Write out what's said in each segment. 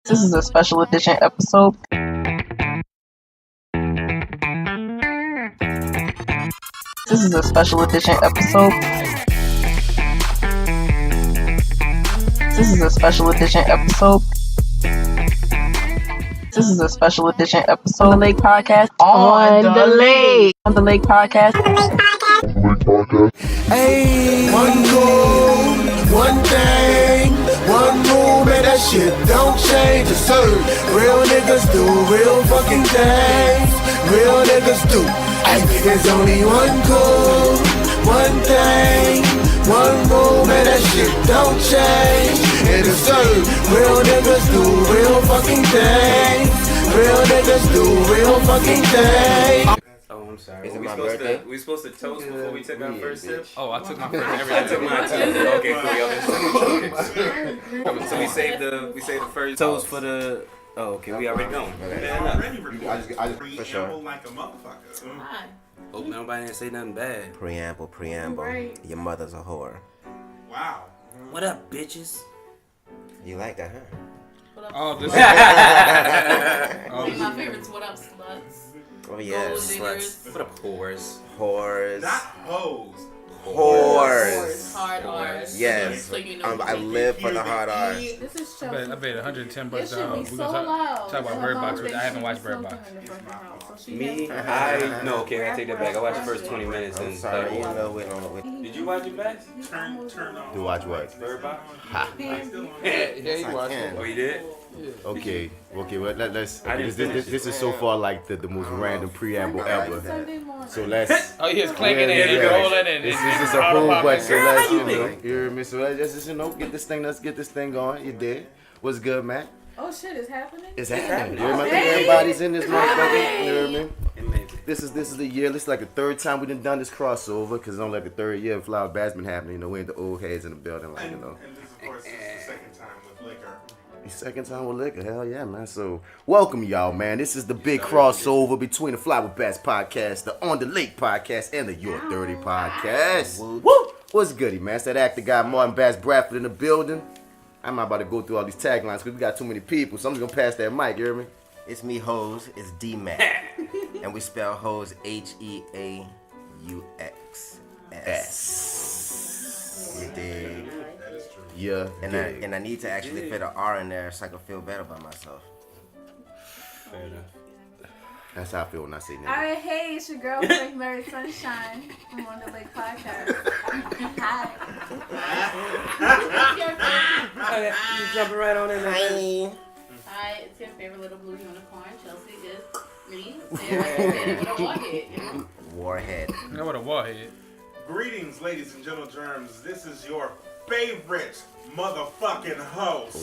This is a special edition episode. This is a special edition episode. This is a special edition episode. This is a special edition episode. OnDaLake Podcast. OnDaLake. OnDaLake Podcast. Hey, one goal, one thing, one move, and that shit don't change. It's certain. Real niggas do real fucking things. Real niggas do. Ay, there's only one goal, one thing, one move, and that shit don't change. And it's certain. Real niggas do real fucking things. Real niggas do real fucking things. Oh, I'm sorry. Is it my birthday? We supposed to toast before we took our first sip? Oh, I took my first. I took mine too. Okay, cool. Y'all been so we saved the first toast for the. Oh, okay. We already going. Okay. I just for sure. Like a motherfucker. Hope nobody didn't say nothing bad. Preamble. Right. Your mother's a whore. Wow. What up, bitches? You like that, huh? Oh, this One of my favorites. What up, sluts? Oh yes. Sluts. What up, whores? Whores. Not hoes. Whores. Hard R's. Yes. So you know I live for the hard R. This is I Chelsea. paid $110. It should be We're so gonna loud. talk about Bird Box. I haven't watched Bird Box. Me? I okay. I take that back. I watched the first 20 minutes I'm and sorry. You know we don't. Did you watch it back? Turn on. To watch what? Bird Box? Yeah, you watched it. Oh, you did? Okay. Well, let's. I didn't finish This is so far like the most random preamble ever. So let's. Oh, he was clanking Yeah, it and yeah. rolling it. This is a whole bunch. So let's, How you you know, think? you hear me? So let's just, get this thing. Let's get this thing going. You did. What's good, man? Oh shit, it's happening? It's happening. You hear me? I think everybody's in this motherfucker. You hear me? Amazing. This is the year. This is like the third time we done this crossover because it's only like the third year of FLYWITHBATS been happening. You know, we ain't the old heads in the building, like you know. And this, of course, is the second time with liquor. Second time with liquor, hell yeah, man. So, welcome y'all, man. This is the big crossover between the FLYWITHBATS Podcast, the OnDaLake Podcast, and the YOUR30 Podcast. Woo! What's goody, man? It's that actor guy, Martin Bass Bradford in the building. I'm not about to go through all these taglines because we got too many people, so I'm just gonna pass that mic, you hear me? It's me, hoes. It's D-Mac. And we spell hoes H-E-A-U-X-S. You dig? That is true. Yeah. And I need to actually fit an R in there so I can feel better about myself. Fair enough. That's how I feel when I say nigga. Alright, hey, it's your girl, Frank Mary Sunshine from OnDaLake Podcast. Hi. Okay, you jumping right on in there. Hi, it's your favorite little blue unicorn. Chelsea is me. And with a warhead, you know? Warhead. You know what a warhead? Greetings, ladies and gentle germs. This is your favorite motherfucking host.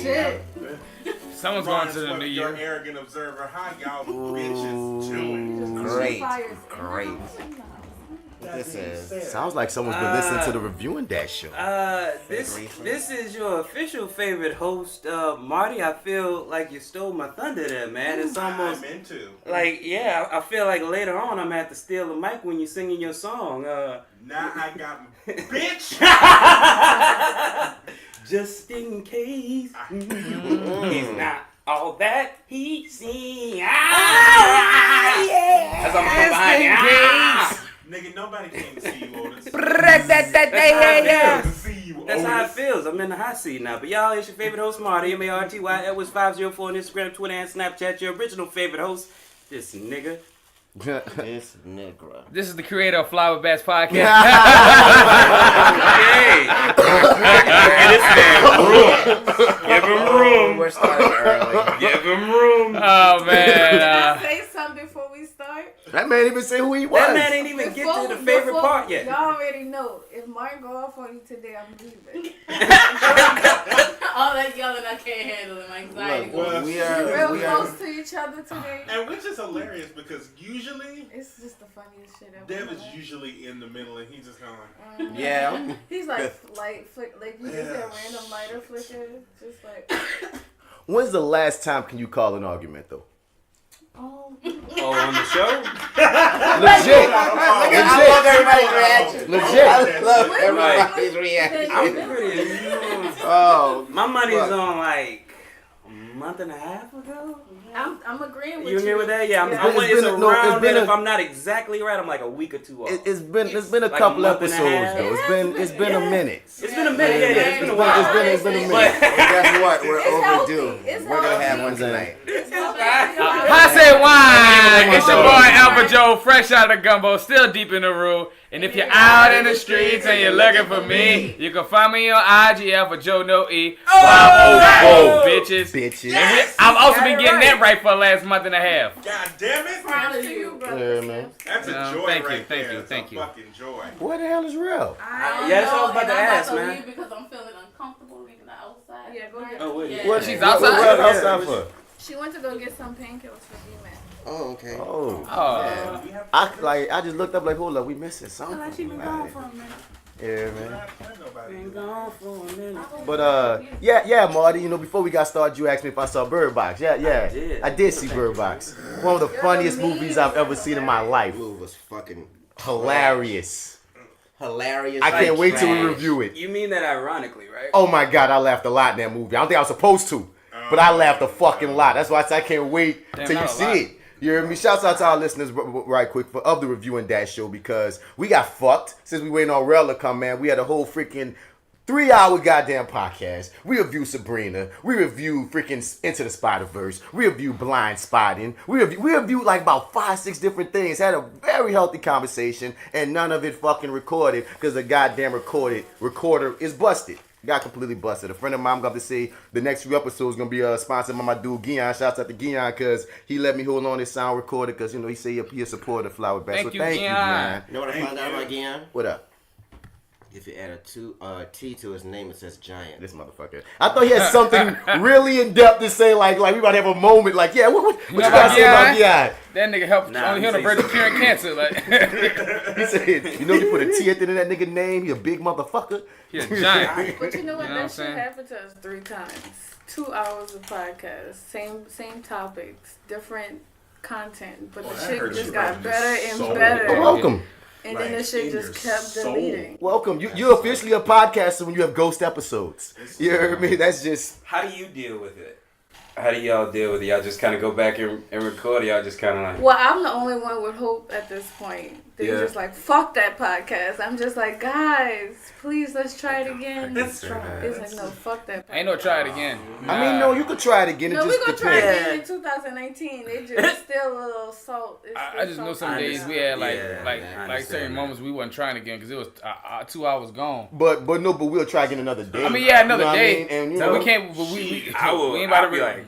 Shit. Someone's going to the new Your year. arrogant observer. How y'all bitches doing? Great. Great. This is. Sounds like someone's been listening to the Reviewing That show. This is your official favorite host, Marty. I feel like you stole my thunder there, man. It's almost I'm into. like, yeah, I feel like later on I'm gonna have to steal the mic when you're singing your song. Now I got bitch. Just in case he's not all that he seems. As I'm behind you. Nigga, nobody came to see you, Otis. That's how it feels. I'm in the hot seat now. But y'all, it's your favorite host, Marty, MARTY, Edwards 504 on Instagram, Twitter, and Snapchat. Your original favorite host, this nigga. This nigga. This is the creator of FLYWITHBATS Podcast. Hey! Give him room. We're starting early. Give him room. Oh, man. Can I say something before we start? That man even say who he was. That man ain't even get to the favorite part yet. Y'all already know. If Martin go off on you today, I'm leaving. All that yelling, I can't handle it. My anxiety. Well, We Real are. close to each other today. And which is hilarious because usually It's just the funniest shit ever. Dev is usually in the middle and he's just kind of like, Yeah. He's like light flick, like you just that random lighter flicker, just like. When's the last time can you call an argument though? Oh, Oh, on the show? Legit. I love everybody's reaction. Legit. I love everybody's reaction. I'm pretty. Oh, My money's fuck. on like a month and a half ago. I'm agreeing with You you. agree with that? Yeah, It's it's been- around been that. a- If I'm not exactly right, I'm like a week or two off. It's been a like couple a month and a episodes half. though. It's been a minute. It's been a minute. Yeah, it's been a It's while. been a minute. But Guess what? We're It's healthy. overdue. It's We're gonna have healthy. one tonight. I say wine. It's your boy Alpha Joe, fresh out of the gumbo, still deep in the room. And if you're out in the streets and you're looking for me, you can find me on IG Alpha Joe No E. 504 bitches. Bitches. And I've also been getting that right for the last month and a half. God damn it. Proud of you, brother. Yeah, man. That's a joy thank you, right thank there. you, That's thank a you. fucking joy. What the hell is real? I don't Yeah, that's know, what I was about and to I'm ask, about to man. leave because I'm feeling uncomfortable leaving the outside. Yeah, go ahead. Oh wait. Yeah. What She's what- outside? what outside for? She went to go get some painkillers for D-Man. Oh, okay. Oh. Oh. I just looked up like, hold up, we missing something. She been gone for a minute. Yeah, man. Been gone for a minute. But yeah, Marty. You know, before we got started, you asked me if I saw Bird Box. Yeah, did. I did see Bird Box. One of the funniest movies I've ever seen in my life. Move was fucking Hilarious. hilarious. I can't wait till we trash. review it. You mean that ironically, right? Oh my God, I laughed a lot in that movie. I don't think I was supposed to, but I laughed a fucking lot. That's why I said I can't wait Damn, till you not a see lot. it. You hear me? Shouts out to our listeners right quick of the Review and Dash show because we got fucked since we waiting on Rel to come, man. We had a whole freaking 3-hour goddamn podcast. We review Sabrina. We review freaking Into the Spider-Verse. We review Blind Spotting. We review like about 5-6 different things. Had a very healthy conversation and none of it fucking recorded because the goddamn recorder is busted. Got completely busted. A friend of mine, I'm going to say the next few episodes going to be sponsored by my dude Guion. Shouts out to Guion because he let me hold on his sound recorder because, you know, he say he a supporter of Flower Bass. Thank So you, thank you, Guion. Guion. You know what I found out about Guion? What up? If you add a T to his name, it says giant. This motherfucker. I thought he had something really in depth to say, like we about to have a moment, like, yeah, what you know gotta say about Guion? Guion? That nigga helped Nah, on the he verge say of curing cancer. Like, He said, you know, you put a T at the end of that nigga name, he a big motherfucker. he's a giant. But you know what? You know what I'm that shit saying? happened to us 3 times. 2 hours of podcast, same topics, different content, but the that shit hurts just you got right better in and your soul. better. Well, welcome. And then the Like, shit in just your kept soul. deleting. Welcome. You're officially a podcaster when you have ghost episodes. You hear me? That's just... How do you deal with it? How do y'all deal with it? Y'all just kind of go back and record, or y'all just kind of like... Well, I'm the only one with hope at this point. They're Yeah. just like, fuck that podcast. I'm just like, guys, please, let's try it again. Let's try It's like, no, fuck that podcast. Ain't no try it again. I mean, no, you could try it again. It No, just we're going to try it depends. again in 2019. It just still a little salt. It's I just know some I days we had like Yeah, like man, I like understand certain that. moments we wasn't trying again because it was 2 hours gone. But we'll try again another day. I mean, yeah, another You know what I day. mean? And you So know, we can't. We I will. we ain't about I'll to be be like,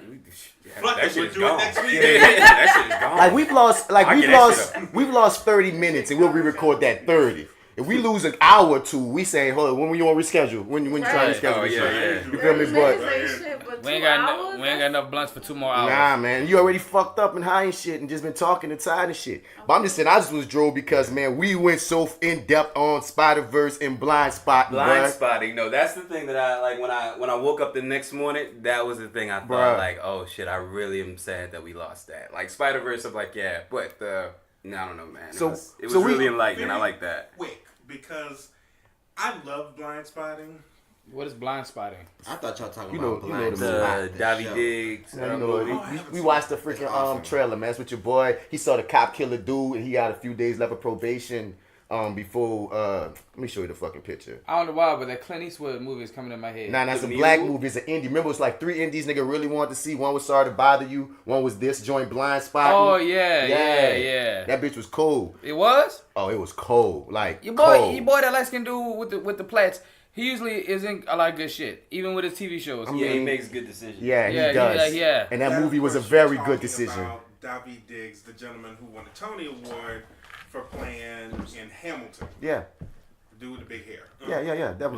Fuck that it, shit we'll is do it gone. next week. That shit is gone. like we've lost that we've lost 30 minutes and we'll re-record that 30. If we lose an hour or two, we say, hold on, when you want to reschedule? When you try to Right. reschedule? Oh, this yeah, shit? yeah. You feel me? 30 But minutes ain't shit, but we ain't 2 got hours? we ain't got enough blunts for 2 more hours. nah, man, you already fucked up and high and shit and just been talking and tired and shit. But I'm just saying, I just was drove because, man, we went so in depth on Spider-Verse and Blind Spot. Blind spotting. No, that's the thing that I like when I woke up the next morning. That was the thing I thought Bruh. like, oh shit, I really am sad that we lost that. Like Spider-Verse, I'm like, yeah, but I don't know, man. So- It was so we- really enlightening. I like that. Quick, because I love blind spotting. What is blind spotting? I thought y'all talking You know- about you know blind the The spot. Davy show. Diggs. Yeah, you know, movie. we watched the freaking trailer, man. That's with your boy. He saw the cop killer dude, and he got a few days left of probation. Before let me show you the fucking picture. I don't know why, but that Clint Eastwood movie is coming in my head. Nah, that's The a Mule? black movie. It's an indie. Remember, it's like 3 indies nigga really wanted to see. One was Sorry to Bother You. One was this joint Blind Spot. Oh yeah. That bitch was cold. It was Oh, it was cold. Like your cold. boy that light skinned dude with the plaits. He usually is in a lot of good shit, even with his TV shows. Yeah, he mean, makes good decisions. Yeah, Yeah, he does. yeah. And that That's movie was a what very you're good talking decision. about Davy Diggs, the gentleman who won the Tony Award for playing in Hamilton. Yeah. The dude with the big hair. Yeah, definitely.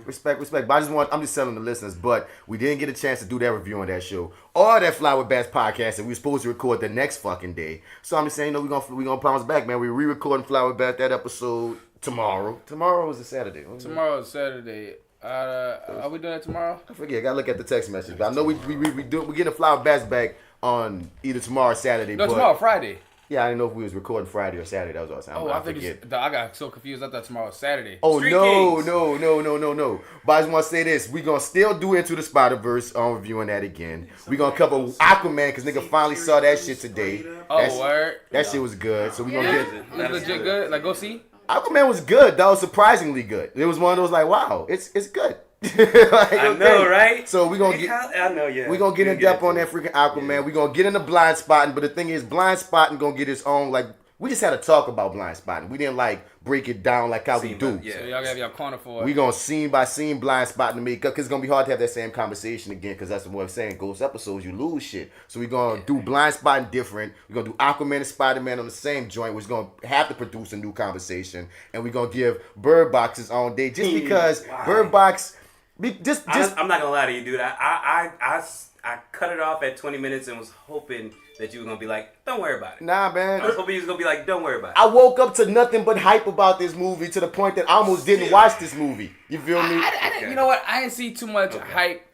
Respect. But I'm just telling the listeners, but we didn't get a chance to do that review on that show or that Fly with Bats podcast that we were supposed to record the next fucking day. So I'm just saying, we're gonna promise back, man. We're re-recording Fly with Bats that episode tomorrow. Tomorrow is a Saturday. Tomorrow is Saturday. Are we doing it tomorrow? I forget. I gotta look at the text message. But I know we're getting the Fly with Bats back on either tomorrow or Saturday. No, but tomorrow Friday. Yeah, I didn't know if we was recording Friday or Saturday. That was all I'm saying. Oh, I think I got so confused. I thought tomorrow was Saturday. Oh, Street no. Kings. But I just want to say this. We're going to still do Into the Spider-Verse. I'm reviewing that again. We're going to cover Aquaman because nigga finally saw that shit today. Word. That shit was good. So we're going to get... That's legit good. Like, go see. Aquaman was good, though. Surprisingly good. It was one of those like, wow, it's good. Like, I know, right? So we're going to get... I know, yeah. We're going to get in depth on that freaking Aquaman. Yeah. We're going to get into blind spotting. But the thing is, blind spotting going to get its own, like... We just had to talk about blind spotting. We didn't like break it down like how we do. Yeah. So y'all have your corner for it. We gonna scene by scene blind spotting to make up because it's gonna be hard to have that same conversation again because that's what I'm saying. Ghost episodes, you lose shit. So we gonna do blind spotting different. We're gonna do Aquaman and Spider-Man on the same joint, which is gonna have to produce a new conversation. And we're gonna give Bird Box his own day just because Bird Box. I'm not gonna lie to you, dude. I cut it off at 20 minutes and was hoping that you were gonna be like, don't worry about it. Nah, man. I was hoping you was gonna be like, don't worry about it. I woke up to nothing but hype about this movie to the point that I almost didn't watch this movie. You feel me? I didn't, you know what? I didn't see too much hype.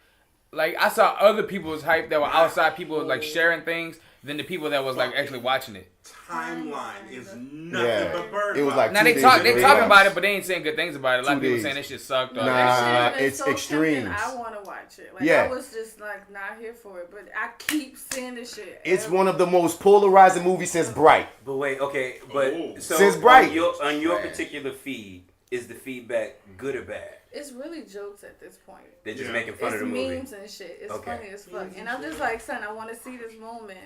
Like, I saw other people's hype that were outside people like sharing things than the people that was like actually watching it. Timeline is nothing but Bird Box. It was like now they talking about it, but they ain't saying good things about it. A lot of people saying this shit sucked. Or it's so extremes. I want to watch it. Like, yeah. I was just like not here for it, but I keep seeing this shit. It's one of the most polarizing movies since Bright. But wait, okay, but so since Bright, on your particular feed, is the feedback good or bad? It's really jokes at this point. They're just making fun of the movie. It's memes and shit. It's funny as fuck. And I'm just like, son, I want to see this moment.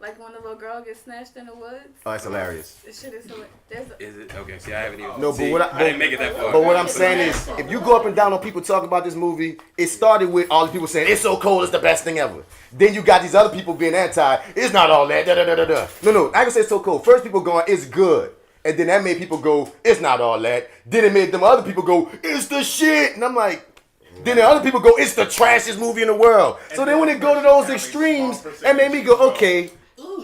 Like when the little girl gets snatched in the woods. Oh, it's hilarious. This shit is hilarious. Is it? Okay, see, I haven't even... No, but I didn't make it that far. But what I'm saying is, if you go up and down on people talking about this movie, it started with all the people saying, it's so cold, it's the best thing ever. Then you got these other people being anti, it's not all that, da-da-da-da-da. No, I can say it's so cold. First people going, it's good. And then that made people go, it's not all that. Then it made them other people go, it's the shit. And I'm like, then the other people go, it's the trashiest movie in the world. So then when it go to those extremes, that made me go, okay,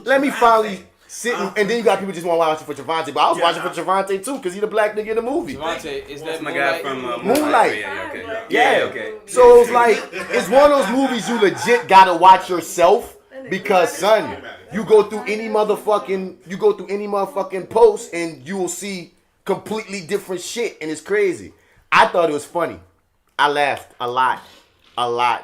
let me finally sit. And then you got people just want to watch it for Javante. But I was watching for Javante too, because he's the black nigga in the movie. Javante, is that my guy from Moonlight? Yeah, okay. So it's like, it's one of those movies you legit gotta watch yourself. Because son, you go through any motherfucking post and you will see completely different shit, and it's crazy. I thought it was funny. I laughed a lot,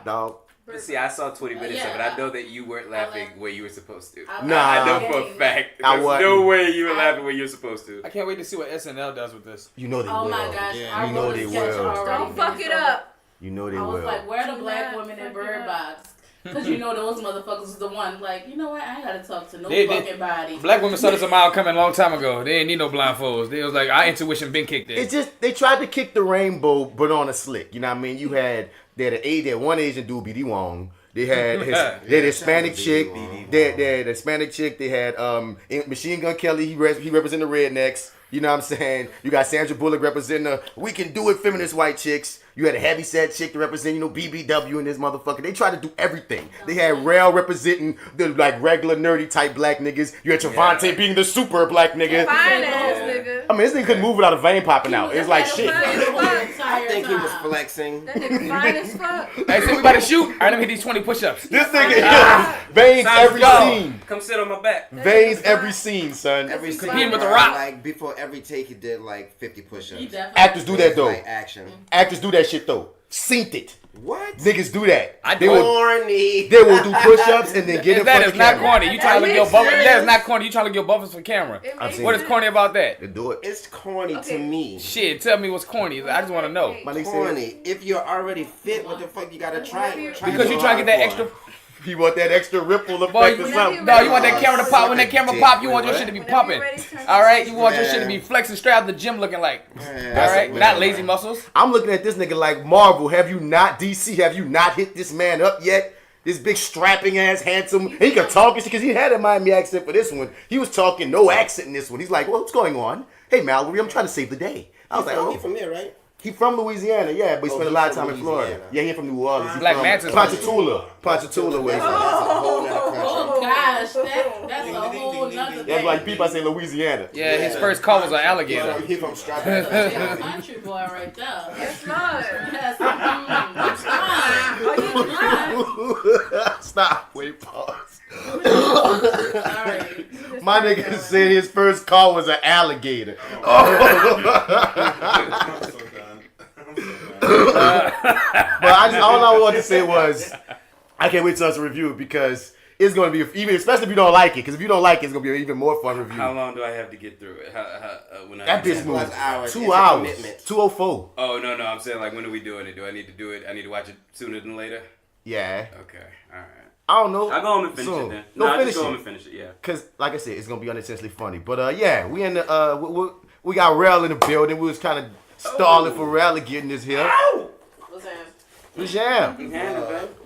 dog. See, I saw 20 minutes of it. I know that you weren't laughing where you were supposed to. Nah, I know for a fact. There's no way you were laughing where you were supposed to. I can't wait to see what SNL does with this. You know they will. Oh my gosh, you know they will. Don't fuck it up. You know they will. I was like, where are the black women in Bird Box? Because you know those motherfuckers was the one like, you know what, I ain't gotta talk to no fucking body. Black women saw this a mile coming a long time ago. They ain't need no blindfolds. They was like, our intuition been kicked in. It's just, they tried to kick the rainbow, but on a slick. You know what I mean? You had, they had one Asian dude, B.D. Wong. They had they had Hispanic chick. They had Hispanic chick. They had Machine Gun Kelly. He represented the rednecks. You know what I'm saying? You got Sandra Bullock representing the we can do it feminist white chicks. You had a heavy set chick to represent, BBW and this motherfucker. They tried to do everything. They had Rail representing the like regular nerdy type black niggas. You had Trevante being the super black nigga. Fine ass nigga. I mean, this nigga couldn't move without a vein popping out. It was like shit. I think he was flexing. That nigga fine as fuck. Hey, so we about to shoot. All right, let me hit these 20 push-ups. This nigga veins every scene. Come sit on my back. Veins every scene, son. Every scene. With the rock. Like before every take, he did like 50 push-ups. Actors do that though. Like action. Actors do that shit though. Synced it. What? Niggas do that. They will do push-ups and then get in front of the camera. That is not corny. You trying to look your buffers? That is not corny. You trying to get buffers for camera. What is corny about that? They do it. It's corny to me. Shit, tell me what's corny. I just want to know. Corny. If you're already fit, what the fuck you gotta try? Because you trying to get that extra. You want that extra ripple effect or something. No, you want that camera to pop. When that camera pop, you want your shit to be pumping. All right, you want your shit to be flexing straight out the gym, looking like. All right, not lazy muscles. I'm looking at this nigga like Marvel. Have you not hit this man up yet? This big strapping ass, handsome. He can talk and shit because he had a Miami accent for this one. He was talking no accent in this one. He's like, well, what's going on? Hey, Mallory, I'm trying to save the day. I was like, oh, he from here, right? He from Louisiana, yeah, but he spent a lot of time in Florida. Yeah, he from New Orleans. Black Mantis. Ponchatoula, where he's from. Oh gosh, that's a whole nother thing. That's like people I say Louisiana. Yeah, his first call was an alligator. He from Strawberry. That's a country boy right there. It's not. Yes, it's not. Stop. Wait, pause. Sorry. My nigga said his first car was an alligator. I'm so done. But all I wanted to say was, I can't wait till us to review it because it's going to be, even especially if you don't like it, because if you don't like it, it's going to be an even more fun review. How long do I have to get through it? That bitch moved 2 hours. Commitment. 2:04. Oh, no, I'm saying, like, when are we doing it? Do I need to do it? I need to watch it sooner than later? Yeah. Okay, alright. I don't know. I'll go home and finish it then. No, finish just go it. home and finish it, yeah. Because, like I said, it's going to be unintentionally funny. But, yeah, we in the, we got Rel in the building. We was kind of stalling for Rel to get in this here. What's that? Who's Jam? babe.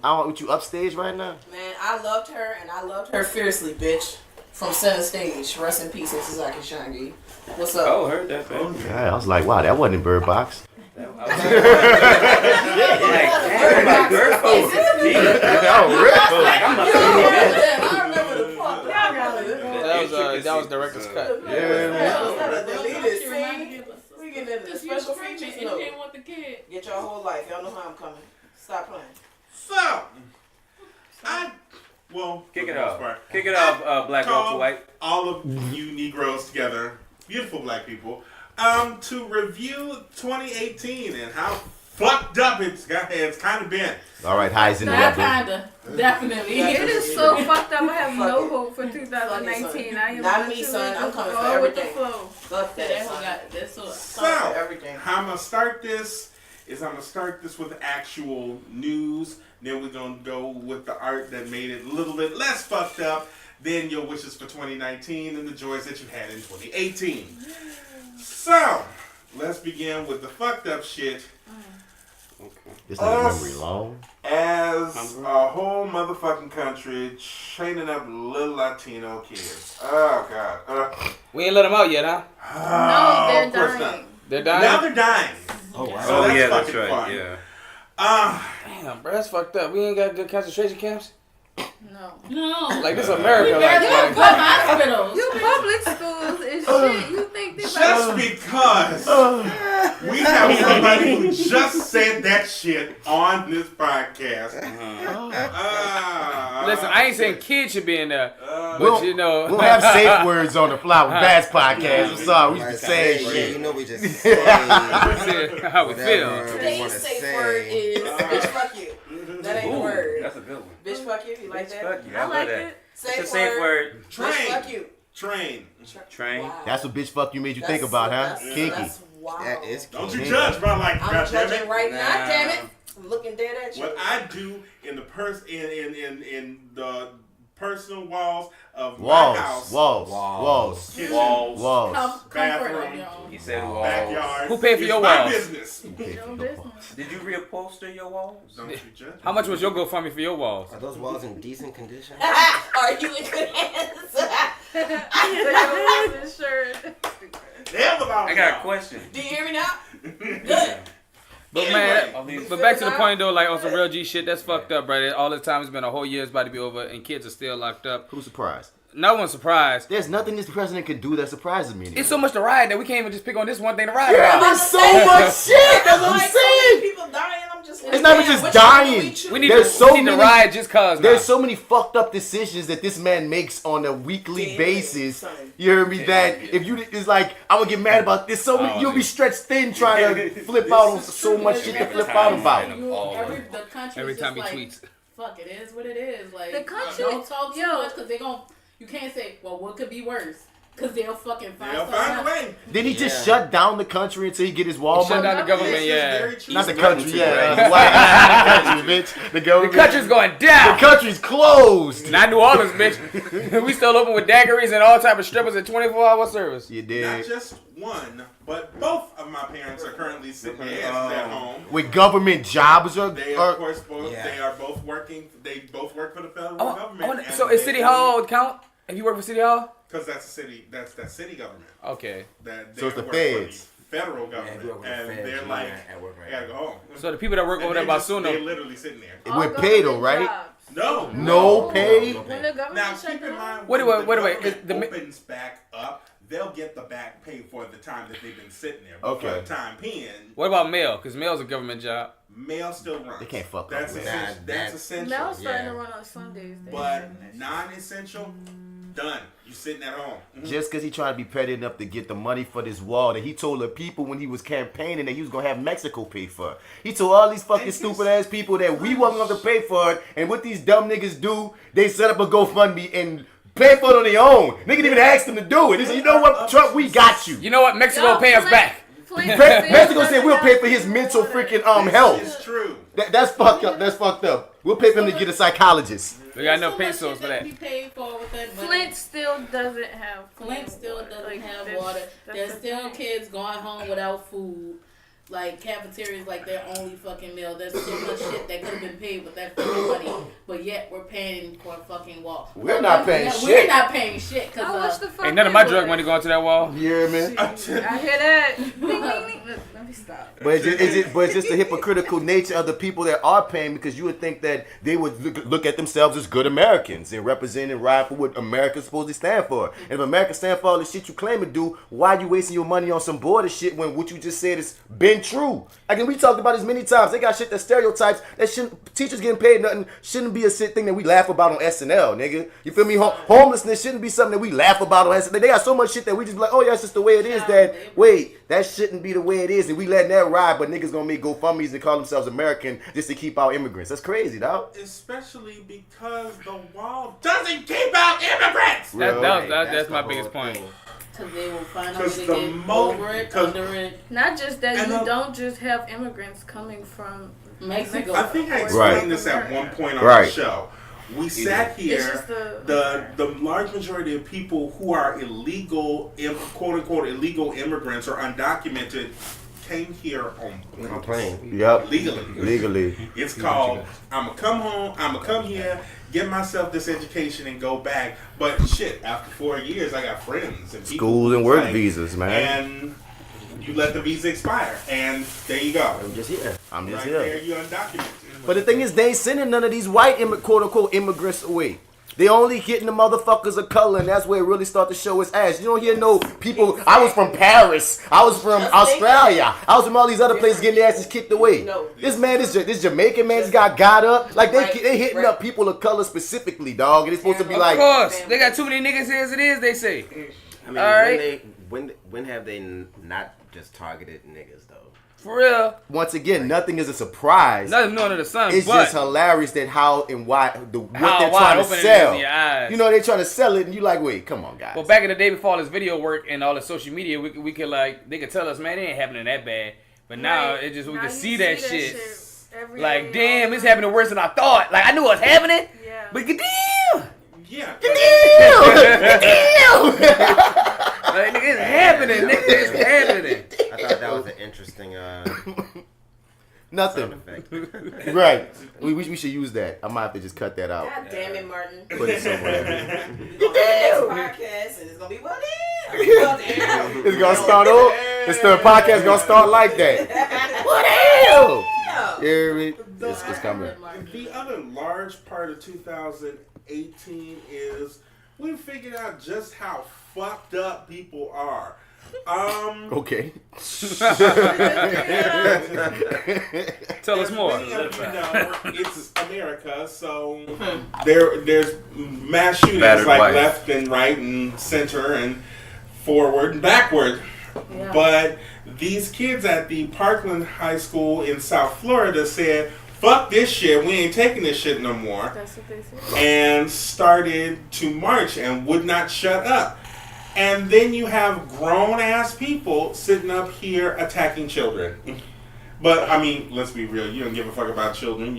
I want with you upstage right now. Man, I loved her, and I loved her fiercely, bitch. From center stage. Rest in peace, Sasaki Shangi. What's up? Oh, heard that, babe. Yeah, I was like, wow, that wasn't in Bird Box. Bird Box. Oh, I remember the part. That was director's cut. We getting into the special features. And you didn't want the kid. Get your whole life. Y'all know how I'm coming. Stop playing. So, Kick it off. Kick it off, Black Walter White. All of you Negroes together, beautiful black people, to review 2018 and how fucked up it's kind of been. All right, highs in the Not level. kinda. Definitely. It is so fucked up. I have Fuck no it. hope for 2019. I am Not me, son. I'm coming for go with the everything. flow. Fuck that. That's son. what got this. So, Everything. how I'm gonna start this with actual news. Then we're gonna go with the art that made it a little bit less fucked up. Then your wishes for 2019 and the joys that you had in 2018. So, let's begin with the fucked up shit. This nigga memory long. As a whole motherfucking country chaining up little Latino kids. Oh God. We ain't let them out yet, huh? No, they're of course not. dying. They're dying? Now they're dying. Oh, wow. So Oh, that's yeah, that's fucking right, fun. yeah. Damn, bro, that's fucked up. We ain't got good concentration camps? No. No. Like, this America. We barely have good Like, hospitals. You public schools is shit. You think they Just because we have somebody who just said that shit on this podcast. listen, I ain't saying kids should be in there, but We'll- you know. We'll have safe words on the Fly with Bats podcast. I'm sorry, we just be saying Yeah, shit. you know we just say how we feel. whatever we Today's want to safe say. word is bitch fuck you. That ain't the word. That's a good one. Bitch fuck you. You like Bitch, that? fuck you. I love like that. it. It's a safe word. Bitch fuck you. Train. Train. Wow. That's what bitch fuck you made you think about, huh? Kinky. That's wild. That is Don't kinky. you judge, bro. Like, I'm goddamn judging it. right now. Nah. Damn it. I'm looking dead at you. What I do in the in the personal walls of my house, Walls. kitchen, Walls. Comfort bathroom, of your own. He said walls. backyard. Who paid for is your my walls? business. No business. Did you reupholster your walls? Don't you judge. How much was your GoFundMe for your walls? Are those walls in decent condition? Are you in good hands? Hell about I got a question. Do you hear me now? But man, but back to the point though, like on some real G shit, that's fucked up, brother. All the time it's been a whole year's about to be over, and kids are still locked up. Who's surprised? No one's surprised. There's nothing this president can do that surprises me anymore. It's so much to ride that we can't even just pick on this one thing to ride Yeah, about. there's so much shit. That's what I'm saying. People dying. I'm just. It's not even just which dying. one do we choose? We need There's to, so we need to many- ride just cause. There's now. so many fucked up decisions that this man makes on a weekly Yeah, basis. son. You hear me? That if you it's like I'm gonna get mad about this, so many, you'll be stretched thin trying to flip out on so much shit to flip out about. The country Every is time he just like, tweets. fuck, it is what it is. Like, The country- don't talk too yo. much because they gon' you can't say, well, what could be worse? Because they'll fucking find They'll something find a else. way. Did he just shut down the country until he get his wall Shut money? down the government, This is yeah. very true. Not the It's country, true, yeah. right? The white country, bitch. The The government. country's going The down. country's closed. Not New Orleans, bitch. We still open with daiquiris and all type of strippers at 24-hour service. You Not did. just one, but both of my parents are currently sitting their asses at home. With government jobs or They of course both. Yeah. They are both working. They both work for the federal Oh, government. and so is they- City Hall count? If you work for City Hall? Because that's a city. That's city government. Okay. That So it's they the work feds. For the federal government, Yeah, and feds, they're you like, at work right I gotta now. go home. So the people that work over there about soon, They're though. literally sitting there. We're paid though, right? No. No pay. When the government Now shut keep in down. mind, Wait, when wait, the wait. government opens back up, they'll get the back pay for the time that they've been sitting there. But Okay. for the time being, What about mail? Because mail's a government job. mail still runs. They can't fuck up That's with essential. that. That's essential. Mel's starting Yeah. to run on Sundays. But non-essential, Done. You sitting at home. Just because he trying to be petty enough to get the money for this wall that he told the people when he was campaigning that he was going to have Mexico pay for it. He told all these fucking stupid ass people that we wasn't going to pay for it. And what these dumb niggas do, they set up a GoFundMe and pay for it on their own. Nigga didn't even ask them to do it. They said, you know what, Trump, we got you. You know what? Mexico will pay us back. Mexico said we'll pay for his mental freaking health. It's true. That's fucked up. That's fucked up. We'll pay for him to get a psychologist. We got no pesos for that. Be paid for with that money. Flint still doesn't have water. There's still kids going home without food. Like cafeterias, like their only fucking meal. There's so much shit that could have been paid with that fucking money, but yet we're paying for a fucking wall. We're not paying shit. We're not paying shit because ain't none of my drug money going to that wall. Yeah, man. I hear that. Let me stop. But it's just the hypocritical nature of the people that are paying, because you would think that they would look at themselves as good Americans and represent and ride for what America's supposed to stand for. And if America stand for all the shit you claim to do, why are you wasting your money on some border shit when what you just said has been true? Again, we talked about this many times. They got shit that stereotypes that shouldn't, teachers getting paid nothing shouldn't be a shit thing that we laugh about on SNL, nigga. You feel me? Homelessness shouldn't be something that we laugh about on SNL. They got so much shit that we just be like, oh yeah, it's just the way it is. That wait, that shouldn't be the way it is, and we letting that ride. But niggas gonna make GoFundMes and call themselves American just to keep out immigrants. That's crazy, dog. Especially because the wall doesn't keep out immigrants. That's my biggest point. Because they will find a way to get over it, under it. Not just that, you don't just have immigrants coming from Mexico. I think I explained this at one point on the show. We sat here, the large majority of people who are illegal, quote unquote, illegal immigrants or undocumented came here on plane. Yep. Legally. It's called, I'm going to come home, I'm going to come here, get myself this education and go back. But shit, after 4 years, I got friends and people. Schools and work visas, man. And you let the visa expire. And there you go. I'm just here. Right there, you're undocumented. But the thing is, they ain't sending none of these white, quote unquote, immigrants away. They only getting the motherfuckers of color, and that's where it really start to show its ass. You don't hear no people. I was from Paris. I was from Australia. I was from all these other places getting their asses kicked away. This man, this Jamaican man, just got up. Like they hitting up people of color specifically, dog. And it's supposed to be like, of course, they got too many niggas here as it is. They say. I mean, all right. when have they not just targeted niggas though? For real. Once again, nothing is a surprise. Nothing under the sun. It's just hilarious that how and why what they're trying to sell. You know, they're trying to sell it, and you like, wait, come on, guys. Well, back in the day before all this video work and all the social media, we could like they could tell us, man, it ain't happening that bad. But now it just we can see that shit. Like, damn, it's happening worse than I thought. Like I knew it was happening. Yeah. But damn. Yeah. Damn. Like, nigga, it's happening. Nigga, it's happening. I thought that was an interesting nothing. Right. We should use that. I might have to just cut that out. God damn it, Martin. Put it somewhere. We're going to podcast and it's going to be what is? It's going to start over. The podcast going to start like that. What else? It's coming. The other large part of 2018 is we figured out just how fucked up people are. Okay. Tell us more. Many of you know, it's America, so there's mass shootings like left and right and center and forward and backward. Yeah. But these kids at the Parkland High School in South Florida said, fuck this shit, we ain't taking this shit no more. That's what they said. And started to march and would not shut up. And then you have grown-ass people sitting up here attacking children. But, I mean, let's be real. You don't give a fuck about children.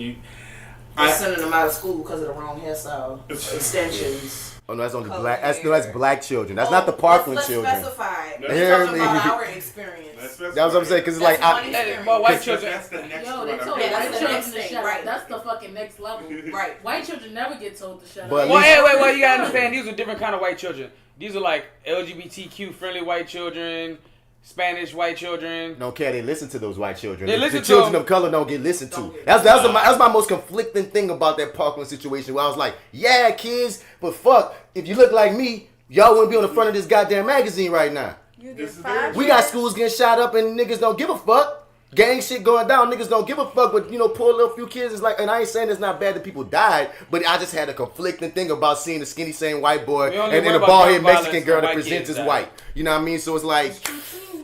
They're sending them out of school because of the wrong hairstyle. Extensions. Oh, no, that's only black. That's black children. That's not the Parkland children. Let's specify. We're talking about our experience. That's what I'm saying, because it's like... white children. That's the next one. Yo, they told white children to shut up. That's the fucking next level. Right. White children never get told to shut up. Well, wait, you gotta understand, these are different kind of white children. These are like LGBTQ friendly white children, Spanish white children. No, they listen to those white children. They listen the children of color don't get listened to. That's my most conflicting thing about that Parkland situation, where I was like, yeah, kids, but fuck, if you look like me, y'all wouldn't be on the front of this goddamn magazine right now. We got schools getting shot up and niggas don't give a fuck. gang shit going down. Niggas don't give a fuck, but poor little few kids is like, and I ain't saying it's not bad that people died, but I just had a conflicting thing about seeing the skinny same white boy and then the bald head Mexican girl that presents as white. You know what I mean? So it's like,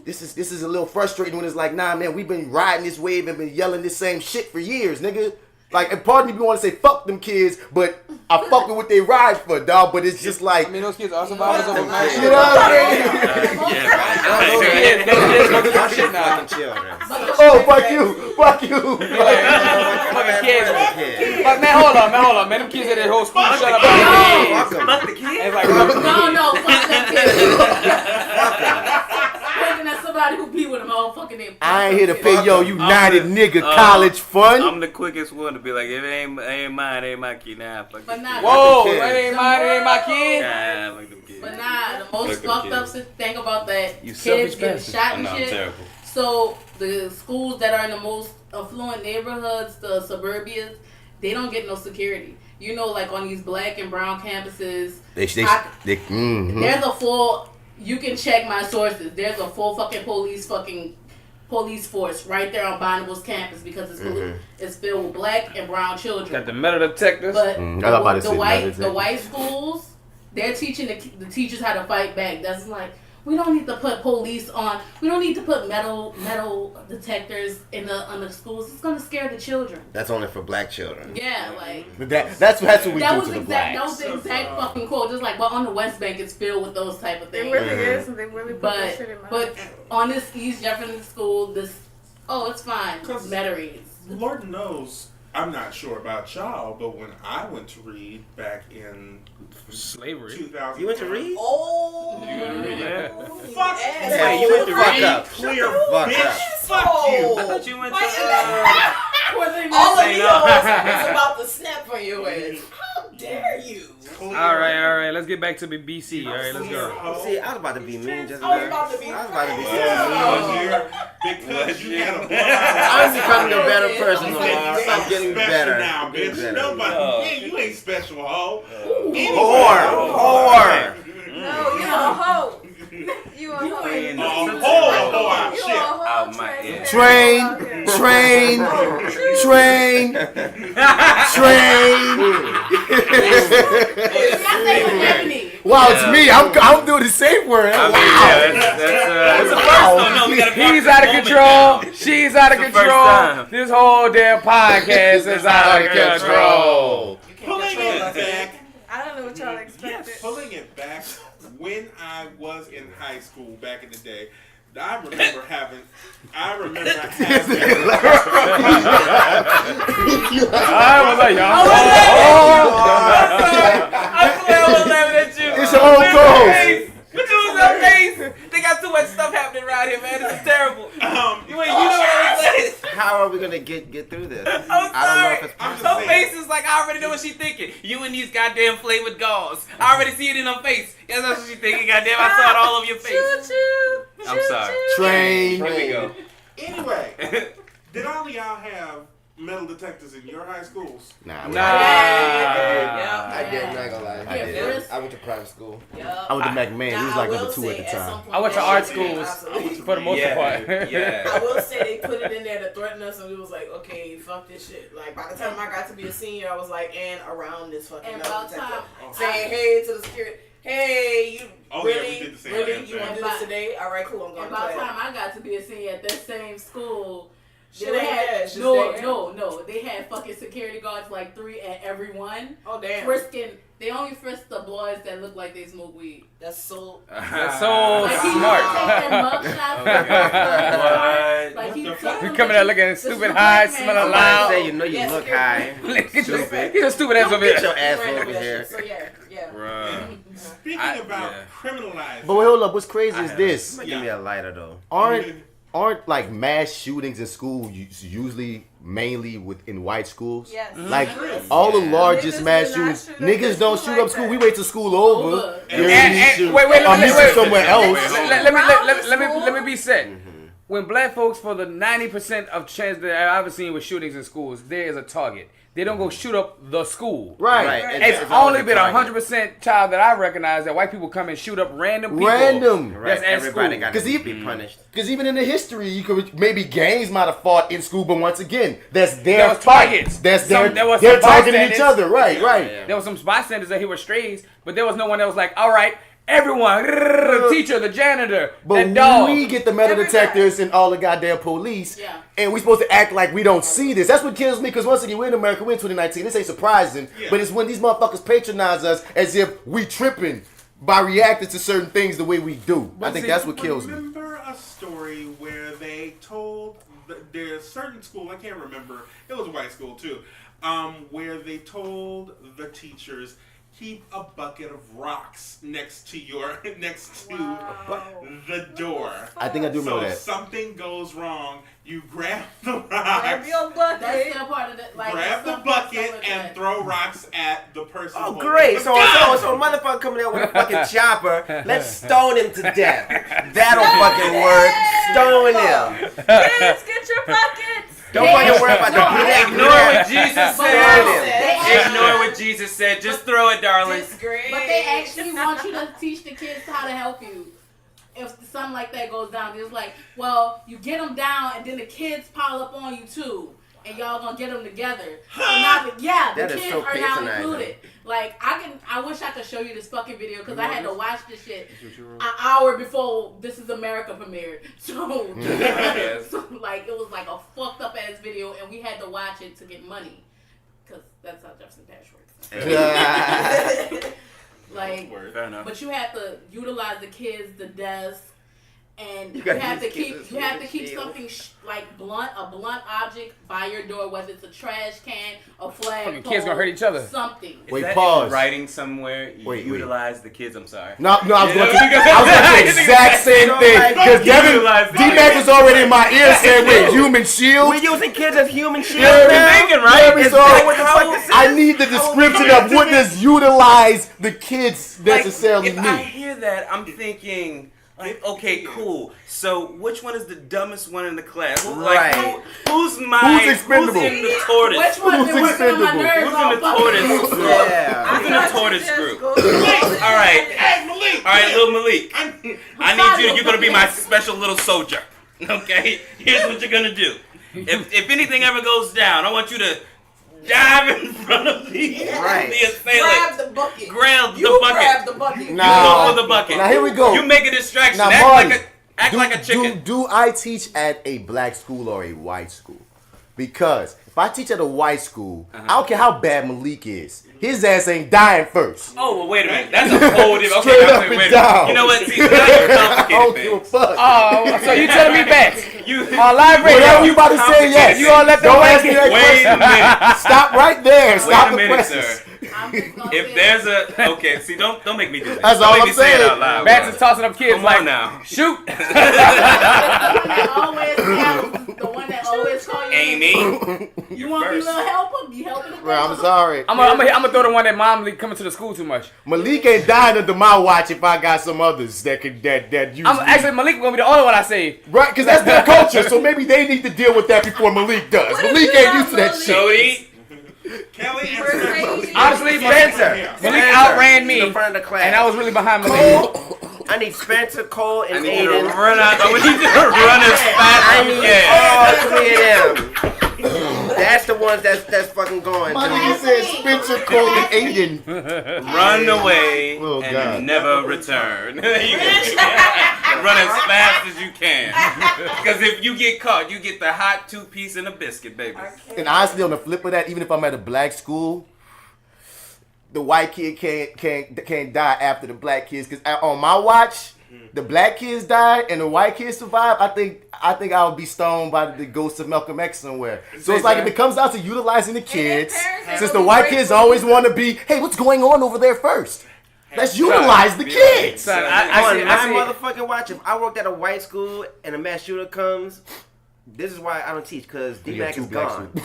this is a little frustrating when it's like, nah, man, we've been riding this wave and been yelling this same shit for years, nigga. Like, and part of me want to say fuck them kids, but I fuck with what they ride for, dog. But it's just like, those kids are survivors of a mass. You know what I mean? Oh, fuck you. Fucking kids. But man, hold on, man. Them kids at that whole school shut up. Fuck the kids. It's like, No, fuck that kid. Looking at somebody who be with them all fucking name. I ain't here to pay yo United nigga college fund. I'm the quickest one to be like, if it ain't mine, it ain't my kid. Nah, fuck But nah, whoa, that ain't mine, it ain't my kid. Nah, fuck them kids. But nah, the most fucked up thing about that, You kids selfish getting bastard. shot and No, I'm shit. terrible. So the schools that are in the most affluent neighborhoods, the suburbias, they don't get no security. Like on these black and brown campuses, there's a full. You can check my sources. There's a full fucking police force right there on Bonneville's campus because it's filled with black and brown children. Got the metal detectors. But the white schools, they're teaching the teachers how to fight back. That's like, we don't need to put police on. We don't need to put metal detectors on the schools. It's gonna scare the children. That's only for black children. Yeah, like that's what we do to the blacks. That was the exact fucking quote. Just like, but on the West Bank, it's filled with those type of things. It really is, and they really put that shit in my But on this East Jefferson school, it's fine. Metairies. Lord knows, I'm not sure about y'all, but when I went to read back in slavery, 2000, you went to read? Oh, yeah. Fuck yeah, you went to read. up. Clear bitch. Fuck you. I thought you went to. All of you is about to snap on your ass. How dare you? All right. Let's get back to the BC. All right, let's go. See, I was about to be mean just I was now. about to be because you had a I'm becoming a better person, Lamar. I'm getting better. now, bitch. Nobody, you ain't special, ho. Whore. No, you a hoe. You a hoe. Oh, shit. You a hoe. Out my ear. Train. Wow, it's me. I'm doing the same word. That's the first one. No, we gotta He's out of control. She's out of It's the control. first time. This whole damn podcast is out of control. Pulling it back. I don't know what y'all expected. Yes, pulling it back. When I was in high school back in the day, I remember having. I was like, y'all. I swear I was laughing at you. It's your own goals. What you was your face? They got too much stuff happening around here, man. This is terrible. You know what I'm saying? How are we gonna get through this? I'm I don't know sorry. if it's possible. Her face is like, I already know what she's thinking. You and these goddamn flavored gauze. I already see it in her face. Yes, that's what she's thinking. Goddamn, I saw it all over your face. I'm sorry. Train. Here we go. Anyway, did all of y'all have metal detectors in your high schools? Nah. I did. I'm not gonna lie. I did. I went to private school. I went to McMahon. He was like number 2 at the time. I went to art schools for the most part. Yeah. I will say they put it in there to threaten us, and we was like, okay, fuck this shit. Like, by the time I got to be a senior, I was like, and around this fucking And metal about detector, time- saying, hey to the security, hey, you Oh, yeah, we really, did the same really, damn you want to thing. do this today? All right, cool, I'm going And to by the play. time I got to be a senior at that same school, Shit they ain't had bad, it's just no, there. they had fucking security guards, like 3 at every one. Oh, damn. Frisking, they only frisk the boys that look like they smoke weed. That's so... That's so Like he smart. take their mugshots. Like he took You coming out looking stupid high, smelling loud. Say you know you look high. Stupid. Get your stupid ass over Get here. your ass over here. So, yeah. Bruh. Speaking about criminalizing. But hold up, what's crazy is this. Give me a lighter though. Aren't like mass shootings in school usually mainly within white schools? Yes. Like all the largest Niggas mass do not shootings, shoot up niggas don't schools shoot like up school. that. We wait till school over. And wait, Or meet wait. somewhere else. Let me be set. when black folks, for the 90% of chance that I've ever seen with shootings in schools, there is a target. They don't go shoot up the school. Right. It's only been 100% child that I recognize that white people come and shoot up random people. Right. Everybody got to be punished. Because even in the history, you could maybe gangs might have fought in school, but once again, that's their targets. They're targeting each other. Right. There was some bystanders that he was strays, but there was no one that was like, all right, everyone, the teacher, the janitor, but that dog. We get the metal detectors and all the goddamn police, and we supposed to act like we don't see this. That's what kills me, because once again, we're in America, we're in 2019. This ain't surprising, but it's when these motherfuckers patronize us as if we tripping by reacting to certain things the way we do. I think that's what kills me. Remember a story where they told there's certain school, I can't remember, it was a white school too, where they told the teachers, keep a bucket of rocks next to the door. I think I do remember that. So something goes wrong, you grab the rocks. Grab your bucket. That's still part of it. Like, grab the bucket and throw rocks at the person. Oh, great. So a motherfucker coming out with a fucking chopper, let's stone him to death. That'll fucking work. Stone him. Kids, get your buckets. Don't fucking worry about the Ignore what Jesus said. Ignore what Jesus said. Just throw it, darling. But they actually want you to teach the kids how to help you. If something like that goes down, it's like, well, you get them down, and then the kids pile up on you too, and y'all gonna get them together. So now, the kids so are now included. Like, I wish I could show you this fucking video, because I had to watch this shit an hour before This Is America premiered. So, like, it was like a fucked up ass video, and we had to watch it to get money, because that's how Jefferson Parish works. Like, but you have to utilize the kids, the desk, and you have to keep something like a blunt object by your door, whether it's a trash can, a flag pole, kids gonna hurt each other. Something. Is that in writing somewhere? Utilize the kids. I'm sorry. No, I was going to the exact same thing, because D-Mac was already in my ear saying, "Wait, human shield? We're using kids as human shield thinking, right? I need the description of what does utilize the kids necessarily mean. If I hear that, I'm thinking, like, okay, cool. So, which one is the dumbest one in the class? Like, who's expendable? Who's in the tortoise? Which one's expendable? Who's in the tortoise? Who's in the tortoise group? All right, little Malik. I need you. You're gonna be my special little soldier. Okay. Here's what you're gonna do. If anything ever goes down, I want you to dive in front of the assailant. Grab the bucket. Grab the bucket. No. You go for the bucket. Now here we go. You make a distraction. Now, Act like a chicken. Do I teach at a black school or a white school? Because if I teach at a white school, I don't care how bad Malik is. His ass ain't dying first. Oh, well, wait a minute. That's a whole different. Straight up and down. You know what? See, that's I don't give a fuck. Oh, so you telling me back? Whatever you about to say, yes. You all let them don't ask me that Wait a minute. Stop right there. Stop Wait a the minute, questions. sir. If there's a see, don't make me do this. That's don't all make I'm me say saying. it out loud. Bats is tossing up kids. Come like, on now. Shoot. The one that always call you. Amy. You want me to help him? You helping him? Well, I'm sorry. I'm gonna throw the one that mom coming to the school too much. Malik ain't dying under my watch if I got some others that use. Actually, Malik gonna be the only one I save. Right, because that's their culture. So maybe they need to deal with that before Malik does. Malik ain't used to that shit. Jody. Kelly Honestly, Malik outran me, in front of the class. and I was really behind Malik. I need Spencer, Cole, and I need you to Aiden. run out. I need you to run as fast I as you need can. all 3 of them. That's the ones that's fucking going. My nigga said Spencer, Cole, and Aiden. Run away God. and never return. You can run as fast as you can. Because if you get caught, you get the hot 2-piece and a biscuit, baby. And honestly, on the flip of that, even if I'm at a black school, the white kid can't die after the black kids. Because on my watch, the black kids died and the white kids survived. I think I would be stoned by the ghost of Malcolm X somewhere. So it's like if it comes down to utilizing the kids, since the white kids always want to be, hey, what's going on over there first? Let's utilize the kids. Son, I motherfucking watch. If I worked at a white school and a mass shooter comes, this is why I don't teach, because D-Mac is gone. I'm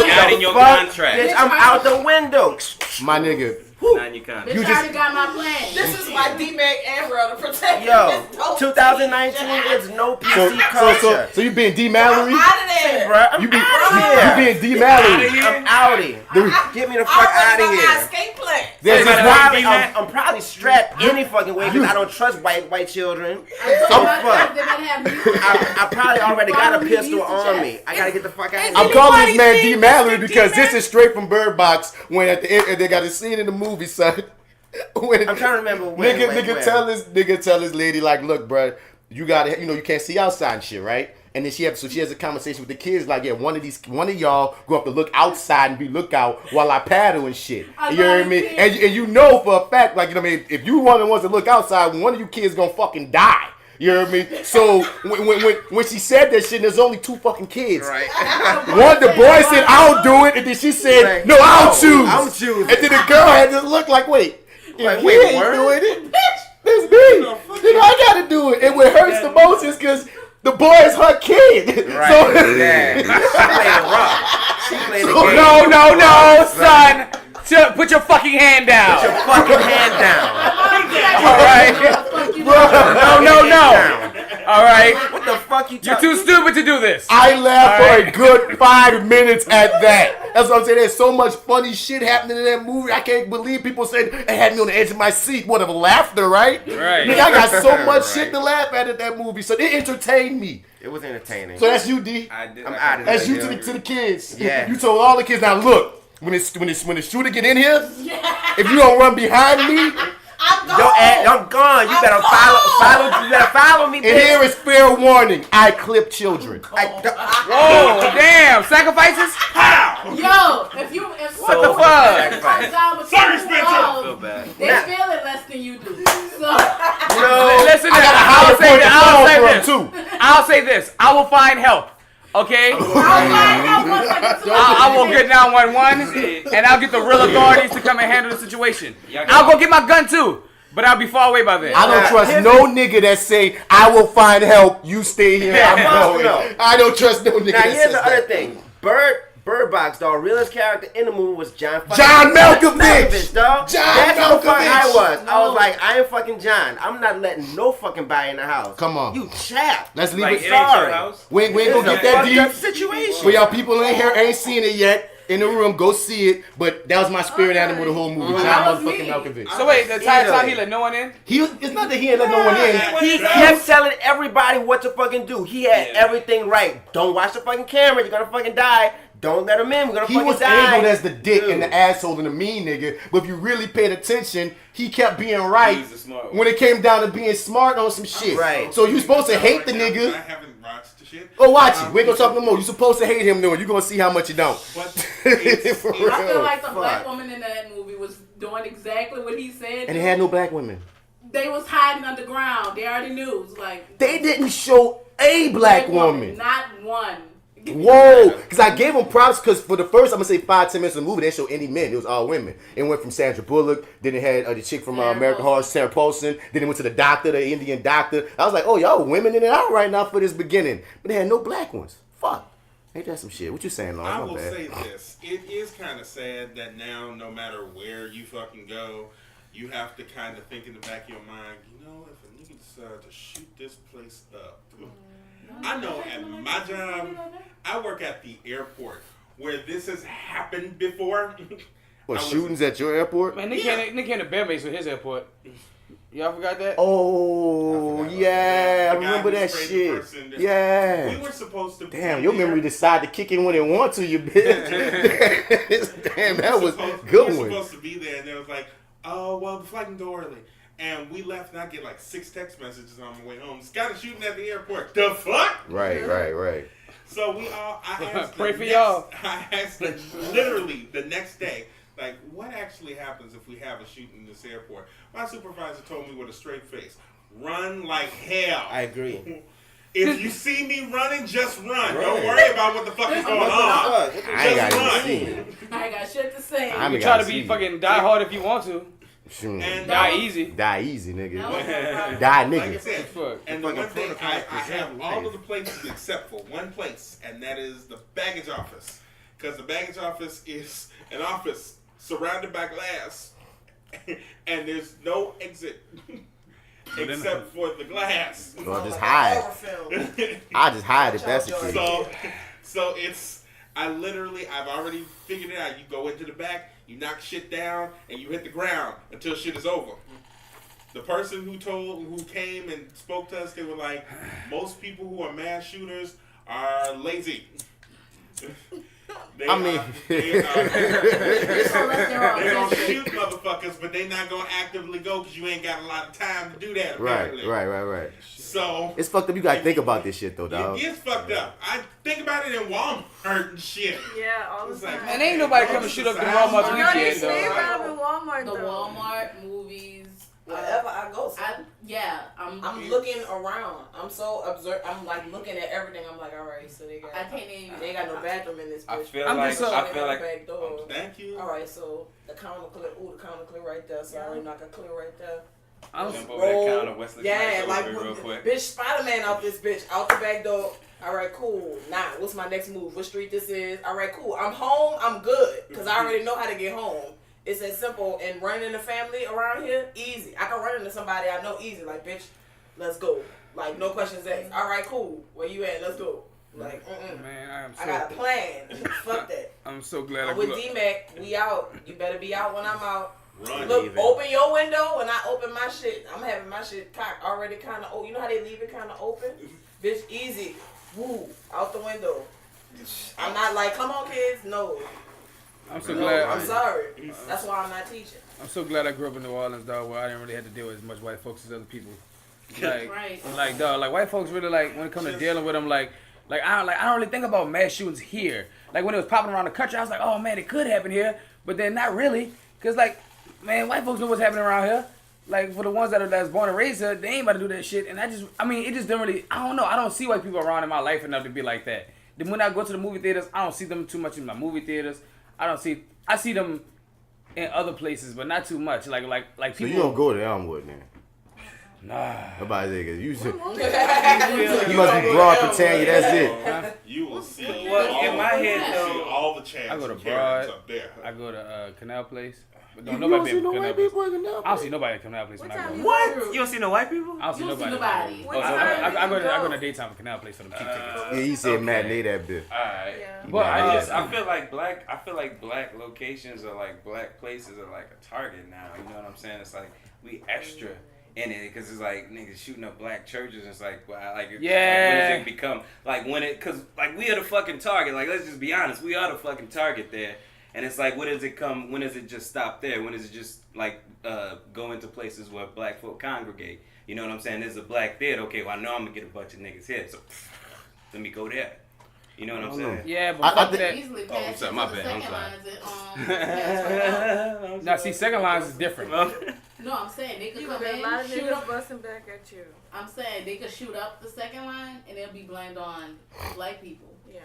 Not in your contract. Bitch, I'm out the window. My nigga. Not behind your condom. Bitch, I already got my plan. This is why D-Mac and Real to protect Yo, his 2019 is no PC culture. So you being D Mallory? I'm out of there. Bro, I'm You being here. D Mallory? I'm outie. Get me the fuck out of here. Escape plan. There's this I'm probably strapped any fucking way because I don't trust white children. So fuck. They might have you. I probably already got a pistol on me. I gotta get the fuck out of I'm here. calling this man D Mallory because this is straight from Bird Box. When at the end they got a scene in the movie, son. When I'm trying to remember when. Nigga tell his lady like, look, bro, you gotta, you can't see outside and shit, right? And then she has a conversation with the kids like, yeah, one of y'all go up to look outside and be lookout while I paddle and shit. You know what I mean? And you know for a fact, like, you know what I mean, if you one of the ones to look outside, one of you kids gonna fucking die. You know what I mean? So when she said that shit, there's only 2 fucking kids. Right. The boy said, I'll do it, and then she said, no, I'll choose. I'm choosing. And then the girl had this look like, wait, Like, he wait, ain't word? doing it. It's me. I gotta do it. And what hurts the most is because the boy is her kid. Right. So, Yeah. She played it rough. She played the game. No, son. Put your fucking hand down. Put your fucking hand down. All right. No. All right. What the fuck you You're talking? too stupid to do this. I laughed for a good 5 minutes at that. That's what I'm saying. There's so much funny shit happening in that movie. I can't believe people said it had me on the edge of my seat. What, of laughter, right? Right. Nigga, I got so much shit to laugh at that movie. So it entertained me. It was entertaining. So that's you, D. I'm out of That's there. you to the kids. Yeah. You told all the kids, now look, when the shooter get in here, if you don't run behind me, I'm gone. You better follow me, and bitch. here is fair warning. I clip children. Whoa, damn. Sacrifices? Yo, if What the fuck? Sorry, I feel bad. they feel it less than you do. So Listen, I got a higher point to fall from, too. I'll say this. I will find help. Okay? I will get 911 and I'll get the real authorities to come and handle the situation. I'll go get my gun too, but I'll be far away by then. I don't trust no nigga that say, I will find help, you stay here, I'm going. No. I don't trust no nigga Now that here's says the other that. thing. Bird Box, dog. Realest character in the movie was John Malkovich, dog. John That's how the fuck Malkovich. I was like, I ain't fucking John. I'm not letting no fucking body in the house. Come on. You chap. Let's leave Like, it. it ain't your Sorry. house. We ain't It's gonna a get that fucked up deep. situation. For y'all people in here ain't seen it yet, in the room, go see it. But that was my spirit animal the whole movie. John That was motherfucking me. Malkovich. So wait, the entire time he let no one in? It's not that he ain't let no one in. He kept telling everybody what to fucking do. He had everything right. Don't watch the fucking camera. You're gonna fucking die. Don't let him in. We're gonna He fucking was die. angled as the dick Dude. and the asshole and the mean nigga. But if you really paid attention, he kept being right He's the smart one. when it came down to being smart on some shit. Right. So you supposed to hate the I nigga. haven't watched the shit. Go watch it. We ain't gonna talk no more. You supposed to hate him though. You gonna see how much you don't. But For I feel real. like the black woman in that movie was doing exactly what he said. And it had no black women. They was hiding underground. They already knew. It was like They didn't show a black woman. Not one. Whoa, because I gave them props because for the first, I'm going to say 5-10 minutes of the movie, they didn't show any men. It was all women. It went from Sandra Bullock, then it had the chick from American Horror, Sarah Paulson, then it went to the doctor, the Indian doctor. I was like, oh, y'all women in and out right now for this beginning. But they had no black ones. Fuck. Ain't that some shit? What you saying, Lawrence? I My will bad. say this. It is kind of sad that now, no matter where you fucking go, you have to kind of think in the back of your mind, you know, if a nigga decides to shoot this place up. I know at my job, I work at the airport where this has happened before. What, shootings at your airport? Man, Nick came to Bear Base with his airport. Y'all forgot that? Oh, yeah. I The guy remember who that sprayed the shit. person. Yeah. We were supposed to. Damn, your memory decided to kick in when it wants to, you bitch. Damn, that was We good were one. supposed to be there, and it was like, oh, well, the flight can go early. And we left, and I get like 6 text messages on my way home. This guy is shooting at the airport. The fuck? Right. So I asked Pray for y'all. I asked them literally the next day, like, what actually happens if we have a shooting in this airport? My supervisor told me with a straight face, run like hell. I agree. If you see me running, just run. Don't worry about what the fuck is going on. I ain't Just got run. even I ain't got shit to say. I You mean, try to gotta be see. fucking die hard if you want to. Shoot. And Die easy. Die easy, nigga. No. Die, like I nigga. said, Fuck. and the one thing, I have all of the places except for one place, and that is the baggage office. Because the baggage office is an office surrounded by glass and there's no exit except for the glass. Or just hide. I just hide if that's the case. So I've already figured it out. You go into the back, you knock shit down, and you hit the ground until shit is over. The person who came and spoke to us, they were like, most people who are mass shooters are lazy. They gonna shoot motherfuckers, but they not gonna actively go because you ain't got a lot of time to do that. Apparently. Right. So it's fucked up. You gotta think about this shit though, dog. It gets fucked up. I think about it in Walmart and shit. Yeah, all the time. Man, ain't nobody come and shoot up the Walmart weekend though. The Walmart movies. Wherever I go, I'm looking around. I'm so observed. I'm like looking at everything. I'm like, all right, so they got. I can't even. They ain't got no bathroom in this bitch. I feel like. Back door. Thank you. All right, so the counter clear. Ooh, the counter clear right there. So I already knock a clear right there. Jump over that counter, Wesley. Like real quick. Bitch, Spider-Man out this bitch, out the back door. All right, cool. Now, what's my next move? What street this is? All right, cool. I'm home. I'm good because I already know how to get home. It's as simple, and running in the family around here, easy. I can run into somebody I know easy. Like, bitch, let's go. Like, no questions asked. All right, cool. Where you at? Let's go. Like, Man, I got a plan. Fuck that. I'm so glad I'm with D-Mac. We out. You better be out when I'm out. Run. Look, open your window when I open my shit. I'm having my shit cocked already kind of open. You know how they leave it kind of open? Bitch, easy. Woo, out the window. I'm not like, come on, kids. No. I'm so glad. I'm sorry. That's why I'm not teaching. I'm so glad I grew up in New Orleans, dog, where I didn't really have to deal with as much white folks as other people. Like, dog, like white folks really like when it comes to dealing with them, like I don't really think about mass shootings here. Like when it was popping around the country, I was like, oh man, it could happen here, but then not really, cause like, man, white folks know what's happening around here. Like for the ones that's born and raised here, they ain't about to do that shit. And it just didn't really. I don't know. I don't see white people around in my life enough to be like that. Then when I go to the movie theaters, I don't see them too much in my movie theaters. I see them in other places, but not too much. Like people. So you don't go to Elmwood, man? Nah. Nobody there, cause you must be broad pretend that's it. You will see. In my head, though, all the chances. I go to Broad. Up there. I go to Canal Place. But You don't see no white people in Canal Place? I don't see nobody at Canal Place when I go. What? You don't see no white people? I don't see nobody. Nobody. I go to the daytime for Canal Place for them cheap tickets. Yeah, he said matinee that bitch. Alright. Yeah. But I feel like black locations or like black places are like a target now. You know what I'm saying? It's like we extra in it because it's like niggas shooting up black churches. It's like, when does it become like because like we are the fucking target. Like let's just be honest, we are the fucking target there. And it's like, when does it just stop there? When does it just like go into places where black folk congregate? You know what I'm saying? There's a black theater. Okay, well I know I'm gonna get a bunch of niggas here, so let me go there. You know what I'm saying? Yeah, but fuck that. Easily Oh, I'm sorry, my bad. I'm sorry. Now see, second lines is different. No, I'm saying they could come A lot of in, shoot niggas up. busting back at you. I'm saying they could shoot up the second line and it'll be blamed on black people. Yeah.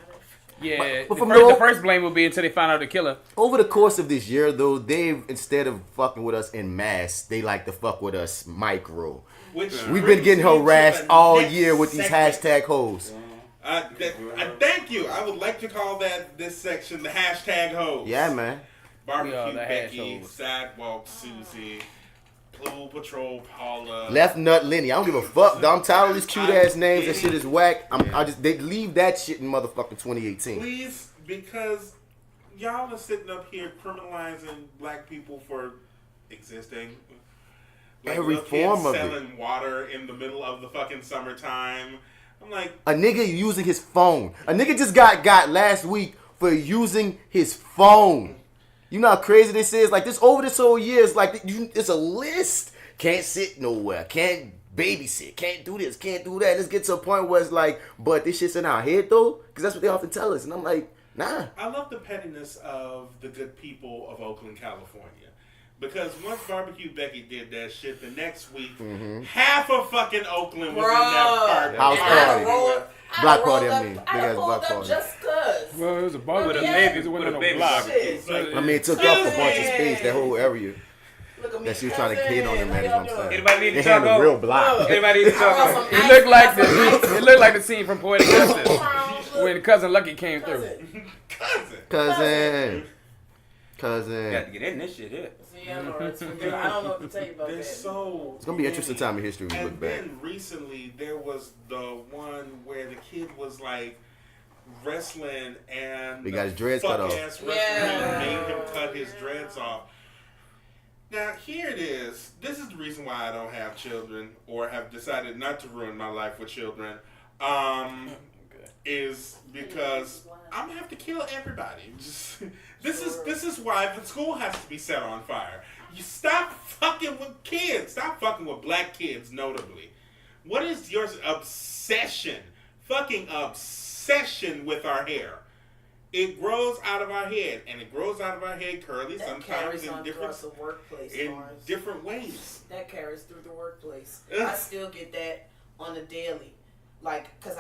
Yeah, But the first blame will be until they find out the killer. Over the course of this year, though, they've, instead of fucking with us in mass, they like to fuck with us micro. We've been getting harassed all year with these hashtag hoes. Thank you. I would like to call this section the hashtag hoes. Yeah, man. Barbecue the Becky, hoes. Sidewalk Susie, Pool Patrol Paula. Left Nut Lenny. I don't give a fuck. I'm tired of these cute ass names. That shit is whack. They leave that shit in motherfucking 2018. Please, because y'all are sitting up here criminalizing black people for existing. Like Every little kids form of selling water in the middle of the fucking summertime. I'm like, A nigga using his phone. A nigga just got last week for using his phone. You know how crazy this is? Like this over this whole year, it's like it's a list. Can't sit nowhere. Can't babysit. Can't do this. Can't do that. Let's get to a point where it's like, but this shit's in our head though, because that's what they often tell us. And I'm like, nah. I love the pettiness of the good people of Oakland, California. Because once Barbecue Becky did that shit, the next week, half of fucking Oakland was in that party. House party. Block party, I mean. Big I ass pulled block up party. just cuz. Well, it was a bar with a Yeah. baby. It wasn't no baby. block. Shit. I mean, it took up a bunch of space, that whole area. Look at me. That she was trying to hit on them, man, is what I'm saying. Anybody need They to had talk a real over? block. Anybody need to talk over? It looked like the scene from Poetic Justice when Cousin Lucky came through. Cousin. Got to get in this shit here. Yeah, no, it's for good. I don't know what to tell you about that. It's gonna be an interesting time in history when we look back. And then recently there was the one where the kid was like wrestling and he got his dreads cut off. Yeah, made him cut his dreads off. Now here it is. This is the reason why I don't have children or have decided not to ruin my life with children. Is because I'm gonna have to kill everybody. This is why the school has to be set on fire. You stop fucking with kids. Stop fucking with black kids, notably. What is your obsession? Fucking obsession with our hair. It grows out of our head, and it grows out of our head curly that sometimes in different ways. That carries through the workplace. I still get that on a daily. Like, because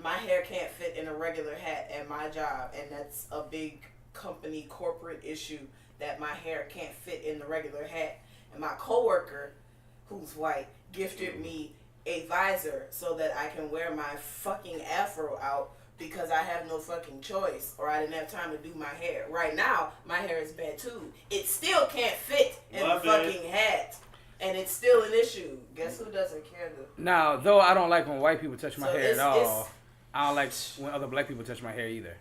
my hair can't fit in a regular hat at my job, and that's a big company corporate issue that my hair can't fit in the regular hat. And my coworker, who's white, gifted me a visor so that I can wear my fucking afro out because I have no fucking choice, or I didn't have time to do my hair. Right now, my hair is bad too. It still can't fit in the fucking hat. And it's still an issue. Guess who doesn't care? Now, though I don't like when white people touch my hair at all, I don't like when other black people touch my hair either.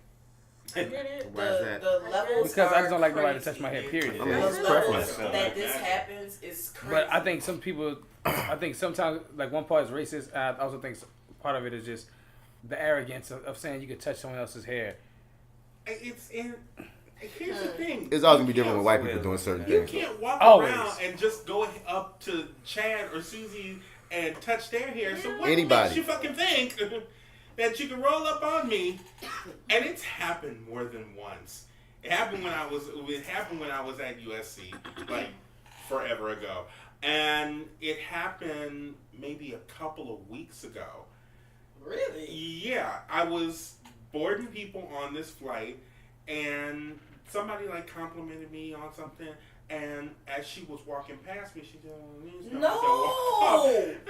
I get it. The levels because I just don't like nobody to touch my hair, period. The levels that this happens is crazy. But I think sometimes, like one part is racist. I also think part of it is just the arrogance of saying you could touch someone else's hair. Here's the thing. It's always gonna be different when white people doing certain things. You can't walk around and just go up to Chad or Susie and touch their hair. So what makes you fucking think that you can roll up on me? And it's happened more than once. It happened when I was at USC, like forever ago, and it happened maybe a couple of weeks ago. Really? Yeah, I was boarding people on this flight. And somebody like complimented me on something, and as she was walking past me, she said, "No,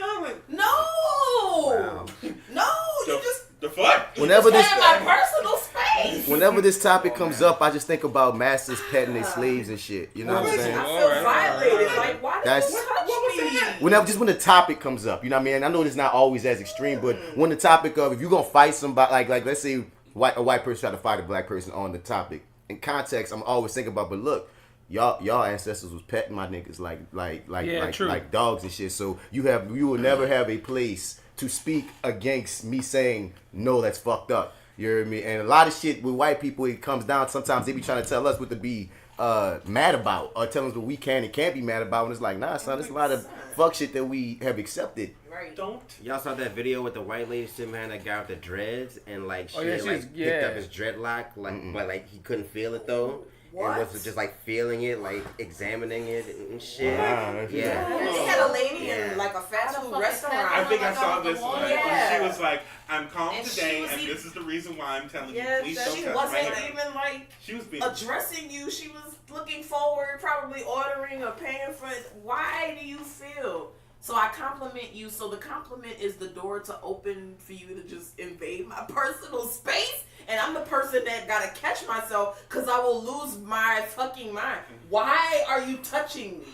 I'm like, no, wow. No, you just the fuck." Whenever this my personal space. Whenever this topic comes up, I just think about masters petting their slaves and shit. You know what I'm saying? I feel violated. Like, why did you touch me? When the topic comes up, you know what I mean? I know it's not always as extreme, but when the topic of if you're gonna fight somebody, like let's say. A white person try to fight a black person on the topic. In context, I'm always thinking about, but look, y'all ancestors was petting my niggas like dogs and shit. So you will never have a place to speak against me saying no, that's fucked up. You hear me? And a lot of shit with white people, it comes down. Sometimes they be trying to tell us what to be mad about, or tell us what we can and can't be mad about. And it's like, nah, son, there's a lot of fuck shit that we have accepted. Right. Y'all saw that video with the white lady sitting behind that guy with the dreads, and like she picked up his dreadlock, but like he couldn't feel it though. What? And was just like feeling it, like examining it and shit. Wow, yeah. They had a lady in like a fast food restaurant. I think I saw this one. Yeah. She was like, "I'm calm and today, and this is the reason why I'm telling you. Please don't touch my hair." She wasn't even like she was being addressing you. She was looking forward, probably ordering or paying for it. Why do you feel? So I compliment you. So the compliment is the door to open for you to just invade my personal space. And I'm the person that gotta catch myself because I will lose my fucking mind. Why are you touching me?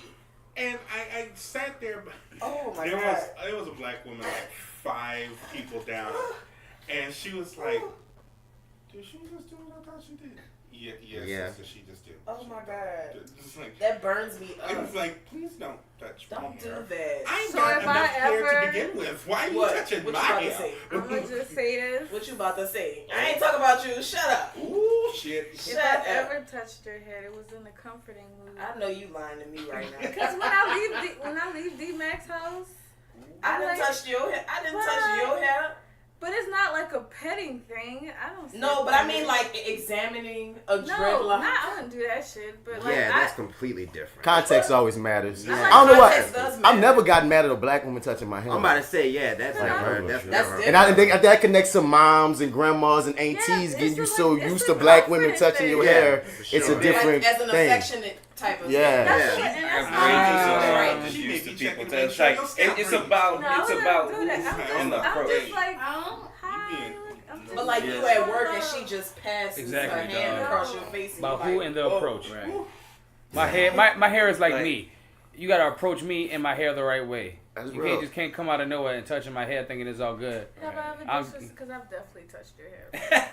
And I sat there. Oh my God. There was a black woman, like 5 people down. And she was like, did she just do what I thought she did? Yes, that's what she just did. Oh my God. Just like, that burns me up. It was like, please don't touch my hair. Don't do that. I ain't got enough hair to begin with. Why are you touching my hair? I'm gonna just say this. What you about to say? I ain't talking about you. Shut up. Ooh, shit. If I ever touched your head, it was in a comforting mood. I know you lying to me right now. Because when I leave D-Mac's house, I didn't touch your hair. I didn't touch your hair. But it's not like a petting thing. I don't. No, but I mean like examining a dreadlock. I wouldn't do that shit. But like, that's completely different. Context always matters. Yeah. I don't know why. I've never gotten mad at a black woman touching my hair. I'm about to say, that's never. That's different. And I think that connects to moms and grandmas and aunties getting you so used to black women touching your hair. Sure. It's a different as an thing. affectionate type of thing. Used to people touch. Like it's about in the approach. I'm just like, hi. But like you at work and she just passes her hand across your face. About who and the approach, right? My hair is like me. You gotta approach me and my hair the right way. That's You real. can't come out of nowhere and touching my hair thinking it's all good. Because I've definitely touched your hair.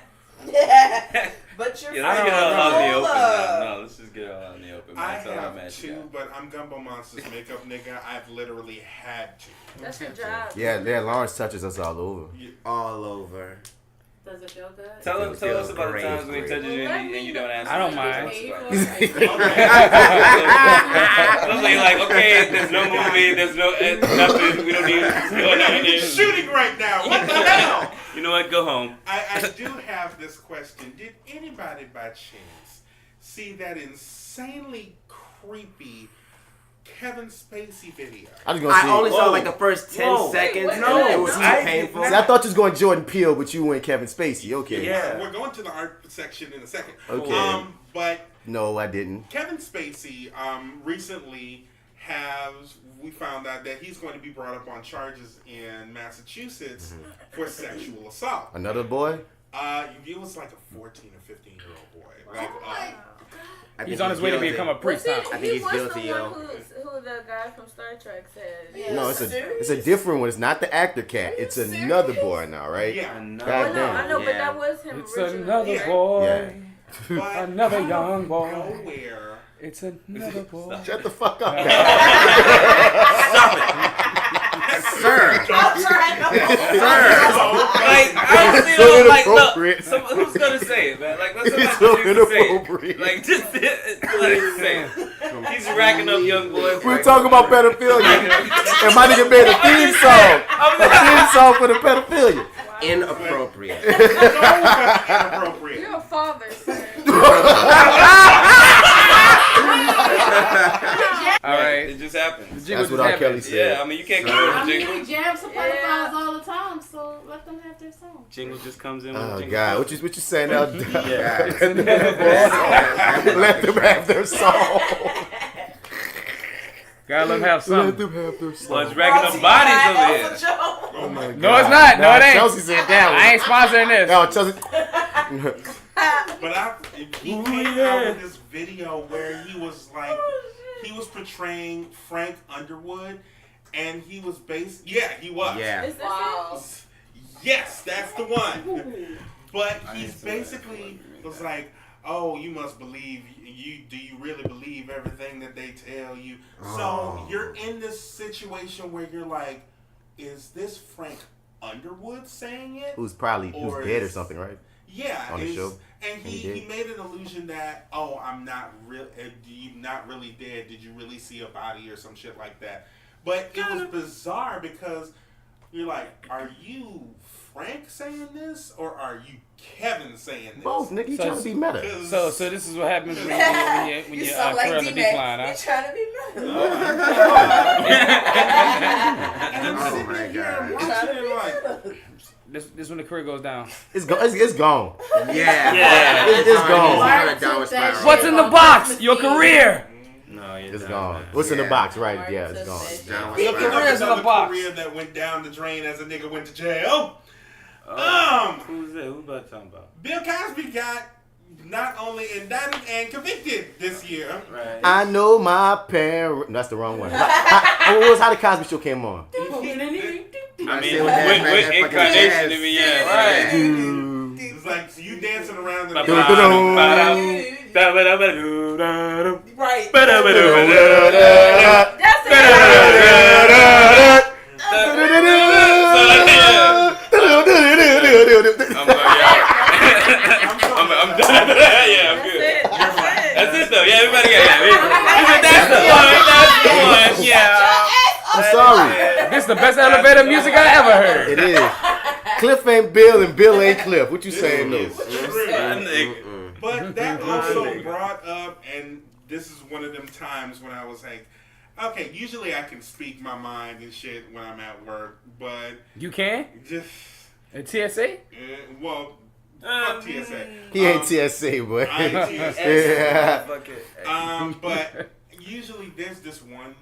Yeah. But you're Let's get it all out in the open. No, let's just get it all out in the open. I have two, but I'm Gumbo Monster's makeup nigga. I've literally had to. That's your job. Yeah, Lawrence touches us all over. All over. Does it feel good? Tell us about the times when he touches you and you don't answer. I don't mind. So you're like, okay, there's no movie, there's no nothing, we don't need to go down there. Shooting right now. What the hell? You know what? Go home. I do have this question. Did anybody by chance see that insanely creepy Kevin Spacey video? I was gonna see. I only saw like the first 10 seconds. No, and it was too painful. See, I thought you was going Jordan Peele, but you went Kevin Spacey. Okay. Yeah. We're going to the art section in a second. Okay. But no, I didn't. Kevin Spacey recently we found out that he's going to be brought up on charges in Massachusetts for sexual assault. Another boy? It was like a 14 or 15-year-old boy. Like, he's on his way to become a priest. I think he's guilty, yo. Who the guy from Star Trek said. Yeah. No, it's a different one. It's not the actor cat. It's another boy now, right? Yeah. God damn. I know, but that was him. It's originally. another boy. Yeah. but Another young boy. nowhere. It's another boy. Shut the fuck up. Stop it. Sir. Like, I honestly don't like, look, who's gonna say it, man? Like, let's It's not so say it. inappropriate. Like, just let it say it. He's racking up young boys. We're talking about pedophilia. And my nigga made a theme song. A theme song for the pedophilia. Inappropriate. Inappropriate. You're a father, sir. All right. It just happened. That's what R. Kelly said. Yeah, I mean, you can't go with I the mean, jingle. we jam some pedophiles all the time, so let them have their song. Jingle just comes in with Oh, jingle. God. What you saying now? Yeah. Let them have their song. Gotta let them have Let something. them have their song. Well, it's racking up bodies over here. Oh, my God. No, it's not. No, it ain't. Chelsea said that one. I ain't sponsoring this. No, Chelsea. But he came out with this video where he was like, he was portraying Frank Underwood, and he was based. Yeah, he was. Yeah. Is this it? Yes, that's the one. But he's basically was like, oh, you must believe do you really believe everything that they tell you? So you're in this situation where you're like, is this Frank Underwood saying it? Who's dead or something, right? Yeah, On the show. And he made an allusion that, oh, I'm not really dead. Did you really see a body or some shit like that? But it was bizarre because you're like, are you Frank saying this or are you Kevin saying this? Both, nigga. You trying to be meta. So this is what happens when you sound like career on the D-Mac. decline, huh? You trying to be meta. And I'm sitting here watching it like, This when the career goes down. It's gone. It's gone. Yeah. It's gone. What's in the box? Your career. No, It's gone. What's in the box? Right? Yeah, it's gone. Your career's in the box. career that went down the drain as a nigga went to jail. Who's that? Who about talking about? Bill Cosby got not only indicted and convicted this year. Right. I know my parents. That's the wrong one. How the Cosby Show came on? I mean, which incarnation? I mean, yeah, right. It's like so you dancing around the Right. That's it. I'm done. Yeah, I'm good. That's it though. Yeah, everybody got it. That's the one. Yeah. I'm sorry. This is the best elevator music I ever heard. It is. Cliff ain't Bill and Bill ain't Cliff. What you saying though? But that also brought up, and this is one of them times when I was like, okay, usually I can speak my mind and shit when I'm at work, but You can? just At TSA? well, fuck TSA. He ain't TSA, boy. I ain't TSA. Yeah. But usually there's this one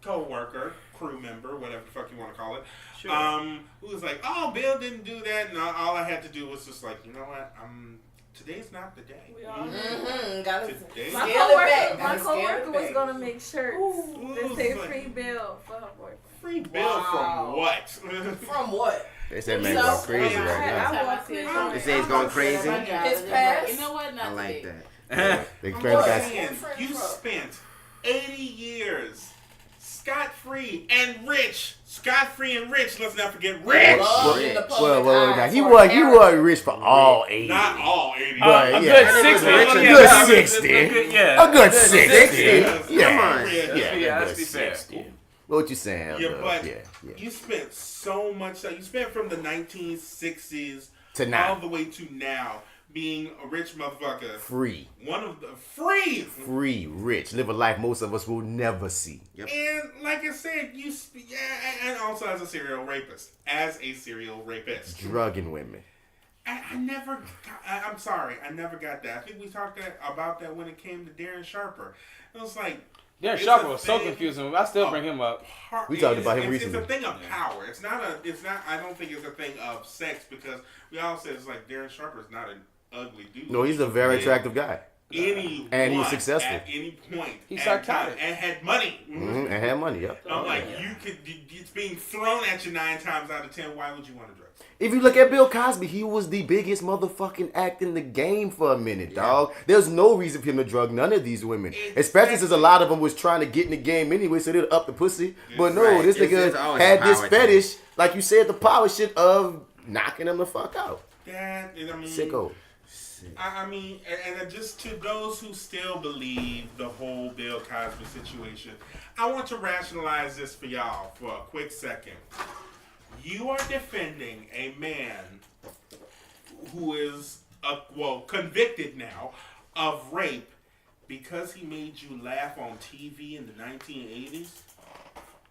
co-worker, crew member, whatever the fuck you want to call it, who was like, oh, Bill didn't do that, and all I had to do was just like, you know what, I'm today's not the day. Today. My coworker was gonna make shirts that say free bill for her boyfriend. Free bill from what? From what? They said man going crazy right now. They say he's going crazy. His past. You know what? Not I like today. that. They crazy guys. You spent 80 years scot-free and rich. Scot-free and rich. Let's not forget rich. Well, now, he wasn't rich for all 80. Not all 80. But, A good 60. A good 60. Yeah. A good 60. Yeah, let's be fair. What you saying? Yeah, but you spent so much time. You spent from the 1960s to now, all the way to now, being a rich motherfucker. Free. One of the free, rich, live a life most of us will never see. Yep. And like I said, and also as a serial rapist, drugging women. I'm sorry, I never got that. I think we talked about that when it came to Darren Sharper. It was like. Darren Sharper was so confusing. I still bring him up. We talked about him recently. It's a thing of power. It's not. I don't think it's a thing of sex because we all said it's like Darren Sharper is not an ugly dude. No, he's a very attractive guy. And he was successful at any point. He's psychotic and had money. And had money. Yep. I'm like, it's being thrown at you 9 times out of 10. Why would you want to drug? If you look at Bill Cosby, he was the biggest motherfucking act in the game for a minute, dog. There's no reason for him to drug none of these women. Especially since a lot of them was trying to get in the game anyway, so they'd up the pussy. But no, this nigga had this fetish, like you said, the power shit of knocking them the fuck out. Sicko. I mean, and just to those who still believe the whole Bill Cosby situation, I want to rationalize this for y'all for a quick second. You are defending a man who is, convicted now of rape because he made you laugh on TV in the 1980s?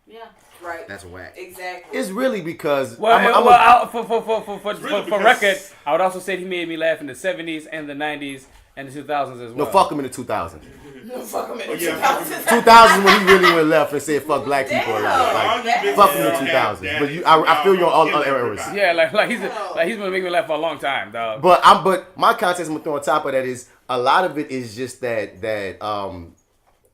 Yeah. Right. That's whack. Exactly. It's really because... For record, I would also say he made me laugh in the 70s and the 90s and the 2000s as well. No, fuck him in the 2000s. No, fuck him in the 2000s. 2000s when he really went left and said fuck black people a lot. Like, fuck him in the 2000s. But I feel you on all other eras. Yeah, he's been making me laugh for a long time, dog. But my context I'm gonna throw on top of that is a lot of it is just that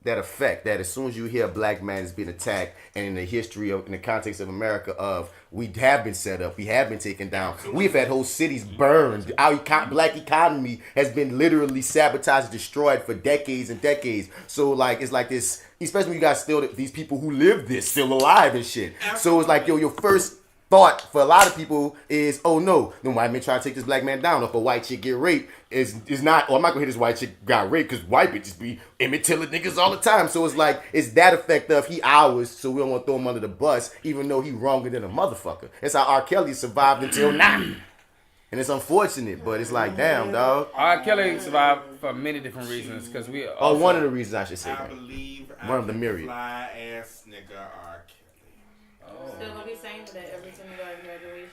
effect that as soon as you hear a black man is being attacked, and in the history of, in the context of America, of we have been set up, we have been taken down, we've had whole cities burned, our black economy has been literally sabotaged, destroyed for decades and decades. So like it's like this, especially when you got still these people who live this still alive and shit. So it's like your first thought for a lot of people is, oh no, the white man trying to take this black man down. If a white chick get raped, is not, oh, I'm not gonna hit this white chick got raped because white bitches be Emmett Till niggas all the time. So it's like, it's that effect of he ours, so we don't want to throw him under the bus, even though he wronger than a motherfucker. That's how R. Kelly survived until now. And it's unfortunate, but it's like, damn, dog. R. Kelly survived for many different reasons, because we. Oh, one of the reasons I should say I that. believe one of the myriad. Fly ass nigga R. Still gonna be saying that every time you go to graduation.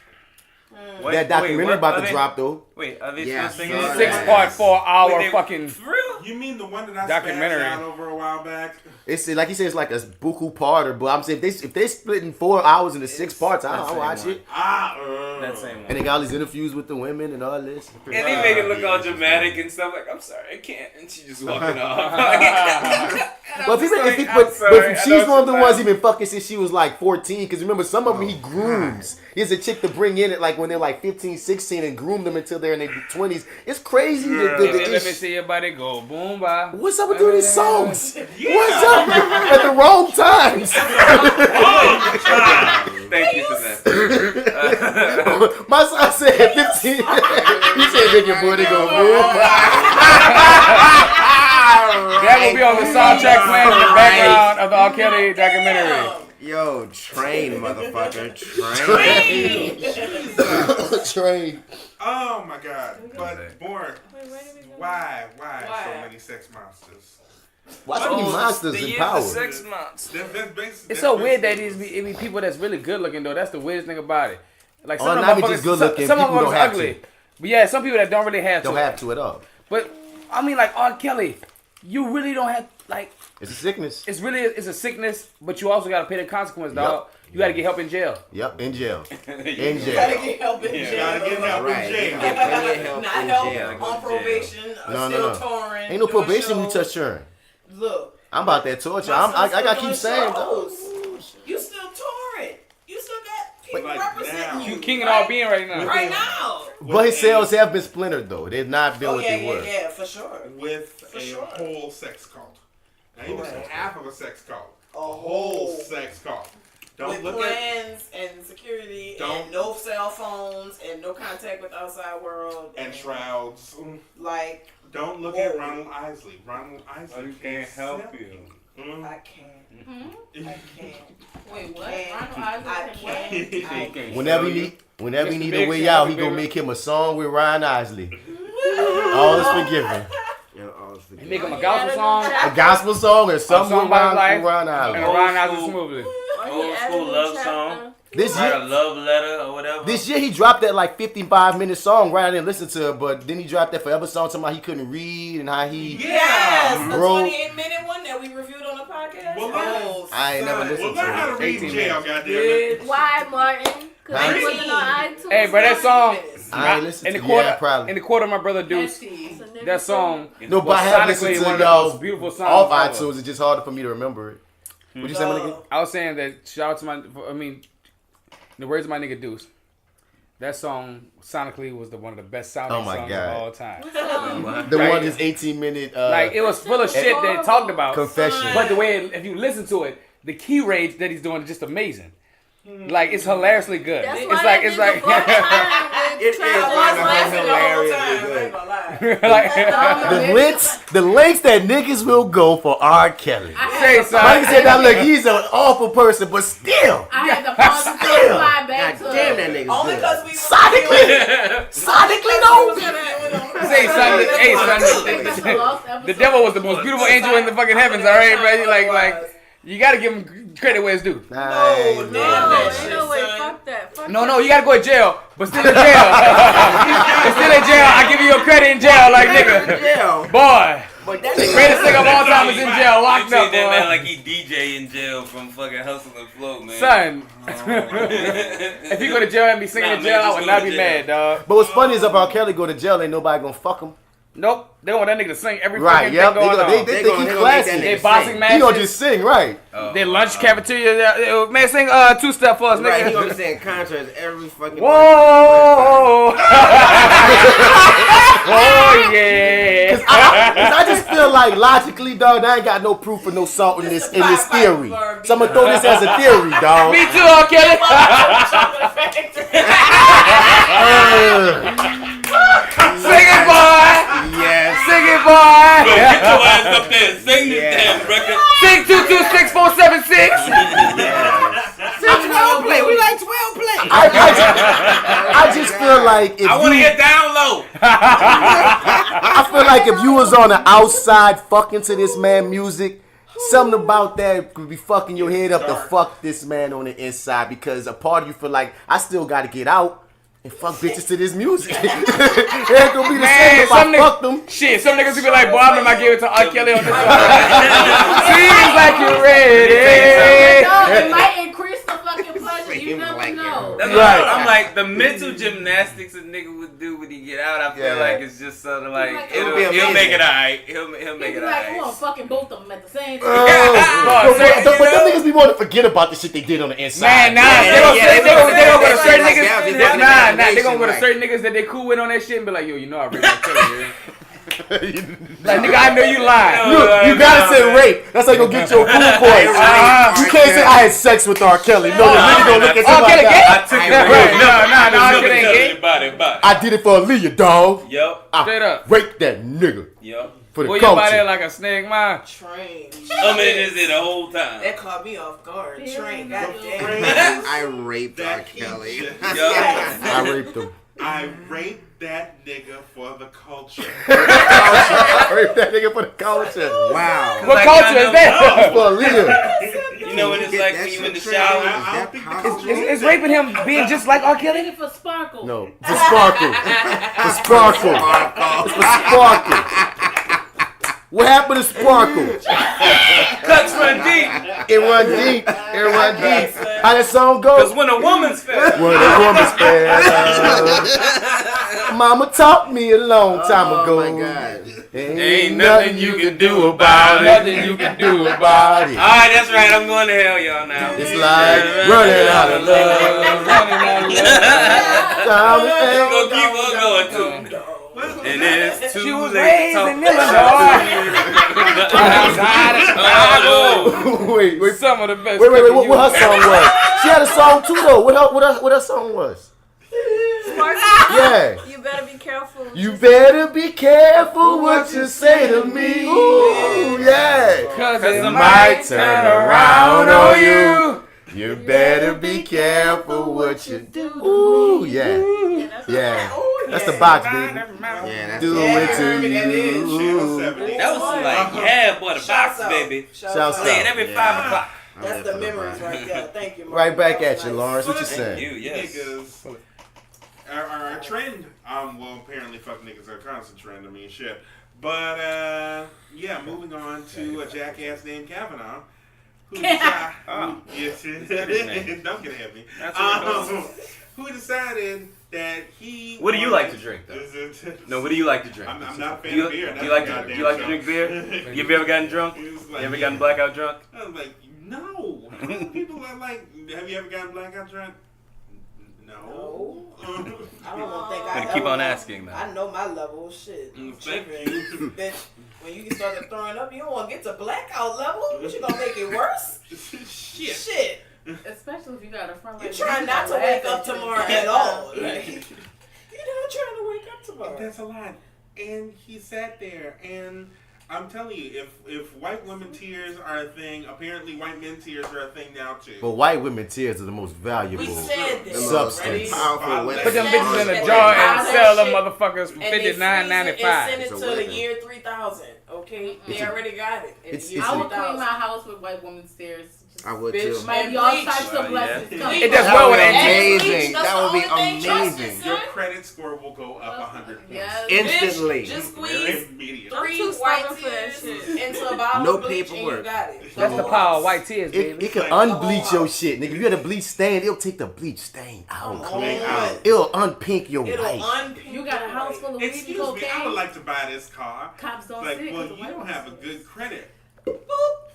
That documentary about to drop though. Wait, are they still singing? 6-part, 4-hour fucking. For real? You mean the one that I documentary spazzed out over a while back? It's like he says, like a buku parter, but I'm saying if they split in 4 hours into 6 parts, I'll watch it. That same one. And they got all these interviews with the women and all this. And they make it look all dramatic and stuff. Like, I'm sorry, I can't. And she just walking off. But if she's one of the ones he been fucking since she was like 14, because remember, some of them he grooms. He's a chick to bring in it like when they're like 15, 16 and groom them until they're in their 20s. It's crazy. Let me see your body go. Boom, bye. What's up with doing these songs? What's up at the wrong times? Thank you for that. My son said 15. He said, make your body go boom. That will be on the soundtrack playing in the background of the R. Kelly documentary. Yo, train, motherfucker. Train. Oh my god. But more. Why so many sex monsters? Why so many monsters in power? Sex monsters. It's so weird that it be people that's really good looking though. That's the weirdest thing about it. Like some not just good looking. Some people of them don't are have ugly. to. But yeah, some people that don't really have to. Don't have to at all. But I mean, like R. Kelly, you really don't have. like It's a sickness. it's a sickness, but you also got to pay the consequence, dog. You got to get help in jail. Yep, in jail. In You jail. gotta get help in jail. Gotta get help Right. in You jail. get plenty of help Not in help jail. on probation. No. Still touring. Ain't no doing probation when you shows. touch churn. Look. I'm about that torture. My I son's gotta still keep doing saying, shows. You still touring. You still got people Like representing now. you. You king and all being right now. Right now. but his sales have been splintered though. They've not been Oh, what yeah, they were. yeah, for sure. With For a sure. whole sex cult. Not even half of a sex cult. A Whole sex cult. Don't with look plans and security and no cell phones and no contact with the outside world and shrouds. Like, don't look at Ronald Isley. Ronald Isley can't help you. I can't. I can't. Wait, what? I can't. Whenever you need a way out, he gonna make him a song with Ryan Isley. All is forgiven. You make him a gospel song, A gospel song or something with Ryan Isley. and a Ryan Isley smoothly. Old school love song. This Write a year, love letter or whatever. this year he dropped that like 55-minute song. Right, I didn't listen to it, but then he dropped that Forever song talking about he couldn't read and how he Yes, the Bro. 28-minute one that we reviewed on the podcast. Well, I ain't never listened learn how to to it. read in jail, goddammit. Why, Martin? Because Huh? it wasn't on iTunes. Hey, but that song, I ain't listened in the to quarter, probably. in the quarter, my brother Deuce, that song. No, but was I have sonically listened one to of the most y'all beautiful songs off ever. iTunes. It's just harder for me to remember it. What'd you say, my nigga? I was saying that shout out to the words of my nigga Deuce. That song sonically was one of the best sounding Oh my songs God. of all time. The Right. one is 18-minute. Like it was full of shit that it talked about. Confession. But the way if you listen to it, the key range that he's doing is just amazing. Like it's hilariously good. That's It's why like they it's did like the It is the lengths that niggas will go for R. Kelly. Say something. Like I said, now look, he's an awful person, but still. I had to pause the fly back to Damn, that nigga's Only good. because we Sonically, no. Say something. Hey, son. The devil was the most beautiful angel in the fucking heavens. All right, man. Like you gotta give him credit where it's due. No, ain't No way, fuck that. Fuck No, that. no, you gotta go to jail, but still in jail. But still in jail. I give you your credit in jail, like nigga. Boy, But that greatest nigga of all time is in jail, locked You up, treat that man boy. like he DJ in jail from fucking Hustle and Flow, man. Son, if you go to jail and be singing Nah, in man, jail, I just would go not to be jail. mad, dog. But what's funny is if R. Kelly go to jail, ain't nobody gonna fuck him. Nope, they want that nigga to sing every Right, fucking yep. thing going on. They think gonna he make that classy. nigga They sing. boxing He matches. gonna just sing, right? They lunch cafeteria. Man, sing two-step for us, Right, he nigga. gonna be saying contracts every fucking Whoa! Oh yeah! Cause I just feel like logically, dog, I ain't got no proof of no salt in this theory. So I'm gonna throw this as a theory, dog. Me too, R. Kelly. Sing it, boy. Yes. Sing it, boy. Bro, get your ass up there and sing this damn record. Sing 226476. Play. We like 12 play. I just feel like if I want to you, get down low. I feel like if you was on the outside fucking to this man music, something about that could be fucking your head up to fuck this man on the inside, because a part of you feel like I still gotta get out and fuck bitches to this music. It ain't gonna be the same if I fuck them. Shit, some niggas be like, boy, I remember I gave it to R. Kelly on this song. Seems like you're ready. No, it might increase the fucking pleasure. You never know. That's Right. I'm like, the mental gymnastics a nigga would do when he get out, I feel Yeah. like it's just sort of like, Like, he'll be amazing. make it alright. He'll make He'd it be like, come on, alright. fucking both of them at the same time. But them niggas be wanting to forget about the shit they did on the inside. Man, nah, they gonna go to certain Like, niggas. yeah, just Nah, fucking nah, they imagination, gonna go to right. certain niggas that they cool with on that shit and be like, yo, you know I really got Kelly, man. Like, nigga, I know you lying. You gotta say rape. That's how you gonna get your cool points. You can't say I had sex with R. Kelly. No, the nigga gonna look at you R. like Kelly gay? that. I took it Right. real. No, R. Kelly ain't gay. About it. I did it for Aaliyah, dog. Yep. Straight up. Rape that nigga Yep. for the Boy, you about there culture. like a snake, man. Train. I'm in this the whole time. That caught me off guard. Train. Goddamn. I raped R. Kelly. Yup. I raped him. I raped that nigga for the culture. I raped that nigga for the culture. Wow. What Like, culture I is know- that? For Aaliyah. You know what it's Get like that when you in the shit shower? trending. I don't think Is that's true. Is raping him being just like R. Kelly? Did it for sparkle. No, for sparkle. For sparkle. It's for sparkle. What happened to Sparkle? Cuts run deep. It run deep. It run deep. How that song go? Because when a woman's fed. When a woman's fed. Mama taught me a long time ago. Oh my God. Ain't nothing you can do about it. Nothing you can do about it. Alright, that's right. I'm going to hell, y'all, now. It's like running out of love. Running out of love. It's going to keep on going, too. And it's too She was late raised to in talk. Illinois. Outside of Chicago. Wait. Some of the best. Wait. What her song was? She had a song too though. What her song was? Yeah. You better be careful. You better be careful what you say to me. Ooh, yeah. Cause it it might turn around on you. You better be careful what you do. Ooh, yeah. Yeah. That's the box, baby. Yeah, that's Do it to you. That was like, yeah, boy, the box, baby. Shouts Playing out. every 5 o'clock. That's the memories right there. Thank you, Mark. Right back That at was you, nice. Lawrence. What you Thank saying? you, yes. Niggas, our trend, well, apparently fuck niggas are a constant trend, I mean, shit. But, yeah, moving on to a jackass named Kavanaugh. Who decided, yes, don't get at me. Who decided that he... What do you like to drink, though? No, what do you like to drink? I'm not a fan Do of beer. you like to drink beer? You ever gotten drunk? You ever gotten blackout drunk? I was like, no. People are like, have you ever gotten blackout drunk? No. I don't think I Gotta keep on asking, though. I know my level. Shit. Thank you. Bitch, when you start throwing up, you don't want to get to blackout level. But you gonna make it worse? Shit. Especially if you got a friend You're like trying me, not to laugh wake at up you. tomorrow at all. Like, you're not trying to wake up tomorrow. That's a lot. And he sat there, and I'm telling you, if white women tears are a thing, apparently white men tears are a thing now too. But white women tears are the most valuable We said this. substance. Powerful women. Put them bitches in a jar and sell them motherfuckers for And they freeze it $59.95. and send it It's a to the weapon. year 3000. Okay, they already got it. It's I would clean my house with white women's tears. I would Bitch, too. Might be all types of blessings coming. It does well with That would be antiques. amazing. That would be amazing. Your credit score will go up 100 points. Yes. Instantly. Just squeeze Immediately. I'm 3 too white stubborn for that tears shit. into a bottle No of bleach and you paperwork. got it. That's the power of white tears, baby. It can unbleach your shit, nigga. If you had a bleach stain, it'll take the bleach stain out. Clean out. It'll unpink your It'll white. unpink. You got a house full of weed and Excuse me, I would cocaine. like to buy this car. Cops don't Like, see it well, 'cause the you white don't ones have a see it. good credit.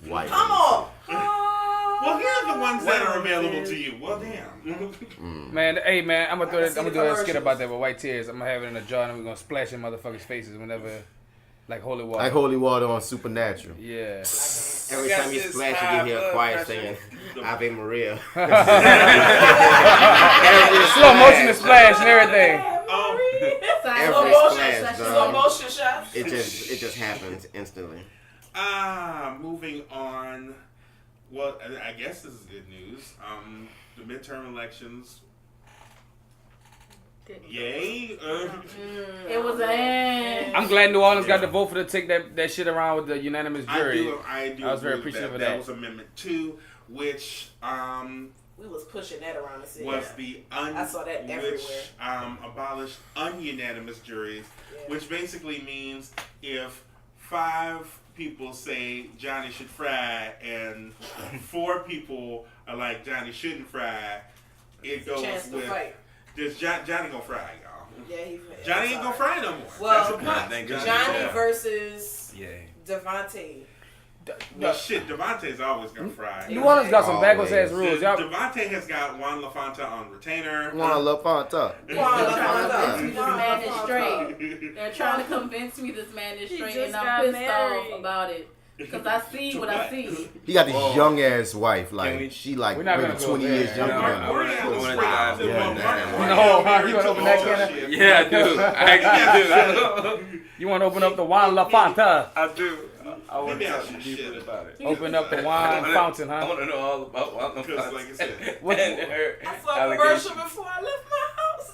White. Come on. Well, here are the ones that are available to you. Well, damn. Man, hey man, I'm gonna I see do the a skit commercials. about that with white tears. I'm gonna have it in a jar and we're gonna splash in motherfuckers' faces whenever, like holy water. Like holy water on Supernatural. Yeah. Every time you splash, you can hear a choir saying, Ave Maria. Slow motion to splash and everything. Every splash, Slow dog. motion shots. It just happens instantly. Moving on. Well, I guess this is good news. The midterm elections. Yay. It was an I'm glad New Orleans got the vote for to take that shit around with the unanimous jury. I do. I was very agree with appreciative of that. that. That was Amendment 2, which We was pushing that around the city. was the I saw that everywhere. which abolished ununanimous juries, which basically means if 5 people say Johnny should fry and 4 people are like Johnny shouldn't fry, it goes Chance to with fight. just Johnny gonna fry, y'all. Yeah, Johnny ain't gonna fry no more. Well, That's the point. thank goodness. Johnny Yeah. versus Yeah. Devontae. Well, shit, Devontae's always gonna fry. New Orleans got some backwards ass Always. rules. Y'all, Devontae has got Juan LaFonta on retainer. Juan LaFonta. This man is straight. They're trying to convince me this man is He straight, just and got I'm pissed married. off about it. Because I see what I see. He got this young ass wife, Can like we- she like We're not maybe gonna go 20 there. years younger No, than I him. wanna dive in Yeah. on that. No, huh? You wanna open that can of- Yeah, I do. I actually do. you want to open up the Juan LaFonta? I do. I want Maybe to I talk should deeper shit about it. Open up the wine fountain, I huh? want to know all about Juan Because, like I said, and her I saw a allegations. commercial before I left my house.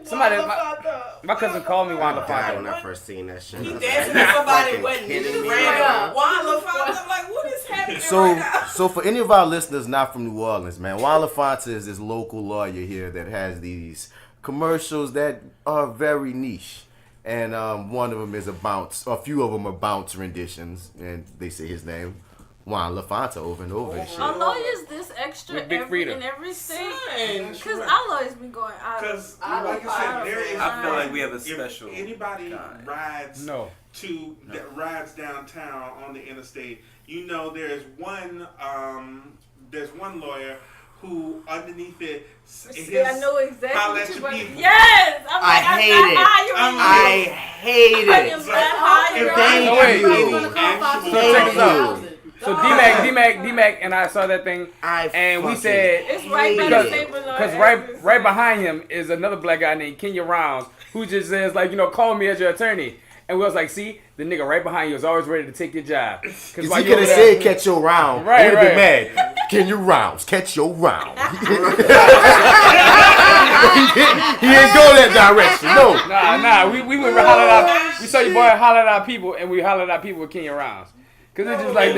Somebody- Juan my LaFonta. cousin called me Juan God, LaFonta. when I first seen that shit. He I was dancing like, at somebody's "You wedding. kidding Just me?" random. Juan LaFonta. I'm like, what is happening So, right now? so for any of our listeners not from New Orleans, man, Juan LaFonta is this local lawyer here that has these commercials that are very niche. And one of them is a bounce. A few of them are bounce renditions, and they say his name, Juan LaFonta, over and over and shit. Are lawyers this extra With Big Freedom. in every state? Son, Because I'll always be going out of. Because, like I said, there is. I feel like we have a If special. anybody kind. rides that rides downtown on the interstate, you know there's one lawyer who underneath it. See, I know exactly I'll what let you you want. be- Yes! I hate it. Thank you. So D-Mac and I saw that thing, and we said, It's right by the table. because right behind him is another black guy named Kenya Rounds, who just says, like, call me as your attorney. And we was like, see, the nigga right behind you is always ready to take your job. Because he could have said, catch your round. Right, Would have been right. mad. Kenya Rounds, catch your round. He didn't go that direction, no. Nah, we went holler out. We saw your boy holler at our people, and we hollered at our people with Kenya Rounds. Because it's just like,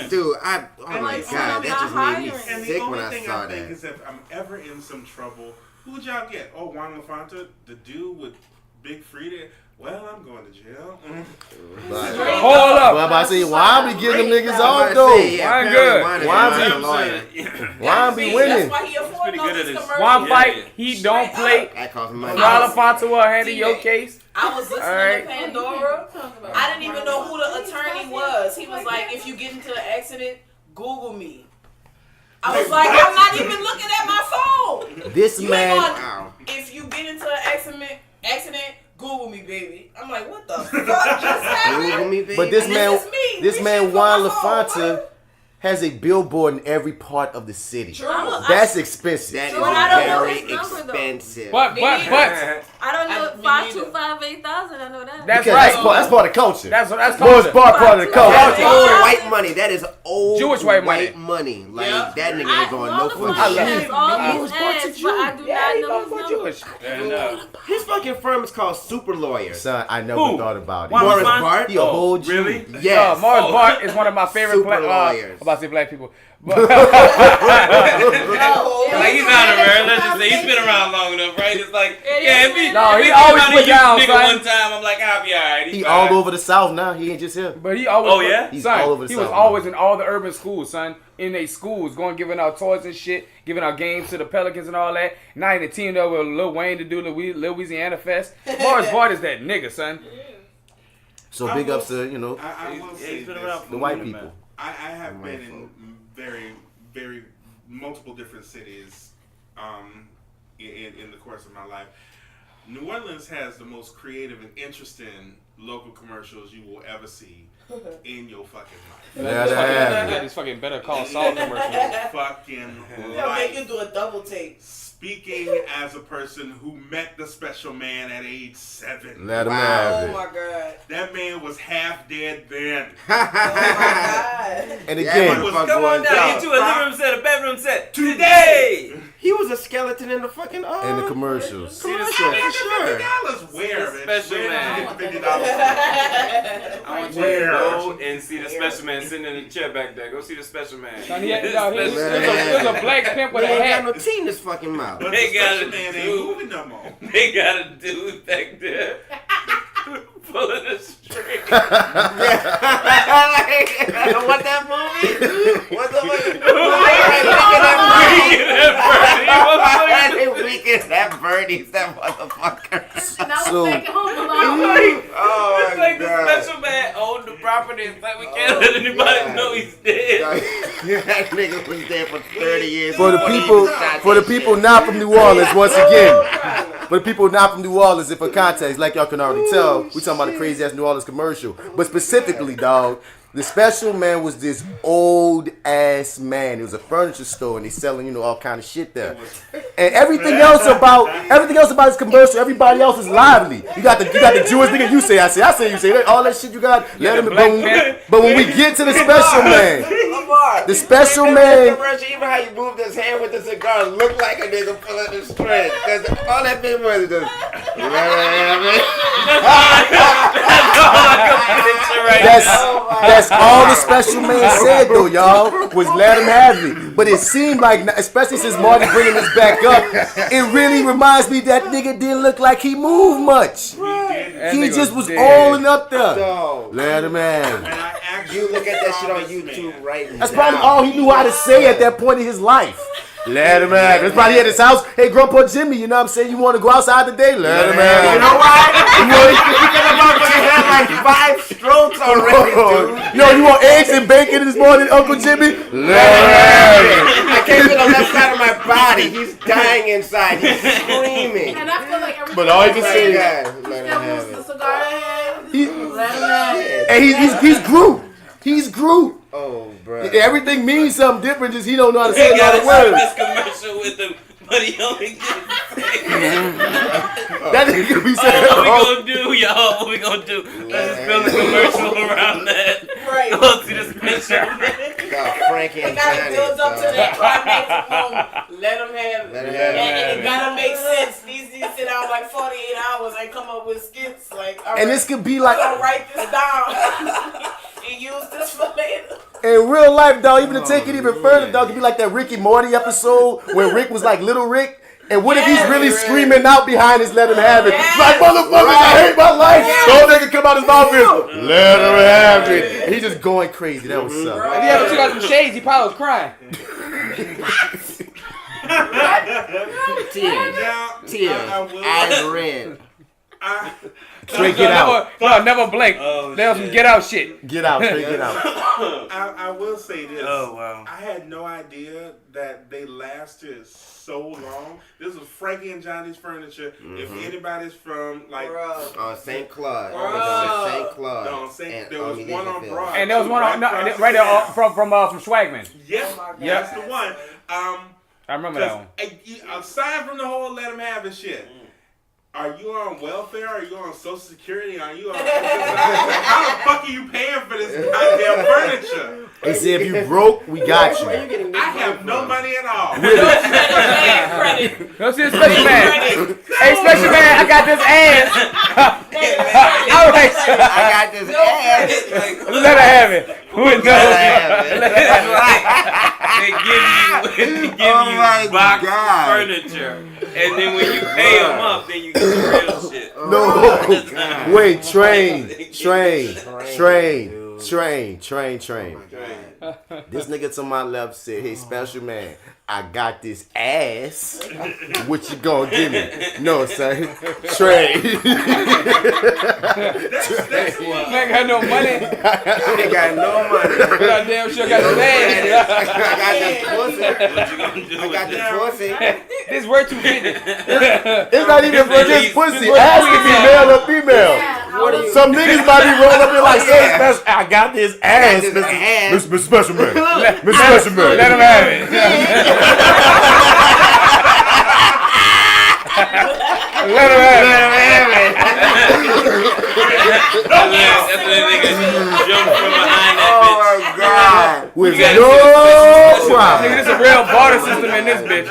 dude, oh my God, that just made me And the sick only when I thing saw I think that. is if I'm ever in some trouble, who would y'all get? Oh, Juan LaFonta, the dude with Big Freedom. Well, I'm going to jail. Hold up. Well, I'm about to say, why be getting them niggas off, though? Why good? Why be winning? That's why he afforded all these commercials. One fight, he don't play. That costs money. LaFonta will handle your case. I was listening to Pandora. I didn't even know who the attorney was. He was like, if you get into an accident, Google me. I was like, I'm not even looking at my phone. This You man. ain't gonna- If you get into an accident, Google me, baby. I'm like, what the fuck just happened? Google me, baby. But this man, Juan LaFonta, has a billboard in every part of the city. True. That's expensive. That But I don't know very his number, though. expensive. But I don't know. 525-8000. I know that. That's Because right. that's part of culture. That's Most part of the culture. That's old white money. That is old Jewish white money. Like, that nigga ain't going no fucking I shit. love these ads, but I do not know his number. His fucking firm is called Super Lawyers. Son, I never thought about it. Morris Bart? He a whole G. Really? Yes. Morris Bart is one of my favorite Super black. lawyers. I'm about to say black people. But Like he's out of there. Let's just say he's been around long enough, right? It's like, yeah, if he, No, if he he always came out put and down, used nigga son. one time, I'm like, I'll be alright. He all over the South now. He ain't just here. But he always. Oh, yeah? He's son, all over the he was South, always man. in all the urban schools, son. In their schools, giving out toys and shit, giving out games to the Pelicans and all that. Now he teamed up with Lil Wayne to do Louisiana Fest. Morris Bart is that nigga, son. So big ups to, I will say he's been this. around for the white a minute, people. I have been in very, very multiple different cities in the course of my life. New Orleans has the most creative and interesting local commercials you will ever see in your fucking life. These fucking Better Call Saul commercials. Fucking They'll make you do a double take. Speaking as a person who met the special man at age 7. Let him have Oh it. my God. That man was half dead then. Oh my God. And again, Come on down. You to a living room set, a bedroom set. Today! He was a skeleton in the fucking in the commercials. $50 where, bitch? Special Where man. did you get $50? I want you to go and see the special man sitting in the chair back there. Go see the special man. Son, there's a black pimp with a He ain't hat. got no tea in his fucking mouth. But They the got special a man ain't dude. moving no more. They got a dude back there pulling the string. What that movie? What the fuck? That Birdie's that motherfucker. And I was So- thinking home alone. Oh It's my like the God. special man owned the property. It's like we can't let anybody God. know he's dead. That nigga was there for 30 years. For the people not from New Orleans, once again. For the people not from New Orleans, and for context, like y'all can already tell, we talking about a crazy ass New Orleans commercial. But specifically, dog, the special man was this old ass man. It was a furniture store, and they selling, all kind of shit there. And everything else about his commercial, everybody else is lively. You got the Jewish nigga. You say, I say, you say. All that shit you got. Let him. But when we get to the special man, Lamar, the special you man. remember that commercial, even how you moved his hand with the cigar looked like a nigga pulling the string. Because all that big was just. You know what I mean? That's all the special man said though, y'all, was let him have it. But it seemed like, especially since Marty bringing this back up, it really reminds me that nigga didn't look like he moved much. He did He just was all in up there. So, Let him have it. And I actually you look at that shit on saw this YouTube man. right now. That's probably all he knew how to say at that point in his life. Let him have it. That's probably at his house. Hey, Grandpa Jimmy, you know what I'm saying? You want to go outside today? Let him have it. You know why? Because motherfucker had like 5 strokes already, dude. Yo, you want eggs and bacon this morning, Uncle Jimmy? Let him have it. I can't feel the left side of my body. He's dying inside. He's screaming. And I feel like every But all you can Oh my say is, God. Let him have the it. cigar in hand, he, let him have it. and he's Groot. He's Groot. Oh, bro. Everything means something different, just he don't know how to He say a lot gotta of start words. this commercial with him, but he only did That nigga be saying, what we gonna do, y'all? What we gonna do? Let's just build a commercial around that. Right. Go see this picture. Frankie It and gotta Johnny. build up to that climax moment. Let them have it. Let 'em have it. And it gotta make sense. These sit down like 48 hours and come up with skits like. All and right, this could be like, I'm gonna write this down and use this for later. in real life, dog, even to take it even further, dog, it could be like that Ricky Morty episode where Rick was like Little Rick. And what if he's really screaming out behind his let him have it? Like, motherfuckers, I hate my life. Don't nigga come out his mouth and let him have it. He just going crazy. That was something. If he ever took out some shades, he probably was crying. Tears. Eyes red. Straight get out. Never blink. That was some get out shit. Get out. Straight get out. I will say this. Oh, wow. I had no idea that they lasted so long. This was Frankie and Johnny's Furniture. If anybody's from like St. Claude. Bruh. St. Claude. no, there was one on Broad. And there was one on, right there from Swagman. Yes, that's the one. I remember that one. Aside from the whole let them have it shit. Are you on welfare? Are you on Social Security? Are you on? How the fuck are you paying for this goddamn furniture? They said if you broke, we got you. I have no money at all. Go see the special man. Hey, special man, I got this ass. All right. I got this ass. Let her have it. They give you box furniture, and then when you pay them up, then you get the real shit. No. Wait, train. This nigga to my left said, hey, special man, I got this ass. What you gonna give me? No, son. Train. Man got no money. They got no money. Goddamn sure got the ass. I got this pussy. What you gonna do? I got this pussy. This worth $250. It's not even for just pussy. Ass can be male or female. Some niggas might be rolling up in like, hey, special, I got this ass, Mr. Special Man. Mr. Special Man. Let him have it. Let him have it. That's when they nigga jump from behind that bitch. Oh my God. With gotta no Nigga, problem. this a real barter system in this bitch.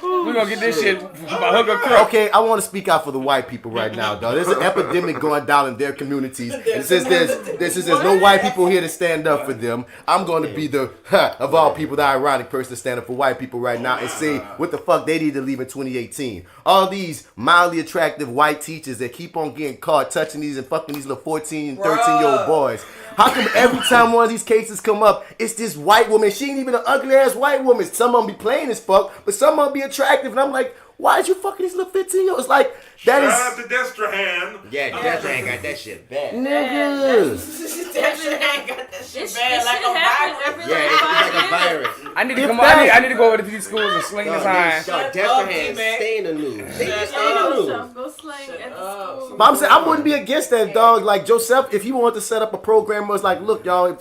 We gonna get this shit by hook or crook. Okay, I want to speak out for the white people right now, dog. There's an epidemic going down in their communities. And since there's no white people here to stand up for them, I'm going to be the, of all people, the ironic person to stand up for white people right now and say what the fuck they need to leave in 2018. All these mildly attractive white teachers that keep on getting caught touching these and fucking these little 14, 13-year-old boys. How come every time one of these cases come up, it's this white woman? She ain't even an ugly-ass white woman. Some of them be plain as fuck, but some of them be attractive. And I'm like, why is you fucking these little 15-year-olds? Like, that is... Shout out to Destrahan. Yeah, Destrahan got that shit bad. Niggas. Destrahan got that shit bad like a virus. Yeah, it's like a virus. I need to come. I need to go over to these schools and sling this iron. Destrahan stay in the news. They just stay in the news. Go slang at the school. But I'm saying, I wouldn't be against that, dog. Like, Joseph, if he wanted to set up a program where it's like, look, y'all,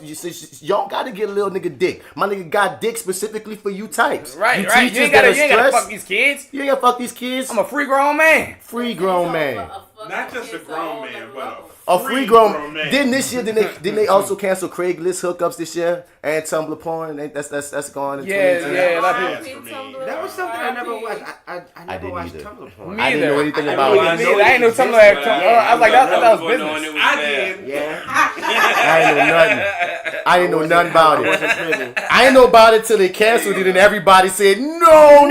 y'all got to get a little nigga dick. My nigga got dick specifically for you types. Right. You teachers ain't that are gotta fuck stressed. these kids. You ain't got to fuck these kids. I'm a free grown man. Free grown man. Not just a grown man, but A free grown man. Then this year, didn't they also cancel Craigslist hookups this year and Tumblr porn? That's gone. In 2018. Yeah, a lot of people. That was something I never watched. I never didn't watched either. Tumblr porn. Me I didn't know either. anything I about know it. I I ain't know something like that. I was like, that was business. I did. Yeah. I ain't know nothing. I didn't know nothing about it. I didn't know about it till they canceled it and everybody said, no,